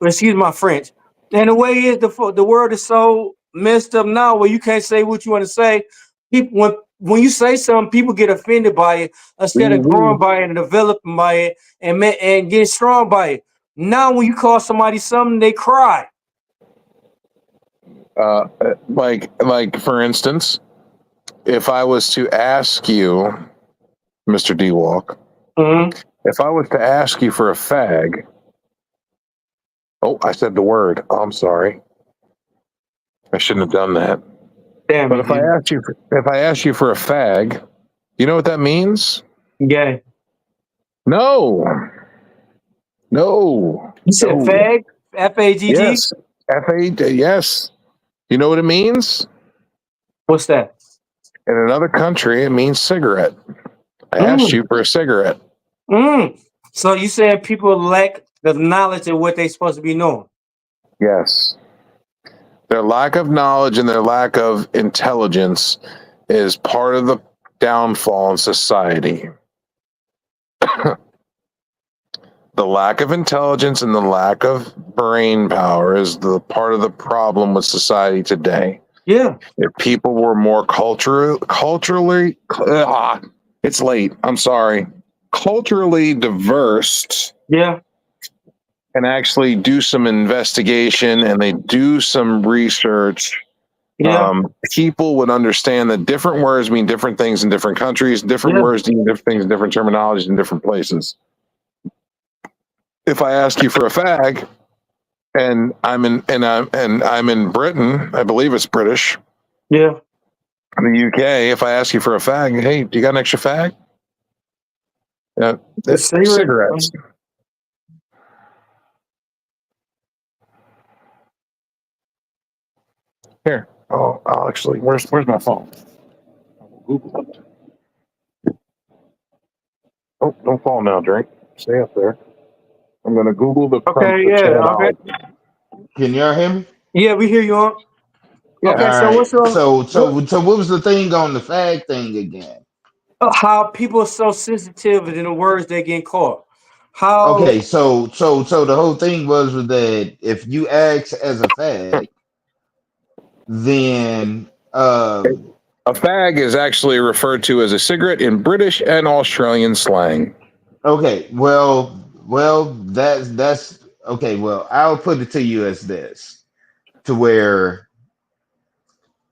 S2: excuse my French. And the way the world is so messed up now where you can't say what you want to say. People when you say something, people get offended by it instead of growing
S1: Mhm.
S2: by it and developing by it and getting strong by it. Now when you call somebody something, they cry.
S1: Like for instance, if I was to ask you, Mr. D Walk,
S2: Mm-hmm.
S1: if I was to ask you for a fag, oh, I said the word. Oh, I'm sorry. I shouldn't have done that.
S2: Damn
S1: But
S2: you, dude.
S1: if I ask you for a fag, you know what that means?
S2: Yeah.
S1: No, no,
S2: You said
S1: no.
S2: fag? Fagg?
S1: Yes, yes. You know what it means?
S2: What's that?
S1: In another country, it means cigarette. I asked
S2: Mm.
S1: you for a cigarette.
S2: Mm. So you saying people lack the knowledge of what they supposed to be knowing?
S1: Yes. Their lack of knowledge and their lack of intelligence is part of the downfall in society. the lack of intelligence and the lack of brain power is the part of the problem with society today.
S2: Yeah.
S1: If people were more culturally, it's late. I'm sorry. Culturally diverse
S2: Yeah.
S1: and actually do some investigation and they do some research,
S2: Yeah.
S1: people would understand that different words mean different things in different countries, different
S2: Yeah.
S1: words mean different things in different terminologies in different places. If I ask you for a fag and I'm in Britain, I believe it's British,
S2: Yeah.
S1: in the UK, if I ask you for a fag, hey, do you got an extra fag? Yeah,
S2: The cigarette.
S1: cigarettes. Here. Oh, I'll actually, where's my phone? Google it. Oh, don't fall now, Drake. Stay up there. I'm gonna Google the
S2: Okay.
S1: the
S2: Yeah. Okay.
S1: terminology.
S4: Can y'all hear me?
S2: Yeah, we hear you on.
S1: Yeah.
S2: Okay.
S4: All
S2: So
S4: right.
S2: what's your
S4: So what was the thing on the fag thing again?
S2: how people are so sensitive in the words they get caught? How?
S4: Okay, so the whole thing was that if you ask as a fag, then
S1: A fag is actually referred to as a cigarette in British and Australian slang.
S4: okay, well that's okay. Well, I'll put it to you as this, to where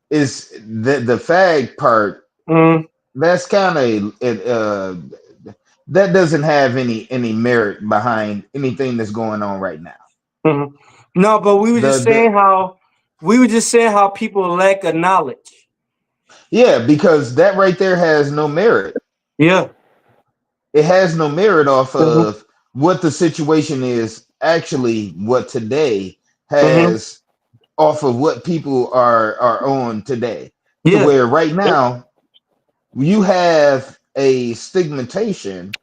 S4: is the fag part.
S2: Mm,
S4: That's kind of it. That doesn't have any merit behind anything that's going on right now.
S2: mhm. No, but
S4: The
S2: we were just saying how people lack of knowledge.
S4: Yeah, because that right there has no merit.
S2: Yeah.
S4: It has no merit off
S2: Hmm.
S4: of what the situation is actually, what today
S2: Hmm.
S4: has off of what people are on today, to
S2: Yeah.
S4: where right now you have a stigmatization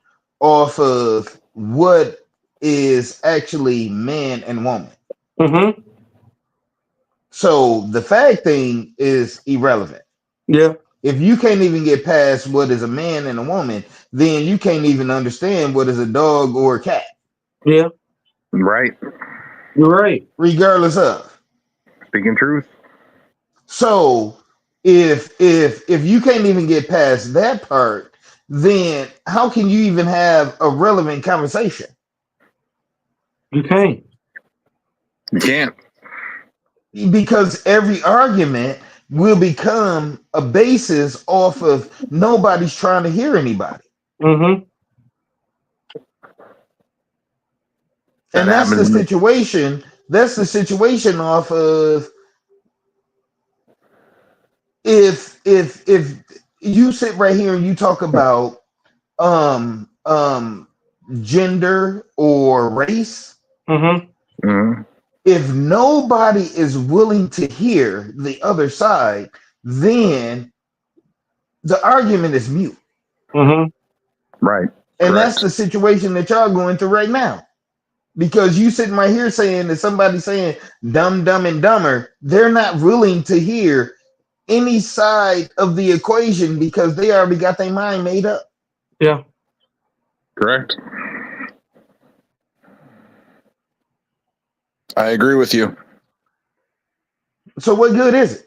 S4: off of what is actually man and woman.
S2: Hmm.
S4: So the fag thing is irrelevant.
S2: Yeah.
S4: If you can't even get past what is a man and a woman, then you can't even understand what is a dog or a cat,
S2: Yeah.
S1: Right.
S2: You're right.
S4: regardless of.
S1: Speaking truth.
S4: So if you can't even get past that part, then how can you even have a relevant conversation?
S2: You can't.
S1: You can't.
S4: Because every argument will become a basis off of nobody's trying to hear anybody.
S2: Hmm.
S1: That
S4: And that's
S1: happens.
S4: the situation. That's the situation off of if you sit right here and you talk about um um gender or race,
S2: Hmm.
S1: Mhm.
S4: if nobody is willing to hear the other side, then the argument is mute.
S2: Hmm.
S1: Right.
S4: And that's
S1: Correct.
S4: the situation that y'all going through right now. Because you sitting right here saying that somebody saying dumb, dumb, and dumber, they're not willing to hear any side of the equation because they already got their mind made up.
S2: Yeah.
S1: Correct. I agree with you.
S4: So what good is it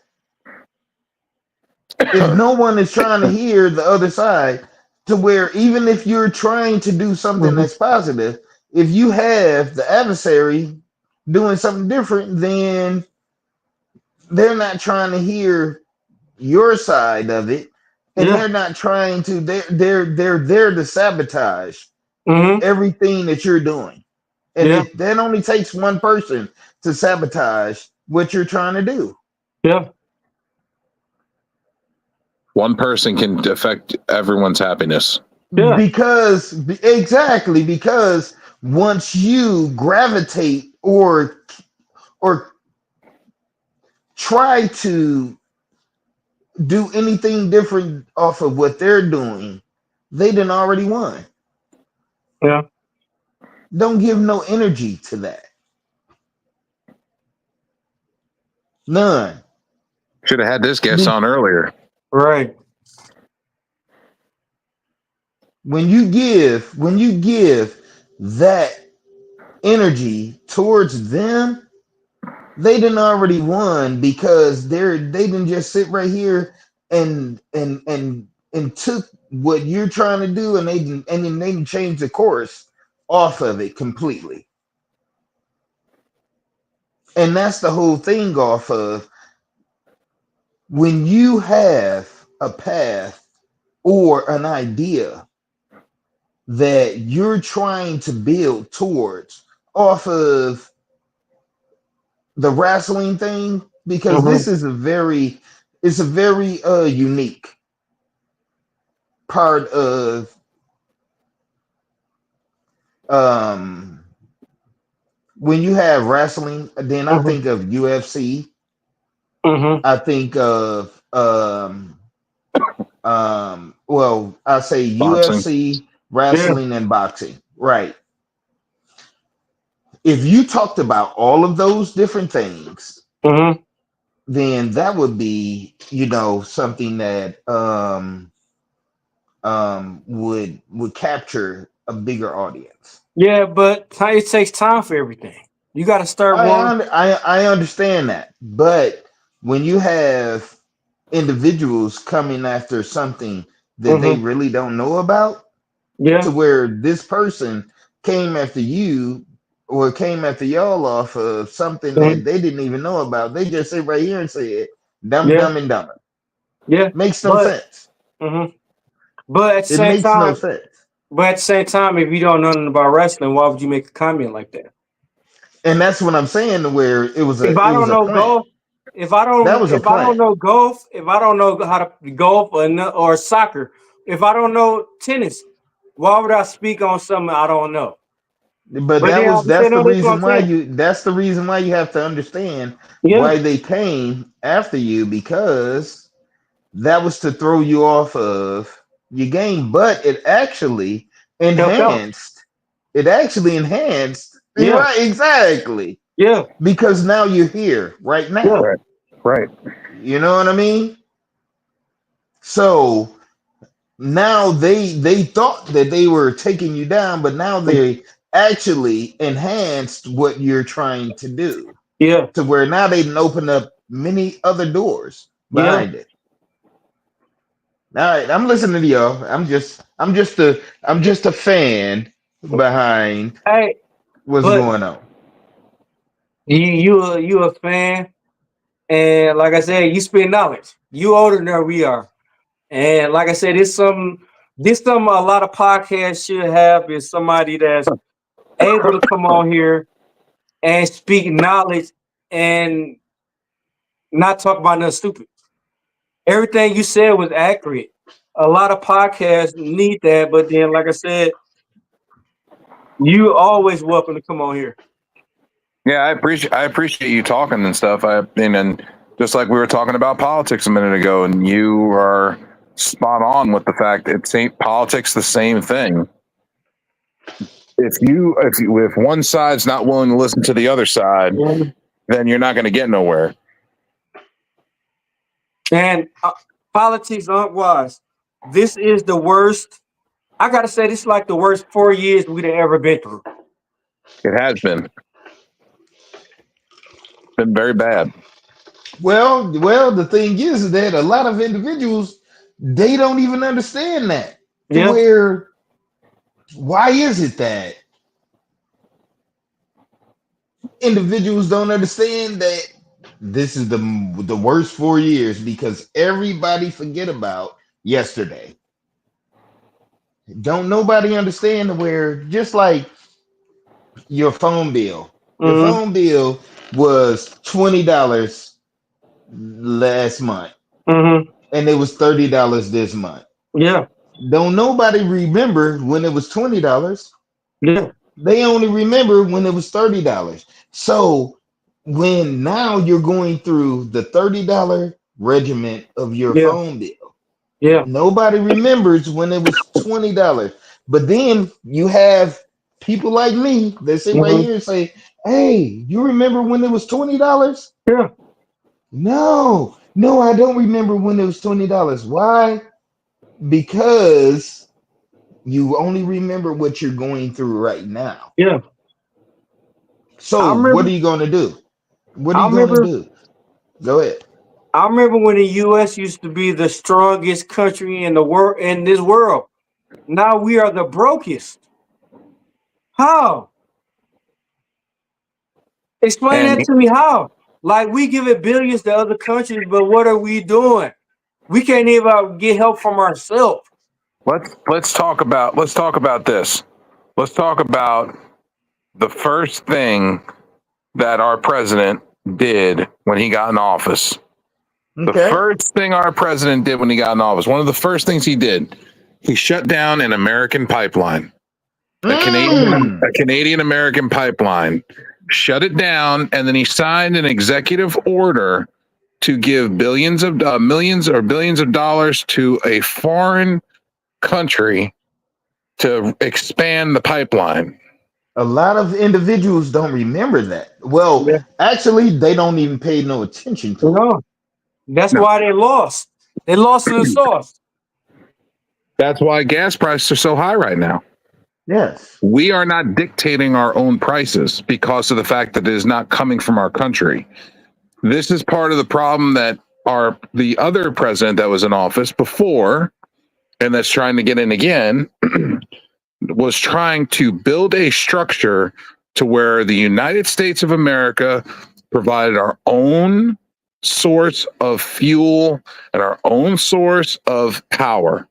S4: if no one is trying to hear the other side, to where even if you're trying to do something
S2: Hmm.
S4: that's positive, if you have the adversary doing something different, then they're not trying to hear your side of it, and
S2: Yeah.
S4: they're not trying to. They're there to sabotage
S2: Hmm.
S4: everything that you're doing, and
S2: Yeah.
S4: it that only takes one person to sabotage what you're trying to do.
S2: Yeah.
S1: One person can affect everyone's happiness.
S2: Yeah.
S4: Because exactly, because once you gravitate or try to do anything different off of what they're doing, they done already won.
S2: Yeah.
S4: Don't give no energy to that. None.
S1: Should have had this guest
S4: Be-
S1: on earlier.
S2: Right.
S4: when you give that energy towards them, they didn't already won because they didn't just sit right here and took what you're trying to do and then they didn't change the course off of it completely. And that's the whole thing off of when you have a path or an idea that you're trying to build towards off of the wrestling thing, because
S2: Mm-hmm.
S4: this is it's a very unique part of um when you have wrestling, then I
S2: Mm-hmm.
S4: think of UFC.
S2: Mm-hmm.
S4: I think of well, I say
S1: Boxing.
S4: UFC,
S2: Yeah.
S4: wrestling, and boxing. Right. If you talked about all of those different things,
S2: Mm-hmm.
S4: then that would be, something that would capture a bigger audience.
S2: Yeah, but it takes time for everything. You got to start one.
S4: I understand that, but when you have individuals coming after something that they
S2: Mm-hmm.
S4: really don't know about, to
S2: Yeah.
S4: where this person came after you or came after y'all off of something
S2: Mm-hmm.
S4: that they didn't even know about, they just sit right here and say it, dumb,
S2: Yeah.
S4: dumb, and dumber.
S2: Yeah.
S4: Makes no
S2: But
S4: sense.
S2: mm-hmm. But at the
S4: It
S2: same
S4: makes no
S2: time,
S4: sense.
S2: if you don't know nothing about wrestling, why would you make a comment like that?
S4: And that's what I'm saying. To where it was
S2: If
S4: a
S2: I
S4: it was
S2: don't
S4: a
S2: know
S4: plant.
S2: golf,
S4: That was a plant.
S2: if I don't know how to golf or soccer, if I don't know tennis, why would I speak on something I don't know?
S4: But
S2: But then I
S4: that's
S2: understand,
S4: the
S2: no, that's what I'm
S4: reason why
S2: saying.
S4: you have to understand
S2: Yeah,
S4: why they came after you, because that was to throw you off of your game, but
S2: help out.
S4: it actually enhanced
S2: Yeah,
S4: right, exactly,
S2: yeah,
S4: because now you're here right
S2: yeah,
S4: now.
S1: Right. Right.
S4: You know what I mean? So now they thought that they were taking you down, but now they actually enhanced what you're trying to do,
S2: yeah,
S4: to where now they can open up many other doors
S2: yeah.
S4: behind it. All right, I'm listening to y'all. I'm just a fan behind
S2: Hey,
S4: what's
S2: but
S4: going on.
S2: you a fan, and like I said, you spend knowledge. You older than we are, and like I said, this some a lot of podcasts should have is somebody that's able to come on here and speak knowledge and not talk about nothing stupid. Everything you said was accurate. A lot of podcasts need that, but then, like I said, you always welcome to come on here.
S1: Yeah, I appreciate you talking and stuff. And just like we were talking about politics a minute ago, and you are spot on with the fact that it's ain't politics the same thing. If one side's not willing to listen to the other side,
S2: Mhm.
S1: then you're not going to get nowhere.
S2: And politics aren't wise. This is the worst. I gotta say, this is like the worst 4 years we'd have ever been through.
S1: It has been very bad.
S4: Well, the thing is that a lot of individuals, they don't even understand that. To
S2: Yeah,
S4: where, why is it that individuals don't understand that this is the worst 4 years, because everybody forget about yesterday. Don't nobody understand where, just like your phone bill. Your
S2: hmm,
S4: phone bill was $20 last month,
S2: hmm,
S4: and it was $30 this month.
S2: yeah,
S4: Don't nobody remember when it was $20.
S2: yeah,
S4: They only remember when it was $30. So when now you're going through the $30 regiment of your
S2: yeah,
S4: phone bill,
S2: yeah,
S4: nobody remembers when it was $20. But then you have people like me that sit right
S2: hmm,
S4: here and say, "Hey, you remember when it was $20?"
S2: yeah,
S4: No, no, I don't remember when it was $20. Why? Because you only remember what you're going through right now.
S2: yeah. I
S4: So what
S2: remember.
S4: are you gonna do? What are
S2: I
S4: you gonna
S2: remember.
S4: do? Go ahead.
S2: I remember when the U.S. used to be the strongest country in the world in this world. Now we are the brokest. How? Explain
S1: And
S2: that to me. How? Like we give it billions to other countries, but what are we doing? We can't even get help from ourselves.
S1: let's talk about this. Let's talk about the first thing that our president did when he got in office. The
S4: Okay.
S1: first thing our president did when he got in office, one of the first things he did, he shut down an American pipeline,
S4: Mm.
S1: a Canadian American pipeline, shut it down, and then he signed an executive order to give billions of millions or billions of dollars to a foreign country to expand the pipeline.
S4: A lot of individuals don't remember that. Well,
S2: Yeah.
S4: actually, they don't even pay no attention to it.
S2: No, that's
S1: No,
S2: why they lost. They lost in the sauce.
S1: that's why gas prices are so high right now.
S4: Yes.
S1: We are not dictating our own prices because of the fact that it is not coming from our country. This is part of the problem that the other president that was in office before and that's trying to get in again was trying to build a structure to where the United States of America provided our own source of fuel and our own source of power,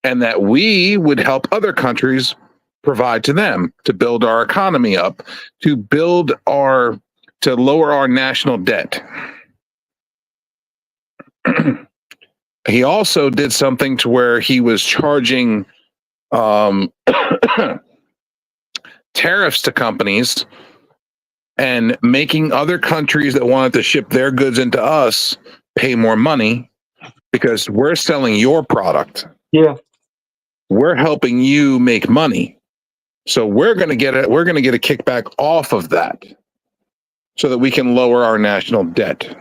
S1: and that we would help other countries provide to them to build our economy up, to lower our national debt. He also did something to where he was charging um, tariffs to companies and making other countries that wanted to ship their goods into us pay more money because we're selling your product.
S2: Yeah.
S1: We're helping you make money. So we're going to get it. We're going to get a kickback off of that so that we can lower our national debt.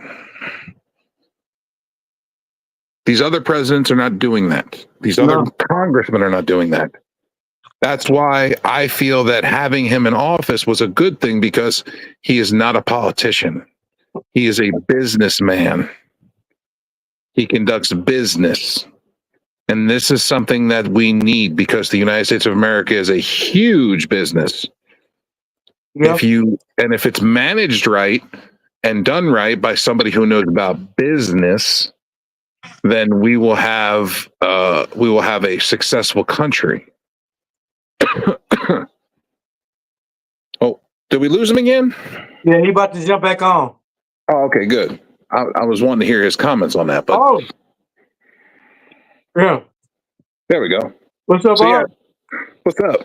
S1: These other presidents are not doing that. These other
S2: No.
S1: congressmen are not doing that. That's why I feel that having him in office was a good thing because he is not a politician. He is a businessman. He conducts business. And this is something that we need because the United States of America is a huge business.
S2: Yeah.
S1: If it's managed right and done right by somebody who knows about business, then we will have a successful country. Oh, did we lose him again?
S2: Yeah. He about to jump back on.
S1: Oh, okay, good. I was wanting to hear his comments on that, but
S2: Oh. Yeah.
S1: there we go.
S2: What's up,
S1: So yeah,
S2: Bob?
S1: what's up?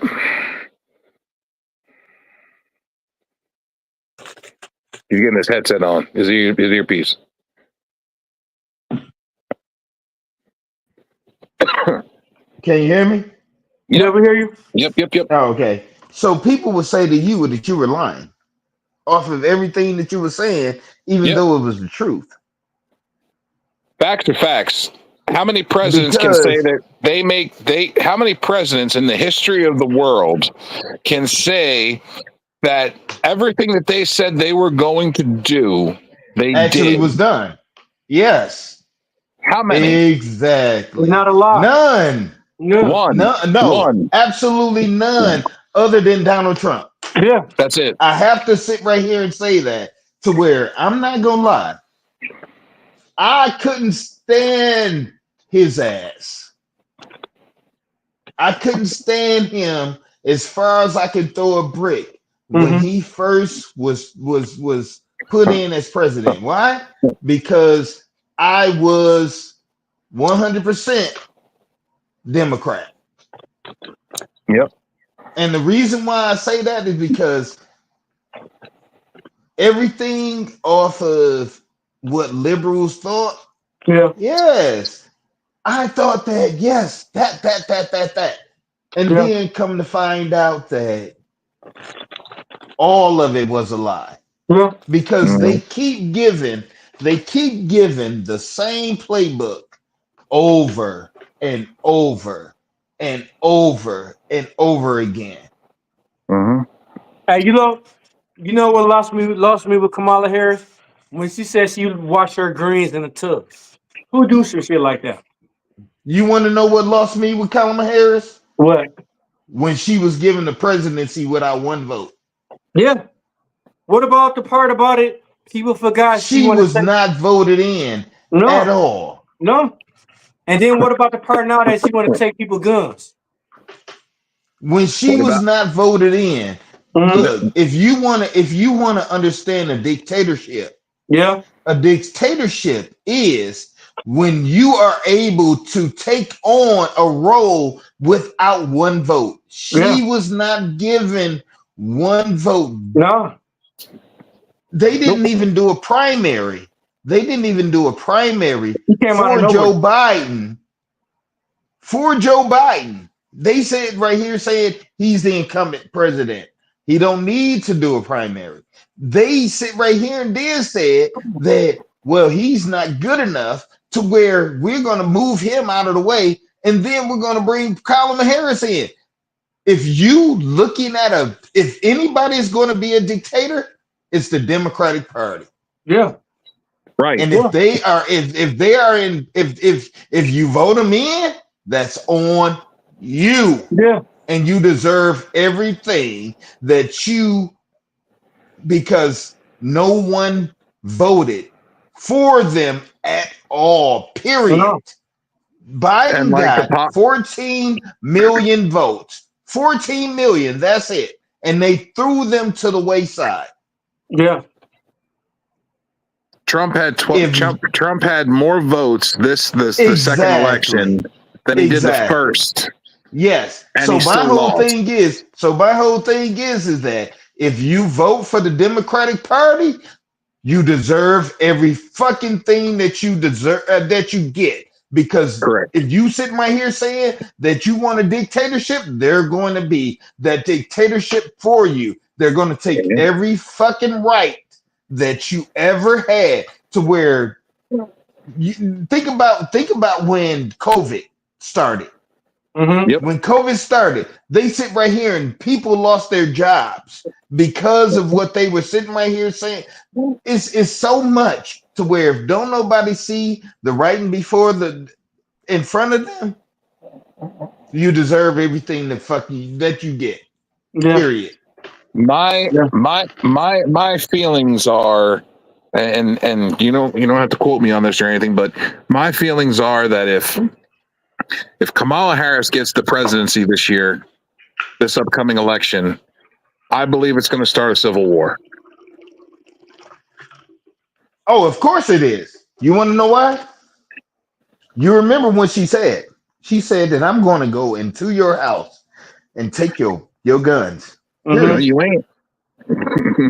S1: He's getting his headset on. His earpiece.
S4: Can you hear me?
S2: You
S1: Yep.
S2: ever hear you?
S1: Yep.
S4: Oh, okay. So people would say to you that you were lying off of everything that you were saying, even
S1: Yep.
S4: though it was the truth.
S1: Facts are facts. How many presidents can say
S4: Because
S1: that how many presidents in the history of the world can say that everything that they said they were going to do, they
S4: actually
S1: did?
S4: was done. Yes,
S1: How many?
S4: exactly.
S2: Not a lot.
S4: None.
S2: Yeah.
S1: One.
S4: No,
S1: One.
S4: absolutely none other than Donald Trump.
S2: Yeah.
S1: That's it.
S4: I have to sit right here and say that to where I'm not gonna lie. I couldn't stand his ass. I couldn't stand him as far as I could throw a brick when
S2: Mm-hmm.
S4: he first was put in as president. Why? Because I was 100% Democrat.
S1: Yep.
S4: And the reason why I say that is because everything off of what liberals thought,
S2: Yeah.
S4: yes, I thought that, yes, that. And
S2: Yeah.
S4: then come to find out that all of it was a lie
S2: Yeah.
S4: because
S1: Mhm.
S4: they keep giving the same playbook over and over and over and over again.
S1: Mhm.
S2: Hey, You know what lost me with Kamala Harris? When she said she would wash her greens in a tub. Who do some shit like that?
S4: You want to know what lost me with Kamala Harris?
S2: What?
S4: When she was given the presidency without one vote.
S2: Yeah. What about the part about it? People forgot she
S4: She
S2: wanted to
S4: was
S2: take.
S4: not voted in at
S2: No,
S4: all.
S2: no. And then what about the part now that she want to take people guns?
S4: When she
S1: What
S4: was
S1: about
S4: not voted in,
S2: Mm-hmm.
S4: look, if you want to understand
S2: Yeah,
S4: a dictatorship is when you are able to take on a role without one vote.
S2: yeah.
S4: She was not given one vote.
S2: No,
S4: They
S2: nope.
S4: didn't even do a primary. They didn't even do a primary
S2: He came out of
S4: for
S2: nowhere.
S4: Joe Biden. For Joe Biden. They said right here saying he's the incumbent president. He don't need to do a primary. They sit right here and then said that, well, he's not good enough to where we're going to move him out of the way and then we're going to bring Kamala Harris in. If you looking at if anybody is going to be a dictator, it's the Democratic Party.
S2: Yeah,
S1: right?
S4: And
S2: yeah,
S4: if you vote them in, that's on you.
S2: yeah.
S4: And you deserve everything that you because no one voted for them at all. Period.
S2: No,
S1: And
S4: Biden
S1: like the
S4: got
S1: pop,
S4: 14 million votes. 14 million, that's it. And they threw them to the wayside.
S2: yeah,
S1: Trump had
S4: If
S1: Trump had more votes the second election
S4: exactly,
S1: than he did the
S4: exactly.
S1: first,
S4: Yes.
S1: and he
S4: So my
S1: still
S4: whole
S1: lost.
S4: thing is that if you vote for the Democratic Party, you deserve every fucking thing that you deserve that you get. Because
S1: Correct.
S4: if you sit right here saying that you want a dictatorship, they're going to be that dictatorship for you. They're going to take every fucking right that you ever had to where you think about when COVID started.
S2: mm-hmm.
S1: Yep.
S4: When COVID started, they sit right here and people lost their jobs because of what they were sitting right here saying. It's so much to where if don't nobody see the writing before the in front of them, you deserve everything that you get.
S2: Yeah,
S4: Period.
S1: My
S2: yeah.
S1: my my my feelings are, and you don't have to quote me on this or anything, but my feelings are that if Kamala Harris gets the presidency this upcoming election, I believe it's going to start a civil war.
S4: Oh, of course it is. You want to know why? You remember when she said that I'm going to go into your house and take your guns.
S1: No,
S2: Mm-hmm.
S4: Period.
S1: you ain't.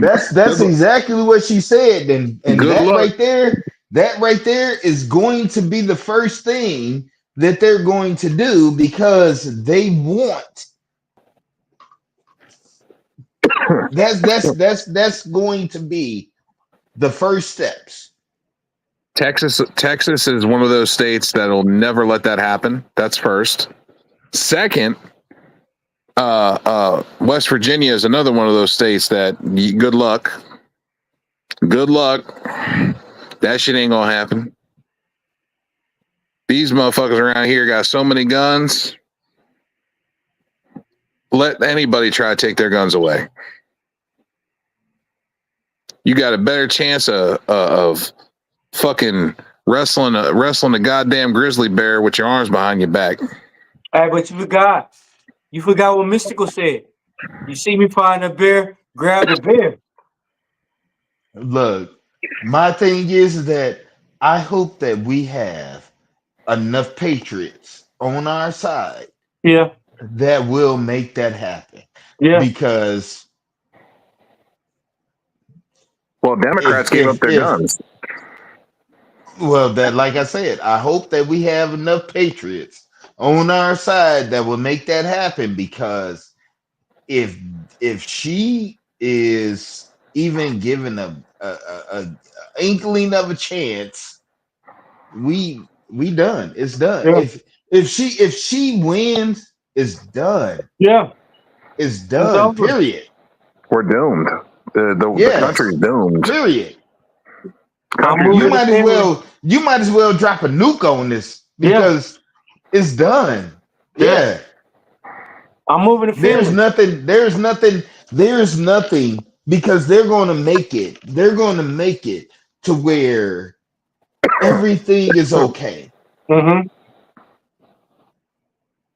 S4: That's exactly what she said, and
S1: Good luck.
S4: that right there is going to be the first thing that they're going to do because they want that's going to be the first steps.
S1: Texas is one of those states that'll never let that happen. That's first. Second, West Virginia is another one of those states that good luck. Good luck. That shit ain't gonna happen. These motherfuckers around here got so many guns. Let anybody try to take their guns away. You got a better chance of fucking wrestling a goddamn grizzly bear with your arms behind your back.
S2: Hey, but you forgot. You forgot what Mystical said. You see me find a bear, grab the bear.
S4: Look, my thing is that I hope that we have enough patriots on our side
S2: Yeah,
S4: that will make that happen.
S2: yeah,
S4: Because
S1: Well, Democrats gave up
S4: if
S1: their guns.
S4: well, that like I said, I hope that we have enough patriots on our side that will make that happen. Because if she is even given a inkling of a chance, we done. It's done.
S2: yeah,
S4: If she wins, it's done.
S2: yeah.
S4: It's
S2: It's
S4: done.
S2: over.
S4: Period.
S1: We're doomed. The country's doomed.
S3: Period.
S1: Country's
S3: You
S2: moving
S1: doomed.
S3: might as well drop a nuke on this because it's done. Yeah.
S2: I'm moving to
S3: There's
S2: Finland.
S3: nothing because they're going to make it. They're going to make it to where everything is okay.
S2: Mm-hmm.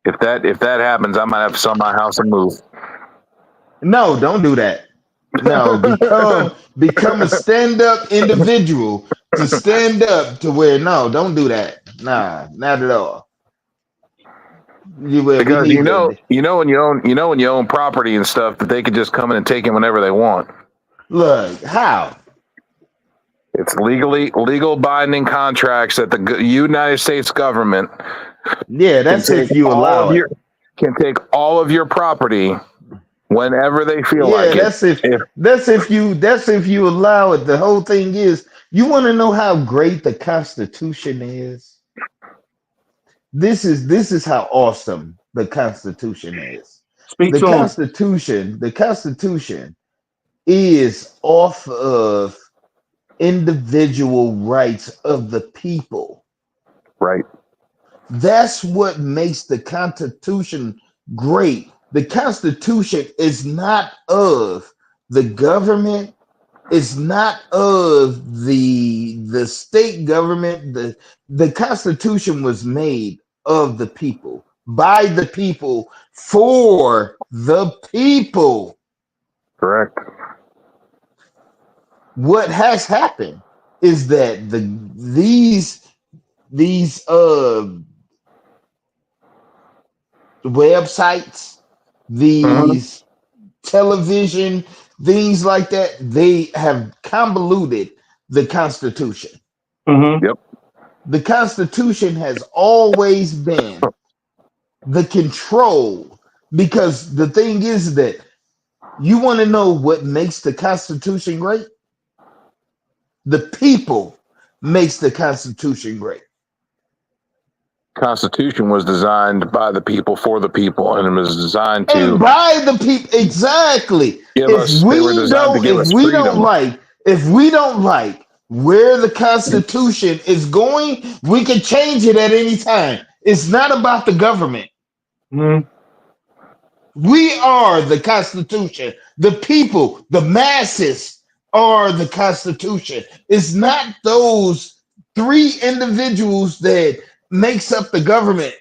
S1: If that happens, I might have to sell my house and move.
S3: No, don't do that. No, become a stand-up individual to stand up to where no, don't do that. Nah, not at all. We
S1: Because
S3: need to
S1: when you own property and stuff, that they could just come in and take it whenever they want.
S3: look how.
S1: It's legal binding contracts that the United States government
S3: Yeah, that's if you allow it.
S1: Can take all of your property whenever they feel
S3: Yeah,
S1: like it.
S3: that's if you allow it. The whole thing is you want to know how great the Constitution is. This is how awesome the Constitution is.
S2: Speak to him.
S3: The Constitution is off of individual rights of the people.
S1: Right.
S3: That's what makes the Constitution great. The Constitution is not of the government, it's not of the state government. The Constitution was made of the people, by the people, for the people.
S1: Correct.
S3: What has happened is that these websites,
S1: Mhm.
S3: these television, things like that, they have convoluted the Constitution.
S2: Mm-hmm.
S1: Yep.
S3: The Constitution has always been the control because the thing is that you want to know what makes the Constitution great? The people makes the Constitution great.
S1: Constitution was designed by the people for the people, and it was designed
S3: And
S1: to
S3: by the people, exactly.
S1: give us. They were designed to give us freedom.
S3: If we don't like where the Constitution is going, we can change it at any time. It's not about the government.
S2: Mm-hmm.
S3: We are the Constitution. The people, the masses are the Constitution. It's not those three individuals that makes up the government.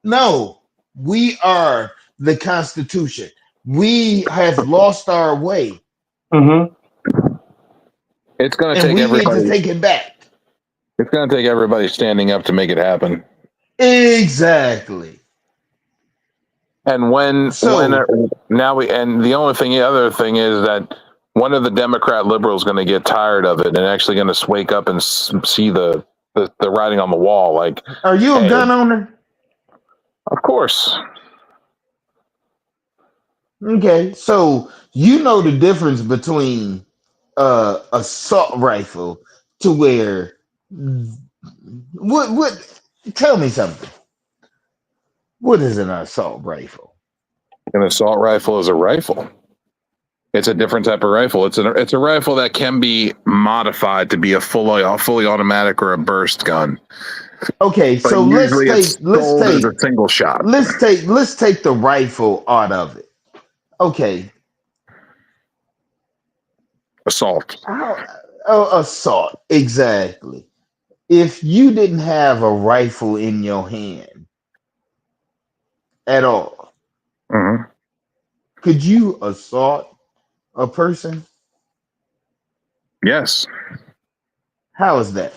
S3: No, we are the Constitution. We have lost our way,
S2: Mm-hmm.
S1: It's going to
S3: and
S1: take
S3: we need to
S1: everybody.
S3: take it back.
S1: It's going to take everybody standing up to make it happen.
S3: Exactly.
S1: And the other thing is that when are the Democrat liberals going to get tired of it and actually going to wake up and see the writing on the wall? Like,
S3: Are you a gun owner?
S1: Of course.
S3: Okay, so you know the difference between assault rifle to where what tell me something. What is an assault rifle?
S1: An assault rifle is a rifle. It's a different type of rifle. It's a rifle that can be modified to be a fully automatic or a burst gun.
S3: Okay,
S1: But
S3: so let's
S1: usually it's sold as a single shot.
S3: let's take the rifle out of it. Okay.
S1: Assault.
S3: Assault, exactly. If you didn't have a rifle in your hand at all,
S1: Mm-hmm.
S3: could you assault a person?
S1: Yes.
S3: How is that?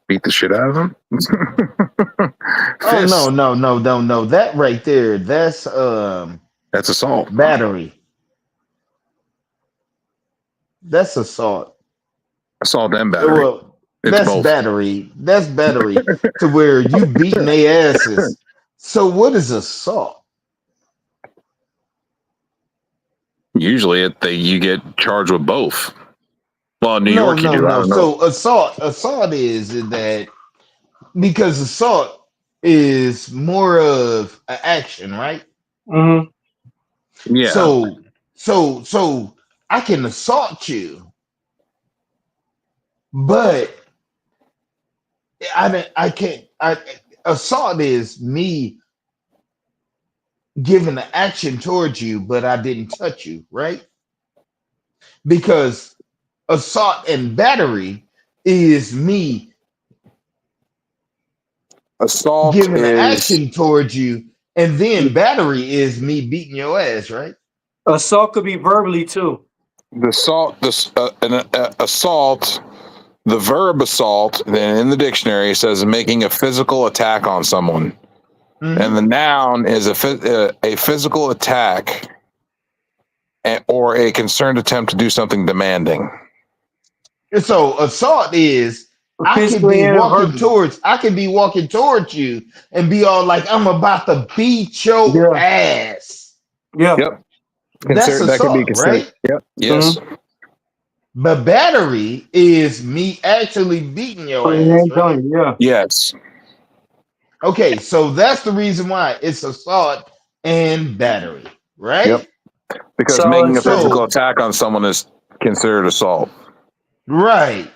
S1: Beat the shit out of them.
S3: Oh no. That right there, that's
S1: assault.
S3: battery. That's assault.
S1: Assault and battery.
S3: Well,
S1: It's
S3: that's
S1: both.
S3: battery. That's battery to where you beating their asses. So what is assault?
S1: Usually you get charged with both. Well, in New York you do. I don't know.
S3: So assault is that because assault is more of an action, right?
S2: Mm-hmm.
S1: Yeah.
S4: So I can assault you, but I can't. Assault is me giving an action towards you, but I didn't touch you, right? Because assault and battery is me
S1: Assault
S4: giving an
S1: is
S4: action towards you, and then battery is me beating your ass, right?
S2: Assault could be verbally too.
S1: the assault. Assault. The verb assault, then in the dictionary, says making a physical attack on someone, and the noun is a physical attack or a concerned attempt to do something demanding.
S4: And so assault is
S2: Physically and verbally.
S4: I can be walking towards you and be all like, I'm about to beat your
S2: Yeah.
S4: ass.
S2: Yeah.
S1: Yep.
S4: That's
S1: That could be
S4: assault,
S1: considered.
S4: right?
S1: Yep. Yes.
S4: But battery is me actually beating your
S2: Putting
S4: ass,
S2: hands
S4: right?
S2: on you. Yeah.
S1: Yes.
S4: Okay, so that's the reason why it's assault and battery, right?
S1: Yep. Because
S2: So
S1: making a
S2: it's a,
S1: physical
S4: So,
S1: attack on someone is considered assault.
S4: right.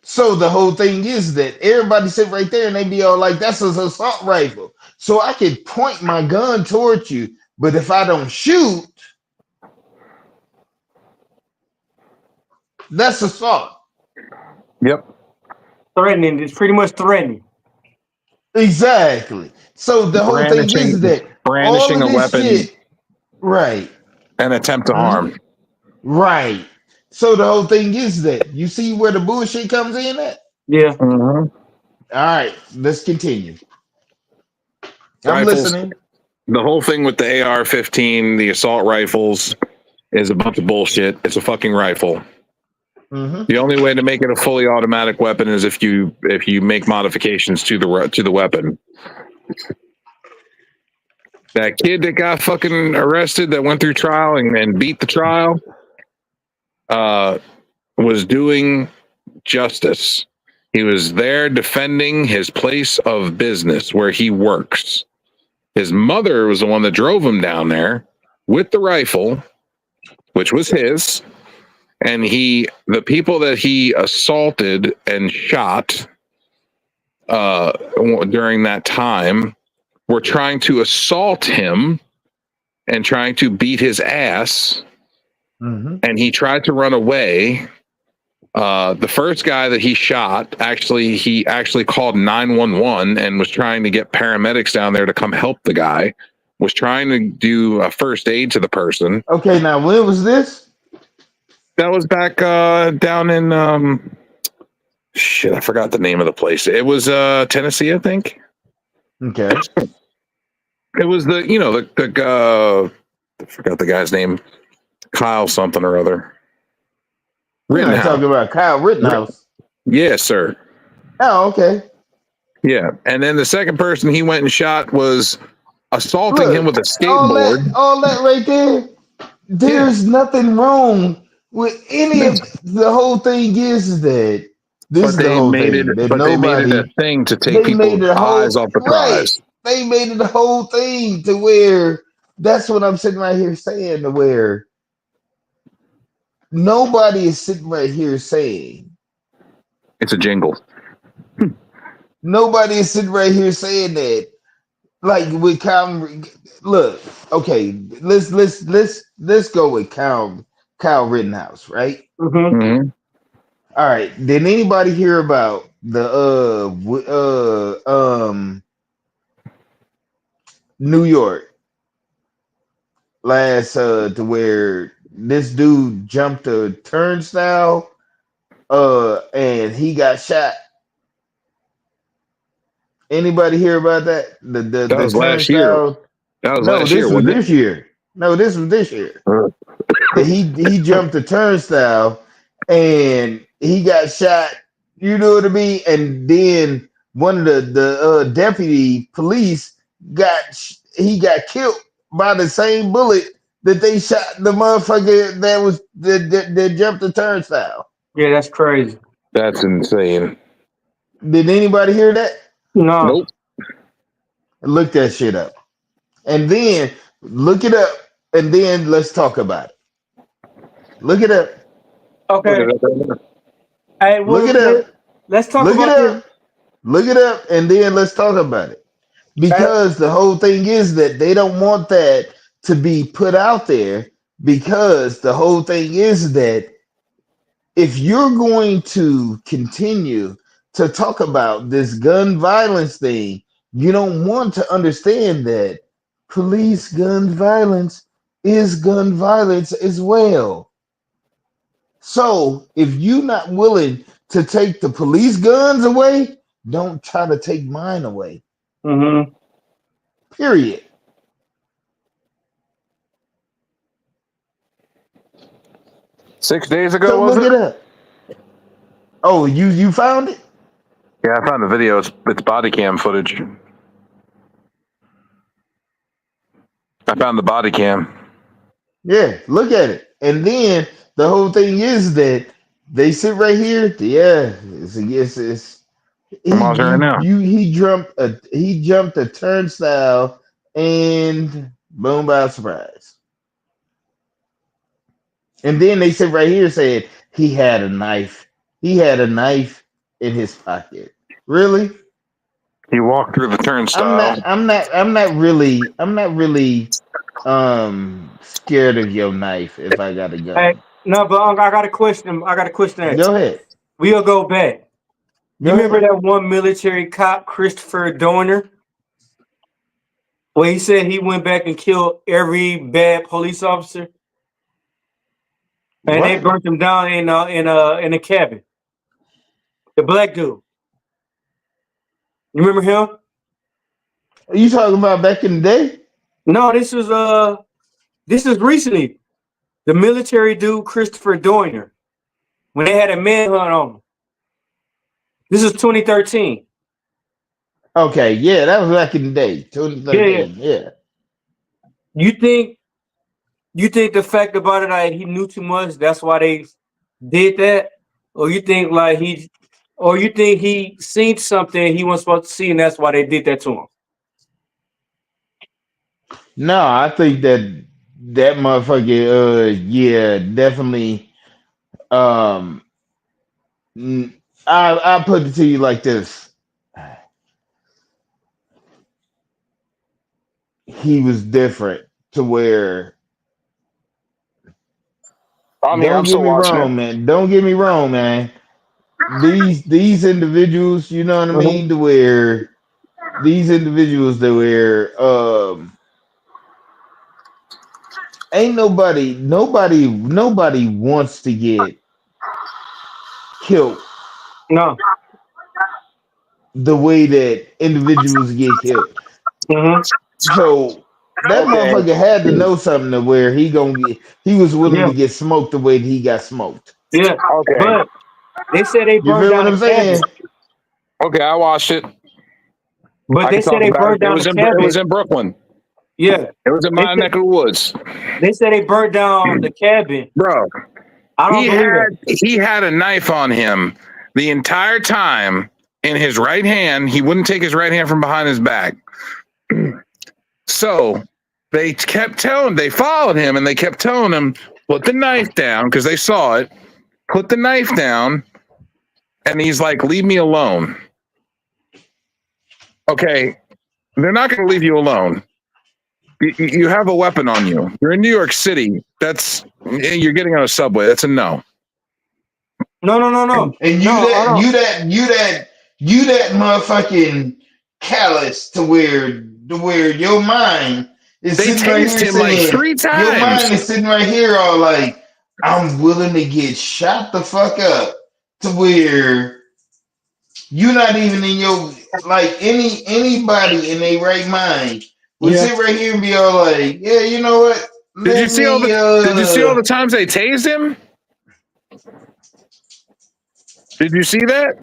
S4: So the whole thing is that everybody sit right there and they be all like, that's an assault rifle. So I could point my gun towards you, but if I don't shoot, that's assault.
S1: Yep.
S2: threatening. It's pretty much threatening.
S4: Exactly. So the whole thing is that all
S1: Brandishing
S4: of
S1: a
S4: this
S1: weapon
S4: shit, right?
S1: and attempt to
S4: Mhm.
S1: harm.
S4: Right. So the whole thing is that you see where the bullshit comes in at?
S2: Yeah.
S1: Mhm.
S4: All right, let's continue. I'm
S1: Rifles.
S4: listening.
S1: The whole thing with the AR-15, the assault rifles, is a bunch of bullshit. It's a fucking rifle.
S4: Mm-hmm.
S1: The only way to make it a fully automatic weapon is if you make modifications to the weapon. That kid that got fucking arrested that went through trial and beat the trial was doing justice. He was there defending his place of business where he works. His mother was the one that drove him down there with the rifle, which was his. And the people that he assaulted and shot during that time were trying to assault him and trying to beat his ass.
S4: Mm-hmm.
S1: And he tried to run away. The first guy that he shot, he actually called 911 and was trying to get paramedics down there to come help the guy. Was trying to do a first aid to the person.
S4: Okay, now when was this?
S1: That was back down in shit. I forgot the name of the place. It was Tennessee, I think.
S4: Okay.
S1: It was the I forgot the guy's name. Kyle something or other.
S4: We're not
S1: Rittenhouse.
S4: talking about Kyle Rittenhouse.
S1: Yes, sir.
S4: Oh, okay.
S1: Yeah. And then the second person he went and shot was assaulting him with a skateboard.
S4: All that right there. There's nothing wrong with any of the whole thing is that this
S1: But
S4: is the
S1: they
S4: whole
S1: made it.
S4: thing that
S1: But they made it a
S4: nobody
S1: thing to take
S4: they made
S1: people's
S4: it a
S1: eyes
S4: whole
S1: off the
S4: right.
S1: prize.
S4: They made it a whole thing to where that's what I'm sitting right here saying to where nobody is sitting right here saying
S1: It's a jingle.
S4: nobody is sitting right here saying that like with look, okay, let's go with Kyle Rittenhouse, right?
S2: Mm-hmm.
S1: Mm-hmm.
S4: All right. Did anybody hear about the New York last to where this dude jumped a turnstile and he got shot? Anybody hear about that?
S1: That
S4: The
S1: was last year.
S4: turnstile?
S1: That was
S4: No,
S1: last year,
S4: this was
S1: wasn't it?
S4: this year. No, this was this year. That he jumped a turnstile and he got shot. You know what I mean? And then one of the deputy police he got killed by the same bullet that they shot the motherfucker that jumped the turnstile.
S2: Yeah, that's crazy.
S1: That's insane.
S4: Did anybody hear that?
S2: No.
S1: Nope.
S4: Look that shit up, and then look it up, and then let's talk about it. Look it up.
S2: Okay.
S1: Look
S2: Hey,
S4: Look
S2: well,
S4: it up.
S2: let's talk
S4: Look it
S2: about this.
S4: up. Look it up, and then let's talk about it.
S2: Hey,
S4: Because the whole thing is that they don't want that to be put out there. Because the whole thing is that if you're going to continue to talk about this gun violence thing, you don't want to understand that police gun violence is gun violence as well. So if you're not willing to take the police guns away, don't try to take mine away.
S2: mm-hmm.
S4: Period.
S1: 6 days ago,
S4: So
S1: was
S4: look
S1: it?
S4: it up. Oh, you found it?
S1: Yeah, I found the video. It's body cam footage. I found the body cam.
S4: Yeah, look at it. And then the whole thing is that they sit right here. Yeah, it's
S1: I'm watching right now.
S4: he jumped a turnstile and boom by surprise. And then they sit right here said he had a knife. He had a knife in his pocket. Really?
S1: He walked through the turnstile.
S4: I'm not really scared of your knife if I got a
S2: Hey,
S4: gun.
S2: no, but I got a question. I got a question. To ask.
S4: Go ahead.
S2: We'll go back. You
S4: Go
S2: remember
S4: ahead.
S2: that one military cop, Christopher Dorner? Well, he said he went back and killed every bad police officer, and they
S4: What?
S2: burnt him down in a cabin. The black dude. You remember him?
S4: Are you talking about back in the day?
S2: No, this is recently. The military dude, Christopher Dorner, when they had a manhunt on him. This is 2013.
S4: Okay, yeah, that was back in the day,
S2: Yeah.
S4: 2013. Yeah.
S2: You think the fact about it, like he knew too much, that's why they did that? Or you think he seen something he wasn't supposed to see, and that's why they did that to him?
S4: No, I think that motherfucker, yeah, definitely. Um, I put it to you like this: he was different to where.
S1: I'm here.
S4: Don't
S1: I'm
S4: get
S1: still
S4: me
S1: watching it.
S4: wrong, man. Don't get me wrong, man. These individuals, you know what I
S2: Mhm.
S4: mean, to where these individuals that were ain't nobody wants to get killed
S2: No.
S4: the way that individuals get killed.
S2: Hmm.
S4: So that
S1: Okay.
S4: motherfucker had to know something to where he was willing
S2: Yeah.
S4: to get smoked the way that he got smoked.
S2: Yeah.
S1: Okay.
S2: But they said they
S4: You
S2: burned
S4: feel
S2: down
S4: what
S2: the
S4: I'm saying?
S2: cabin.
S1: Okay. I watched it.
S2: But
S1: I
S2: they
S1: can
S2: said
S1: talk
S2: they
S1: about it.
S2: burned down the
S1: It was
S2: cabin.
S1: in Brooklyn.
S2: Yeah.
S1: It was in
S2: They
S1: my
S2: said
S1: neck of the woods,
S2: they said they burned down the cabin.
S1: bro.
S2: I don't
S1: He
S2: believe that.
S1: had a knife on him the entire time in his right hand. He wouldn't take his right hand from behind his back. So they followed him and they kept telling him, put the knife down because they saw it. Put the knife down. And he's like, leave me alone. Okay. They're not going to leave you alone. You have a weapon on you. You're in New York City. You're getting on a subway. That's a no.
S2: No, no, no, no.
S4: And
S2: No, hold on.
S4: you that motherfucking callous to where your mind is
S1: They
S4: sitting right
S1: tased
S4: here
S1: him like
S4: saying
S1: 3
S4: your
S1: times.
S4: mind is sitting right here all like I'm willing to get shot the fuck up to where you're not even in your like anybody in their right mind would
S2: Yeah.
S4: sit right here and be all like, yeah, you know what?
S1: Did you
S4: Let
S1: see all
S4: me
S1: the times they tased him? Did you see that?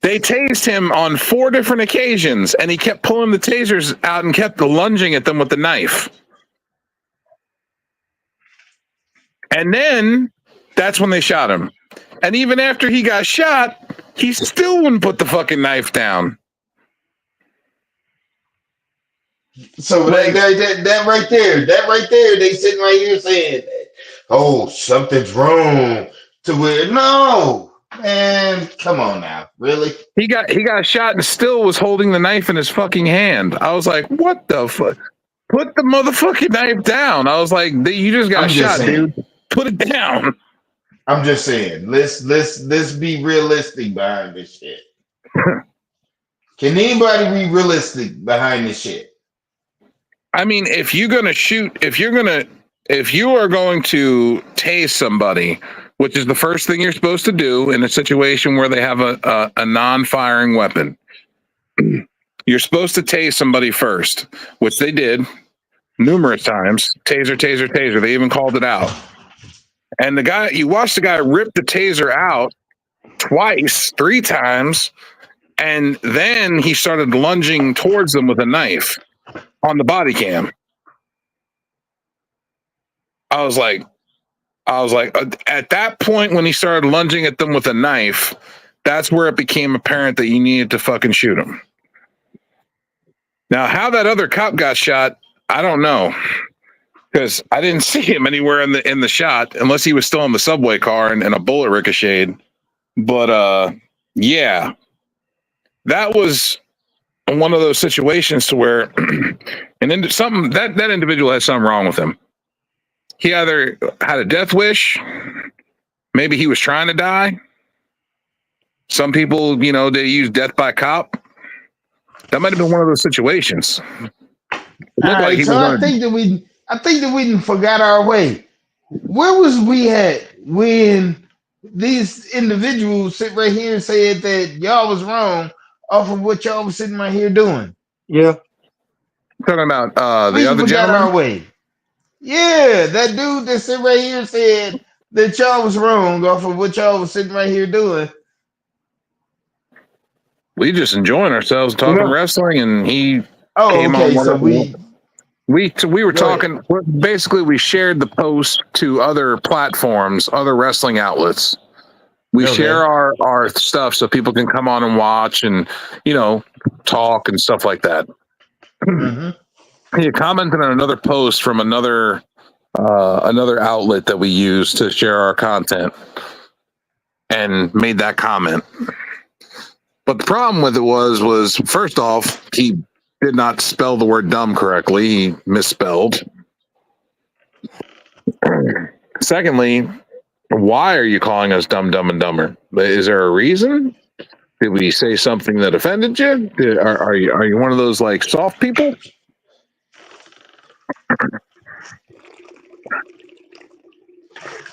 S1: They tased him on 4 different occasions, and he kept pulling the tasers out and kept lunging at them with the knife. And then that's when they shot him. And even after he got shot, he still wouldn't put the fucking knife down.
S4: So
S1: Like,
S4: that right there, they sitting right here saying, "Oh, something's wrong." To where no, man, come on now, really?
S1: he got shot and still was holding the knife in his fucking hand. I was like, what the fuck? Put the motherfucking knife down. I was like, you just got
S4: I'm just
S1: shot,
S4: saying.
S1: dude. Put it down.
S4: I'm just saying. Let's be realistic behind this shit. Can anybody be realistic behind this shit?
S1: I mean, if you are going to tase somebody, which is the first thing you're supposed to do in a situation where they have a non-firing weapon, you're supposed to tase somebody first, which they did numerous times. Taser, taser, taser. They even called it out. And you watched the guy rip the taser out twice, 3 times, and then he started lunging towards them with a knife on the body cam. I was like, at that point when he started lunging at them with a knife, that's where it became apparent that you needed to fucking shoot him. Now, how that other cop got shot, I don't know, because I didn't see him anywhere in the shot, unless he was still in the subway car and a bullet ricocheted. But yeah, that was one of those situations to where and then something that individual had something wrong with him. He either had a death wish, maybe he was trying to die. Some people, they use death by cop. That might have been one of those situations. It
S4: All
S1: looked like
S4: right,
S1: he
S4: so
S1: was
S4: I
S1: going
S4: think that we didn't forgot our way. Where was we at when these individuals sit right here and said that y'all was wrong off of what y'all was sitting right here doing?
S2: Yeah.
S1: talking about the
S4: We
S1: other
S4: forgot
S1: gentleman.
S4: our way. Yeah, that dude that sit right here said that y'all was wrong off of what y'all was sitting right here doing.
S1: We just enjoying ourselves talking
S2: Yeah.
S1: wrestling, and he
S4: Oh,
S1: came on
S4: okay.
S1: one
S4: So
S1: of
S4: we
S1: we were
S4: go ahead.
S1: talking. Basically, we shared the post to other platforms, other wrestling outlets. We
S4: Okay.
S1: share our stuff so people can come on and watch and talk and stuff like that.
S4: Mm-hmm.
S1: He commented on another post from another outlet that we use to share our content and made that comment. But the problem with it was first off, he did not spell the word dumb correctly. He misspelled. Secondly, why are you calling us dumb, dumb, and dumber? Is there a reason? Did we say something that offended you? Are you one of those like soft people?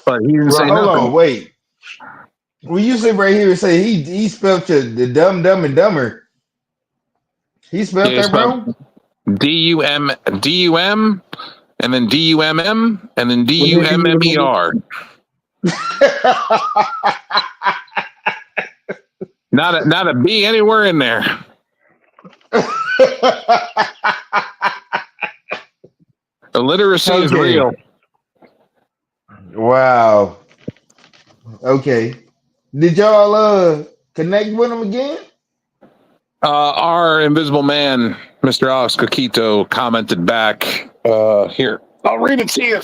S1: But he didn't say
S2: Right.
S4: Hold on,
S1: nothing.
S4: wait. When you sit right here and say he spelled the dumb, dumb, and dumber, he spelled
S1: Yeah,
S4: that
S1: it's spelled
S4: wrong.
S1: DUM and then DUMM and then DUMMER. Not a B anywhere in there. Illiteracy is
S4: Okay.
S1: real.
S4: Wow. Okay. Did y'all connect with him again?
S1: Our invisible man, Mr. Alex Coquito, commented back. Here, I'll read it to you.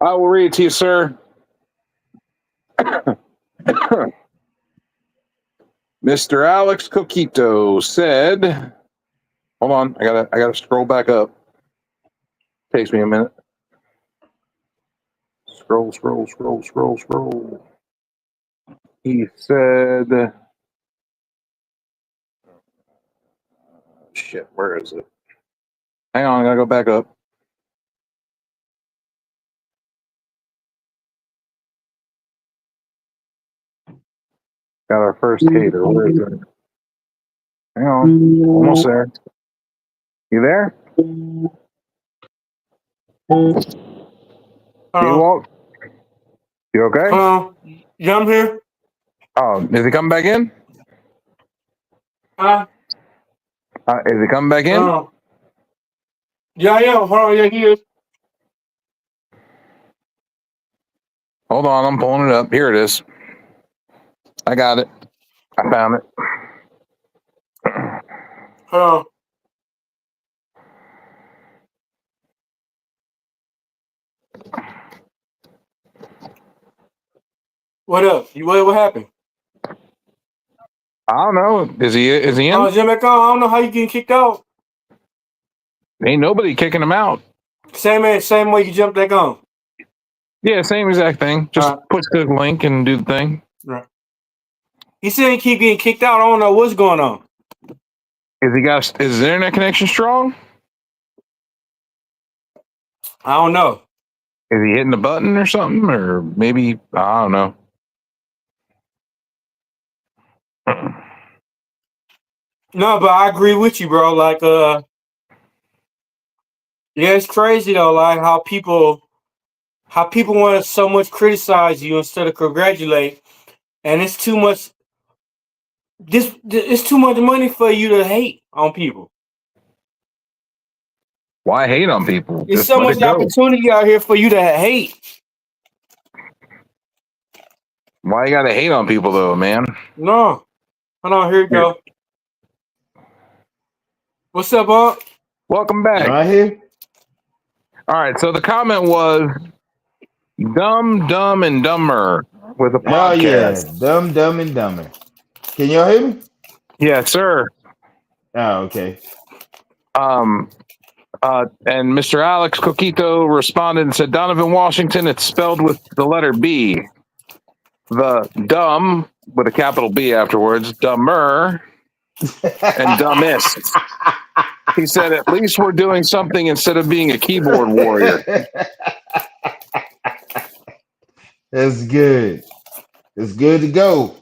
S1: I will read it to you, sir. Mr. Alex Coquito said, "Hold on, I gotta scroll back up. Takes me a minute. Scroll, scroll, scroll, scroll, scroll." He said, "Shit, where is it? Hang on, I gotta go back up." Got our first hater. Where is it? Hang on, almost there. You there? D-Walk? You okay?
S2: Yeah, I'm here.
S1: Oh, is he coming back in?
S2: Huh?
S1: Is he coming back in?
S2: Yeah, yeah. Hold on. Yeah, he is.
S1: Hold on, I'm pulling it up. Here it is. I got it. I found it.
S2: Hold on. What up? What happened?
S1: I don't know. Is he
S2: Oh,
S1: in?
S2: Jim back on. I don't know how you getting kicked out.
S1: Ain't nobody kicking him out.
S2: Same way you jumped back on.
S1: Yeah, same exact thing. Just push the link and do the thing.
S2: Right. He said he keep getting kicked out. I don't know what's going on.
S1: Is his internet connection strong?
S2: I don't know.
S1: Is he hitting the button or something? Or maybe I don't know.
S2: No, but I agree with you, bro. Like, yeah, it's crazy though. Like how people want to so much criticize you instead of congratulate, and it's too much. It's too much money for you to hate on people.
S1: Why hate on people?
S2: There's
S1: Just
S2: so
S1: let
S2: much
S1: it go.
S2: opportunity out here for you to hate.
S1: Why you gotta hate on people though, man?
S2: No, hold on. Here you go. What's up, Bob?
S1: Welcome back.
S5: Right here.
S1: All right, so the comment was dumb, dumb, and dumber with a
S5: Oh yeah,
S1: podcast.
S5: dumb and dumber. Can y'all hear me?
S1: Yes, sir.
S5: Oh, okay.
S1: And Mr. Alex Coquito responded and said, Donovan Washington, it's spelled with the letter B. The dumb, with a capital B afterwards, dumber, and dumbest. He said, at least we're doing something instead of being a keyboard warrior.
S5: That's good. It's good to go.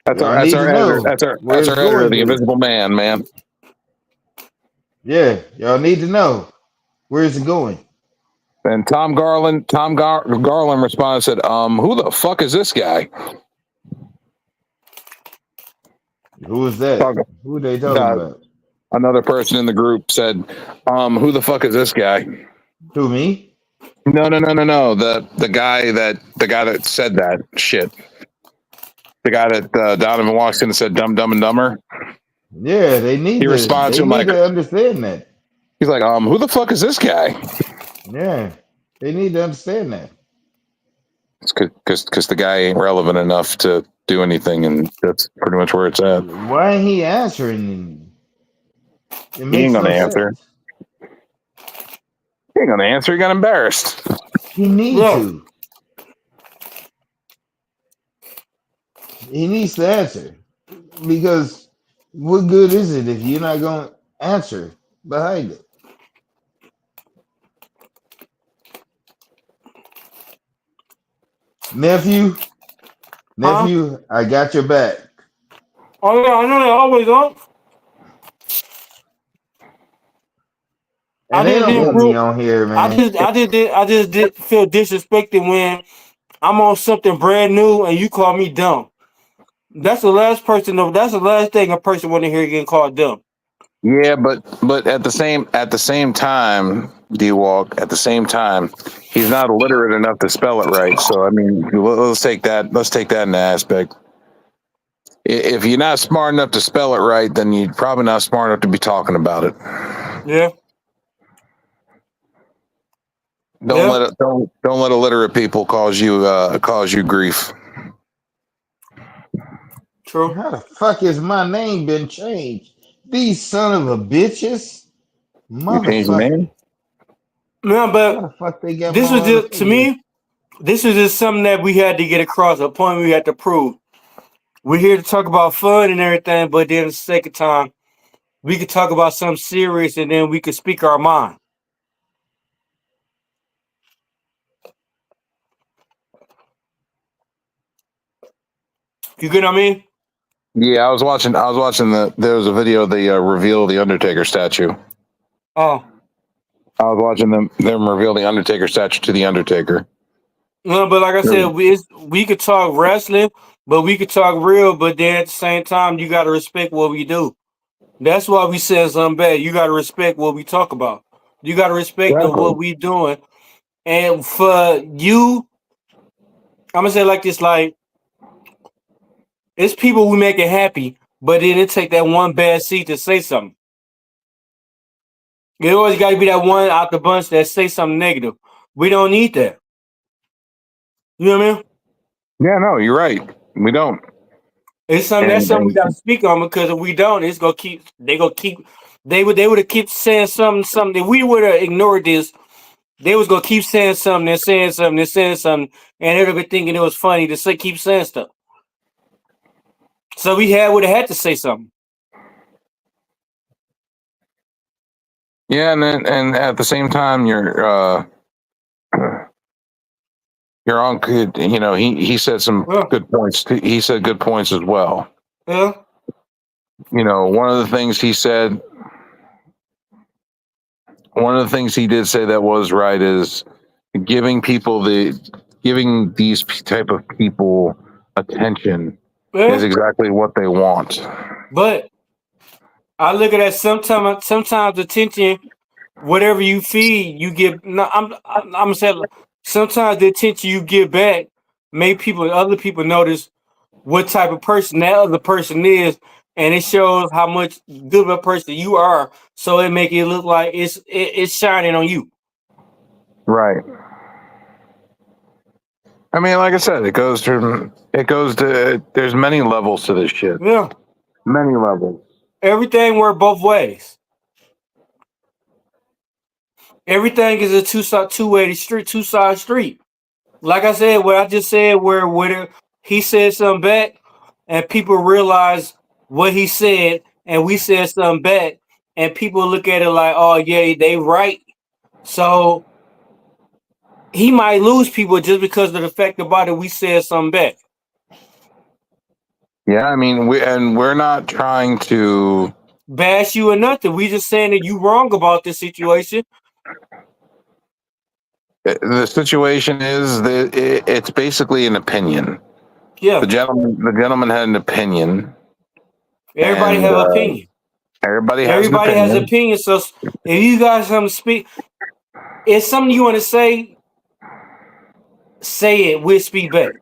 S1: That's
S5: Y'all
S1: our
S5: need to
S1: editor.
S5: know where
S1: That's
S5: it's
S1: our editor,
S5: going
S1: the
S5: to.
S1: invisible man, man.
S5: Yeah, y'all need to know where is it going.
S1: And Garland responded and said, who the fuck is this guy?
S5: Who is that? Who are they talking about?
S1: Another person in the group said, who the fuck is this guy?
S5: Who, me?
S1: No. The guy that said that shit. The guy that Donovan Washington said dumb and dumber.
S5: Yeah, they
S1: He responds to him like,
S5: to understand that.
S1: he's like, who the fuck is this guy?
S5: Yeah, they need to understand that.
S1: It's because the guy ain't relevant enough to do anything, and that's pretty much where it's at.
S5: Why ain't he answering? It
S1: He ain't
S5: makes
S1: gonna
S5: no
S1: answer.
S5: sense.
S1: He ain't gonna answer. He got embarrassed.
S5: He need
S2: Yeah.
S5: to. He needs to answer because what good is it if you're not going to answer behind it? Nephew,
S2: Huh?
S5: I got your back.
S2: Oh yeah, I know they always on. I
S5: And they
S2: just
S5: don't
S2: didn't
S5: want me
S2: prove.
S5: on here, man.
S2: I just did feel disrespected when I'm on something brand new and you call me dumb. That's the last person. That's the last thing a person want to hear getting called dumb.
S1: Yeah, but at the same time, D-Walk, at the same time, he's not illiterate enough to spell it right. So I mean, let's take that in the aspect. If you're not smart enough to spell it right, then you're probably not smart enough to be talking about it.
S2: Yeah.
S1: Don't let illiterate people cause you grief.
S2: True.
S5: How the fuck has my name been changed? These son of a bitches.
S1: You change the
S5: Motherfucker.
S1: name.
S2: Yeah,
S5: How
S2: but
S5: the fuck they got my
S2: this was just to
S5: motherfucker?
S2: me. This is just something that we had to get across. A point we had to prove. We're here to talk about fun and everything, but then at the second time, we could talk about something serious and then we could speak our mind. You get what I mean?
S1: Yeah, I was watching there was a video of the reveal of the Undertaker statue.
S2: Oh,
S1: I was watching them reveal the Undertaker statue to the Undertaker.
S2: no, but like I said, we could talk wrestling, but we could talk real. But then at the same time, you got to respect what we do. That's why we said something bad. You got to respect what we talk about. You got to respect
S1: Exactly.
S2: what we doing. And for you, I'm gonna say like this: like it's people we make it happy, but then it take that one bad seed to say something. It always got to be that one out the bunch that say something negative. We don't need that. You know what I mean?
S1: Yeah, no, you're right. We don't.
S2: It's something that's
S1: And,
S2: something we
S1: and
S2: gotta speak on because if we don't, it's gonna keep they would have kept saying something. If we would have ignored this, they was gonna keep saying something and saying something and saying something, and they'd have been thinking it was funny to say keep saying stuff. So we would have had to say something.
S1: yeah, and at the same time, your uncle, he said some
S2: Yeah,
S1: good points. He said good points as well.
S2: yeah,
S1: One of the things he said, one of the things he did say that was right is giving these type of people attention is
S2: yeah.
S1: exactly what they want.
S2: But I look at that sometimes attention, whatever you feed, you get. No, I'm saying sometimes the attention you give back make other people notice what type of person that other person is, and it shows how much good of a person you are. So it make it look like it's shining on you.
S1: Right. I mean, like I said, there's many levels to this shit.
S2: Yeah,
S1: Many levels.
S2: everything works both ways. Everything is a two-way street, two-side street. Like I said, what I just said, where he said something back, and people realize what he said, and we said something back, and people look at it like, oh yeah, they right. So he might lose people just because of the fact about it we said something back.
S1: Yeah, I mean, we're not trying to.
S2: Bash you or nothing. We just saying that you wrong about this situation.
S1: The situation is that it's basically an opinion.
S2: Yeah.
S1: The gentleman had an opinion,
S2: Everybody
S1: and
S2: have opinion.
S1: everybody has an
S2: Everybody has
S1: opinion.
S2: opinion. So if you guys have something to speak, if something you want to say it. We'll speak back.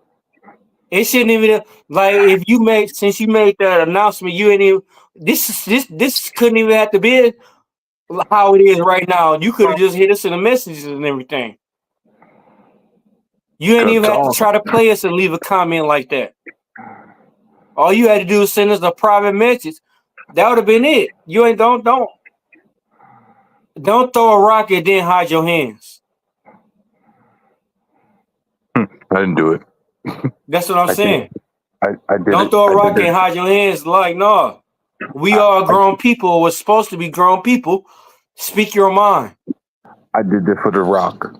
S2: It shouldn't even like if you since you made that announcement, you ain't even this couldn't even have to be how it is right now. You could have just hit us in the messages and everything. You ain't
S1: Good
S2: even have to
S1: talk.
S2: try to play us and leave a comment like that. All you had to do is send us a private message. That would have been it. You ain't don't throw a rock and then hide your hands.
S1: I didn't do it.
S2: That's what I'm
S1: I did.
S2: saying.
S1: I did
S2: Don't
S1: it.
S2: throw a
S1: I
S2: rock
S1: did
S2: and
S1: it.
S2: hide your hands. Like, no. We are grown people. We're supposed to be grown people. Speak your mind.
S1: I did it for the rock.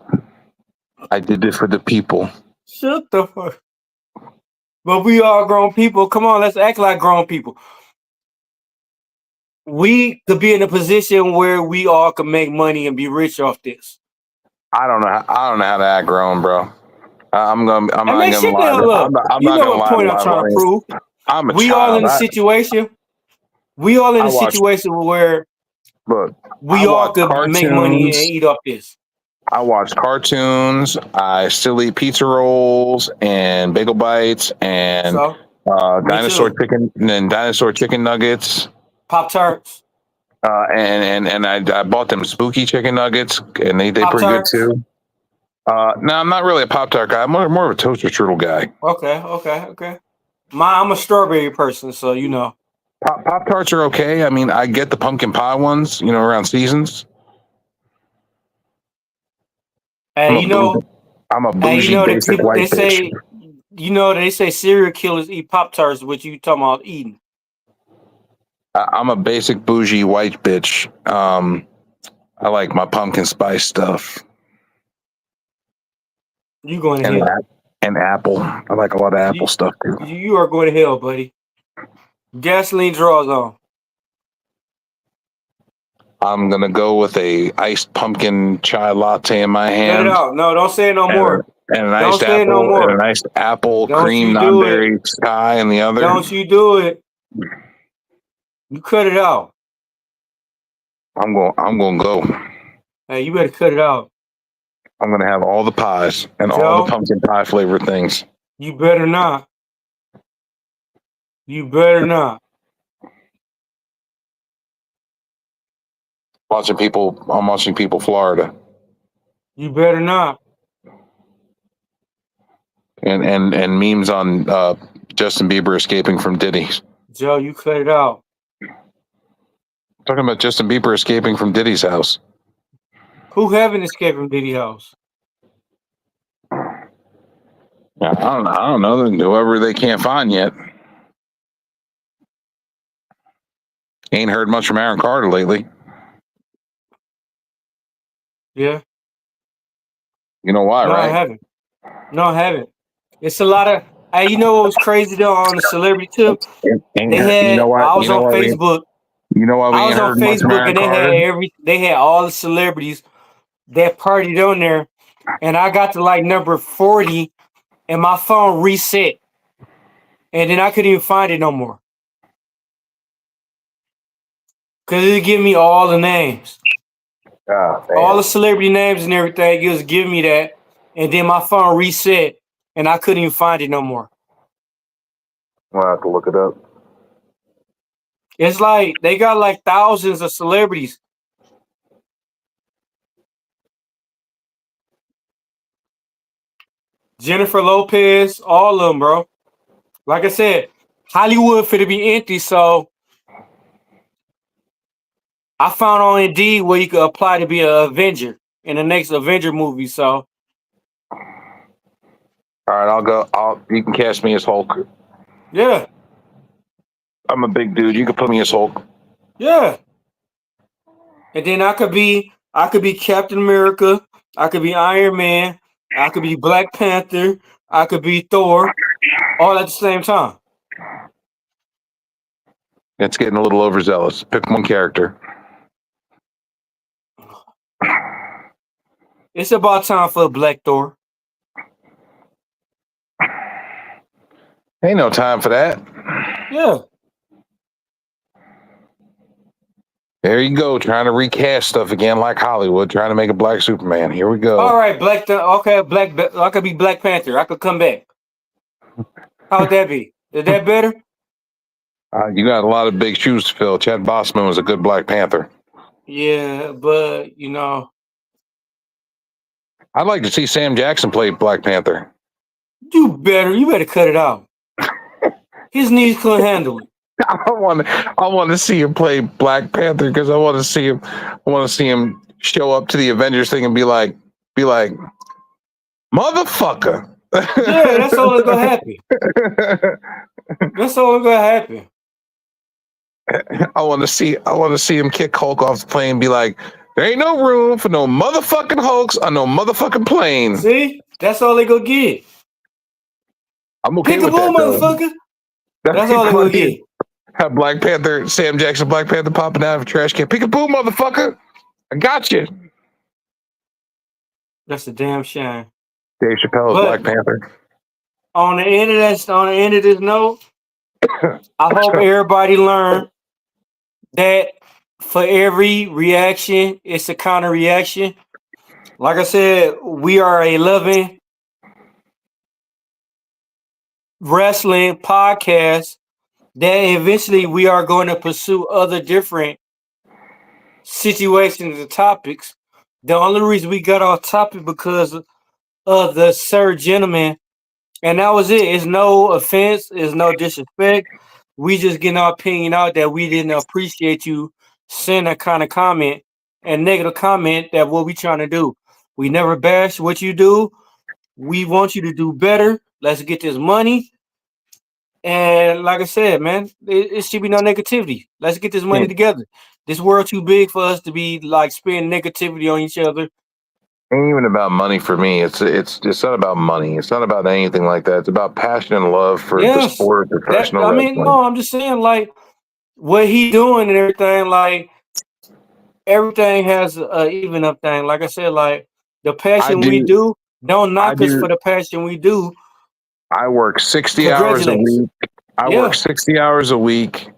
S1: I did it for the people.
S2: Shut the fuck. But we are grown people. Come on, let's act like grown people. We could be in a position where we all can make money and be rich off this.
S1: I don't know. I don't know how to act grown, bro. I'm
S2: And
S1: not
S2: man,
S1: gonna
S2: shut the
S1: lie.
S2: hell up.
S1: I'm
S2: You
S1: not
S2: know
S1: gonna
S2: what
S1: lie to
S2: point I'm
S1: my
S2: trying to
S1: audience.
S2: prove.
S1: I'm a
S2: We all
S1: child.
S2: in a situation. We all in
S1: I
S2: a
S1: watch.
S2: situation where
S1: Look, I
S2: we all
S1: watch
S2: could make money and
S1: cartoons.
S2: eat off this.
S1: I watch cartoons. I still eat pizza rolls and bagel bites and
S2: So, me too.
S1: dinosaur chicken nuggets.
S2: Pop Tarts.
S1: I bought them spooky chicken nuggets, and they
S2: Pop
S1: pretty good
S2: Tarts.
S1: too. No, I'm not really a Pop Tart guy. I'm more of a toaster strudel guy.
S2: Okay. I'm a strawberry person, so you know.
S1: Pop Tarts are okay. I mean, I get the pumpkin pie ones, around seasons. I'm
S2: Hey,
S1: a bougie, I'm a
S2: you
S1: bougie
S2: know that
S1: basic
S2: people
S1: white bitch.
S2: they say serial killers eat Pop Tarts, which you talking about eating.
S1: I'm a basic bougie white bitch. I like my pumpkin spice stuff
S2: You going to
S1: and
S2: hell.
S1: and apple. I like a lot of apple
S2: You,
S1: stuff too.
S2: you are going to hell, buddy. Gasoline draws on.
S1: I'm gonna go with a iced pumpkin chai latte in my
S2: Cut it
S1: hand
S2: out. No, don't say it no
S1: and,
S2: more.
S1: an
S2: Don't
S1: iced
S2: say it no
S1: apple and
S2: more.
S1: an iced apple
S2: Don't
S1: cream
S2: you do it.
S1: non-dairy sky in the other.
S2: Don't you do it. You cut it out.
S1: I'm gonna go.
S2: Hey, you better cut it out.
S1: I'm gonna have all the pies and all the
S2: Joe,
S1: pumpkin pie flavored things.
S2: you better not. You better not.
S1: I'm watching people Florida.
S2: You better not.
S1: and memes on Justin Bieber escaping from Diddy.
S2: Joe, you cut it out.
S1: Talking about Justin Bieber escaping from Diddy's house.
S2: Who haven't escaped from Diddy house?
S1: Yeah, I don't know. Whoever they can't find yet. Ain't heard much from Aaron Carter lately.
S2: Yeah.
S1: You know why,
S2: No,
S1: right?
S2: I haven't. No, I haven't. It's a lot of. Hey, you know what was crazy though on the celebrity tip? They had.
S1: You know what?
S2: I was on Facebook.
S1: You know why we
S2: I was
S1: ain't
S2: on
S1: heard much from
S2: Facebook
S1: Aaron
S2: and
S1: Carter?
S2: they had all the celebrities that partied on there, and I got to like number 40, and my phone reset, and then I couldn't even find it no more because it give me all the names, all the celebrity names and everything. It was giving me that, and then my phone reset, and I couldn't even find it no more.
S1: We'll have to look it up.
S2: It's like they got like thousands of celebrities. Jennifer Lopez, all of them, bro. Like I said, Hollywood for to be empty, so I found on Indeed where you could apply to be an Avenger in the next Avenger movie. So
S1: All right, I'll go. You can cast me as Hulk.
S2: yeah,
S1: I'm a big dude. You can put me as Hulk.
S2: yeah. And then I could be Captain America. I could be Iron Man. I could be Black Panther. I could be Thor, all at the same time.
S1: It's getting a little overzealous. Pick one character.
S2: It's about time for a Black Thor.
S1: Ain't no time for that.
S2: Yeah.
S1: There you go, trying to recast stuff again like Hollywood, trying to make a black Superman. Here we go.
S2: All right, okay, I could be Black Panther. I could come back. How would that be? Is that better?
S1: You got a lot of big shoes to fill. Chad Bossman was a good Black Panther.
S2: Yeah, but you know,
S1: I'd like to see Sam Jackson play Black Panther.
S2: you better cut it out. His knees couldn't handle it.
S1: I want to see him play Black Panther because I want to see him show up to the Avengers thing and be like, motherfucker.
S2: Yeah, that's all that's gonna happen. That's all that's gonna happen.
S1: I want to see him kick Hulk off the plane and be like, there ain't no room for no motherfucking Hulks on no motherfucking plane.
S2: See, that's all they gonna get.
S1: I'm okay with
S2: Peekaboo,
S1: that, though.
S2: motherfucker. That's all they gonna get.
S1: Have Black Panther, Sam Jackson, Black Panther popping out of a trash can. Peekaboo, motherfucker! I got you.
S2: That's a damn shame.
S1: Dave Chappelle is Black Panther.
S2: On the end of this note, I hope everybody learned that for every reaction, it's a counter reaction. Like I said, we are a loving wrestling podcast that eventually we are going to pursue other different situations and topics. The only reason we got off topic because of the sir gentleman, and that was it. It's no offense, it's no disrespect. We just getting our opinion out that we didn't appreciate you sending a kind of comment and negative comment that what we trying to do. We never bash what you do. We want you to do better. Let's get this money. And like I said, man, it should be no negativity. Let's get this money together. This world too big for us to be like spending negativity on each other.
S1: Ain't even about money for me. It's not about money. It's not about anything like that. It's about passion and love for the sport of professional wrestling.
S2: No, I'm just saying like what he doing and everything. Like everything has a even up thing. Like I said, like the passion we do, don't knock us for the passion we do.
S1: I work 60 hours a week. Work 60 hours a week,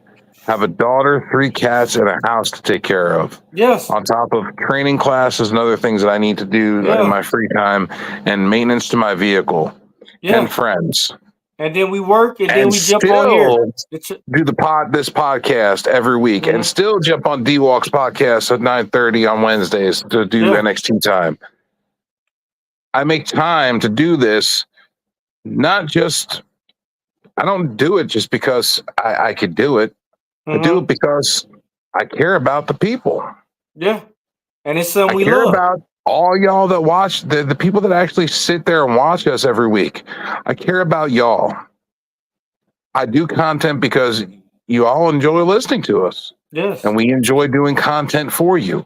S1: have a daughter, 3 cats, and a house to take care of.
S2: Yes.
S1: On top of training classes and other things that I need to do in my free time and maintenance to my vehicle and friends.
S2: And then we work and then we jump on here.
S1: Do this podcast every week and still jump on D-Walk's podcast at 9:30 on Wednesdays to do NXT time. I make time to do this not just, I don't do it just because I could do it. I do it because I care about the people.
S2: Yeah. And it's something
S1: I
S2: we
S1: care
S2: love.
S1: about all y'all that watch, the people that actually sit there and watch us every week. I care about y'all. I do content because you all enjoy listening to us,
S2: Yes.
S1: and we enjoy doing content for you.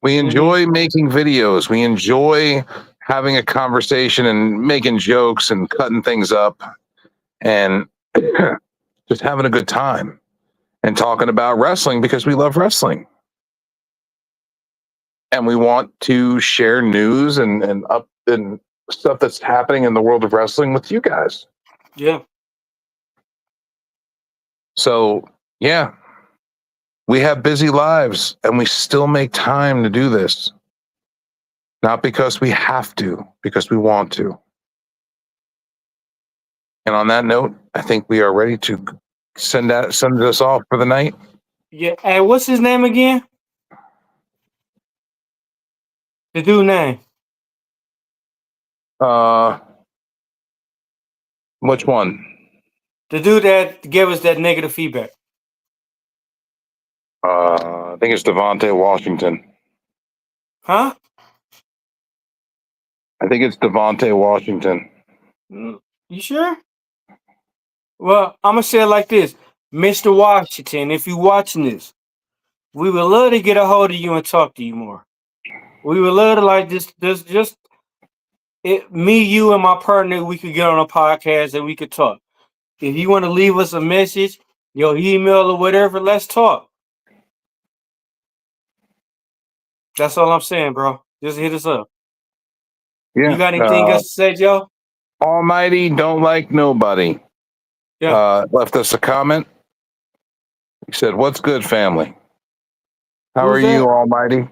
S1: We
S2: Mm-hmm.
S1: enjoy making videos. We enjoy having a conversation and making jokes and cutting things up and just having a good time and talking about wrestling because we love wrestling. And we want to share news and stuff that's happening in the world of wrestling with you guys.
S2: Yeah.
S1: So, yeah, we have busy lives and we still make time to do this. Not because we have to, because we want to. And on that note, I think we are ready to send us off for the night.
S2: Yeah. Hey, what's his name again? The dude name.
S1: Which one?
S2: The dude that gave us that negative feedback.
S1: I think it's Devontae Washington.
S2: Huh?
S1: I think it's Devontae Washington.
S2: You sure? Well, I'm gonna say it like this, Mr. Washington. If you're watching this, we would love to get a hold of you and talk to you more. We would love to like just me, you, and my partner. We could get on a podcast and we could talk. If you want to leave us a message, your email or whatever, let's talk. That's all I'm saying, bro. Just hit us up.
S1: Yeah.
S2: You got anything else to say, Joe?
S1: Almighty don't like nobody.
S2: Yeah.
S1: Left us a comment. He said, "What's good, family? How
S2: Who's
S1: are you,
S2: that?
S1: Almighty?"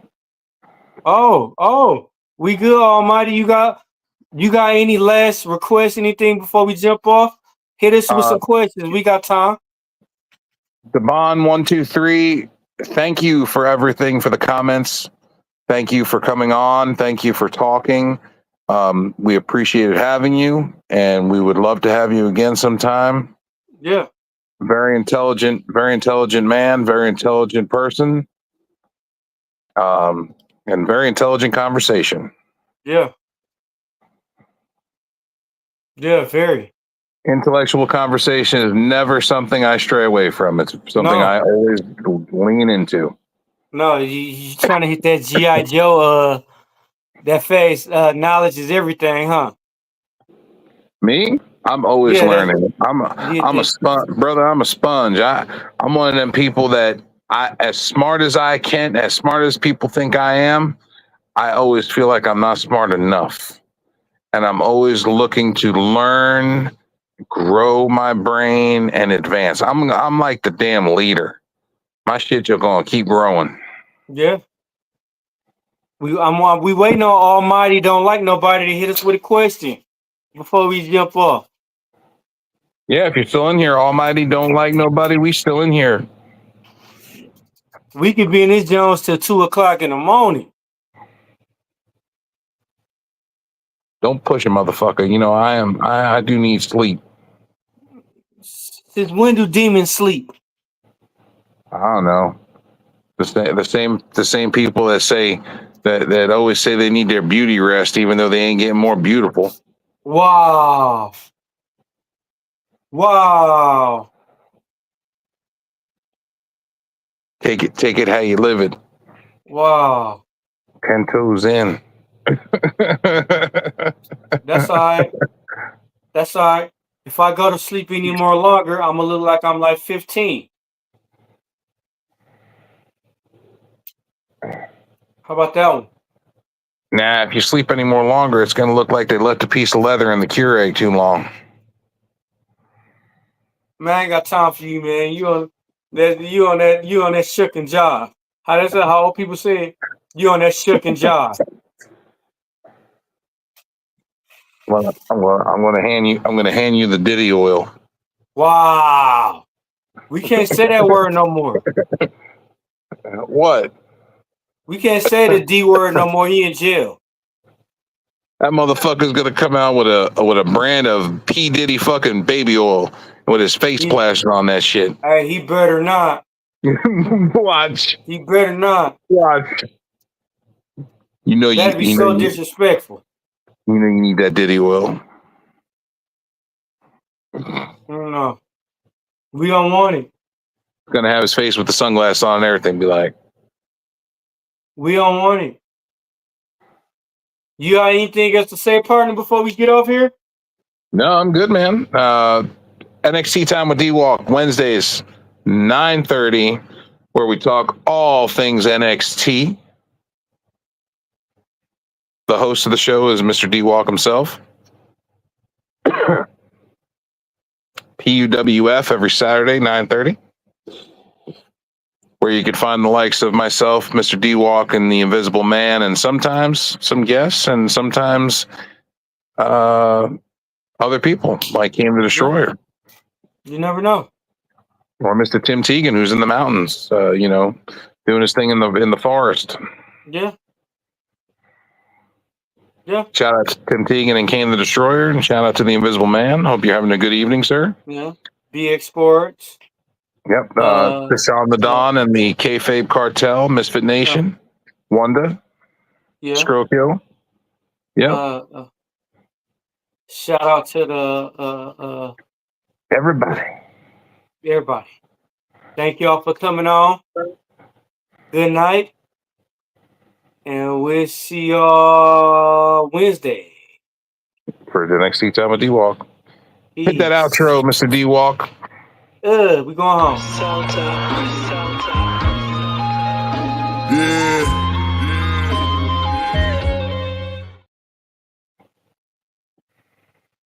S2: Oh, we good, Almighty. You got any last requests, anything before we jump off? Hit us with
S1: Uh,
S2: some questions. We got time.
S1: Devon123, thank you for everything, for the comments. Thank you for coming on. Thank you for talking. We appreciated having you, and we would love to have you again sometime.
S2: Yeah.
S1: Very intelligent man, very intelligent person, and very intelligent conversation.
S2: Yeah. Yeah, very.
S1: Intellectual conversation is never something I stray away from. It's something I
S2: No.
S1: always lean into.
S2: No, you trying to hit that G.I. Joe, that face, knowledge is everything, huh?
S1: Me? I'm always
S2: Yeah, that
S1: learning.
S2: yeah,
S1: I'm a sponge, brother. I'm a sponge. I'm one of them people that as smart as I can, as smart as people think I am, I always feel like I'm not smart enough. And I'm always looking to learn, grow my brain, and advance. I'm like the damn leader. My shit just gonna keep growing.
S2: yeah. We waiting on Almighty don't like nobody to hit us with a question before we jump off.
S1: Yeah, if you're still in here, Almighty don't like nobody. We still in here.
S2: We could be in this Jones till 2:00 in the morning.
S1: Don't push a motherfucker. You know I do need sleep.
S2: Since when do demons sleep?
S1: I don't know. The same people that say that always say they need their beauty rest, even though they ain't getting more beautiful.
S2: Wow. Wow.
S1: Take it how you live it.
S2: Wow.
S1: 10 toes in.
S2: That's all right. That's all right. If I go to sleep any more longer, I'm gonna look like I'm like 15. How about that one?
S1: Nah, if you sleep any more longer, it's gonna look like they left a piece of leather in the Keurig too long.
S2: Man, I ain't got time for you, man. You on that shookin' job. How old people say it? You on that shookin' job.
S1: Well, I'm gonna hand you the Diddy oil.
S2: Wow. We can't say that word no more.
S1: What?
S2: We can't say the D word no more. He in jail.
S1: That motherfucker's gonna come out with a brand of P Diddy fucking baby oil with his face plastered on that shit.
S2: Hey, he better not.
S1: Watch.
S2: He better not.
S1: Watch. You know
S2: That'd be so disrespectful.
S1: You know you need that Diddy oil.
S2: No. We don't want it.
S1: Gonna have his face with the sunglasses on and everything. Be like,
S2: we don't want it. You got anything else to say, partner, before we get off here?
S1: no, I'm good, man. NXT Time with D-Walk, Wednesdays, 9:30, where we talk all things NXT. The host of the show is Mr. D-Walk himself. P.U.W.F. every Saturday, 9:30. Where you can find the likes of myself, Mr. D-Walk, and the Invisible Man, and sometimes some guests, and sometimes other people like Cam the Destroyer.
S2: You never know.
S1: Or Mr. Tim Teagan, who's in the mountains, doing his thing in the forest.
S2: Yeah. Yeah.
S1: Shout out to Tim Teagan and Kane the Destroyer, and shout out to the Invisible Man. Hope you're having a good evening, sir.
S2: Yeah. BX Sports.
S1: Yep. Deshaun the Don and the Kayfabe Cartel, Misfit Nation, Wanda, Scrokill. Yep.
S2: Shout out to the
S1: everybody.
S2: Thank y'all for coming on. Good night. And we'll see y'all Wednesday.
S1: For the next Time with D-Walk. Hit that outro, Mr. D-Walk.
S2: We going home.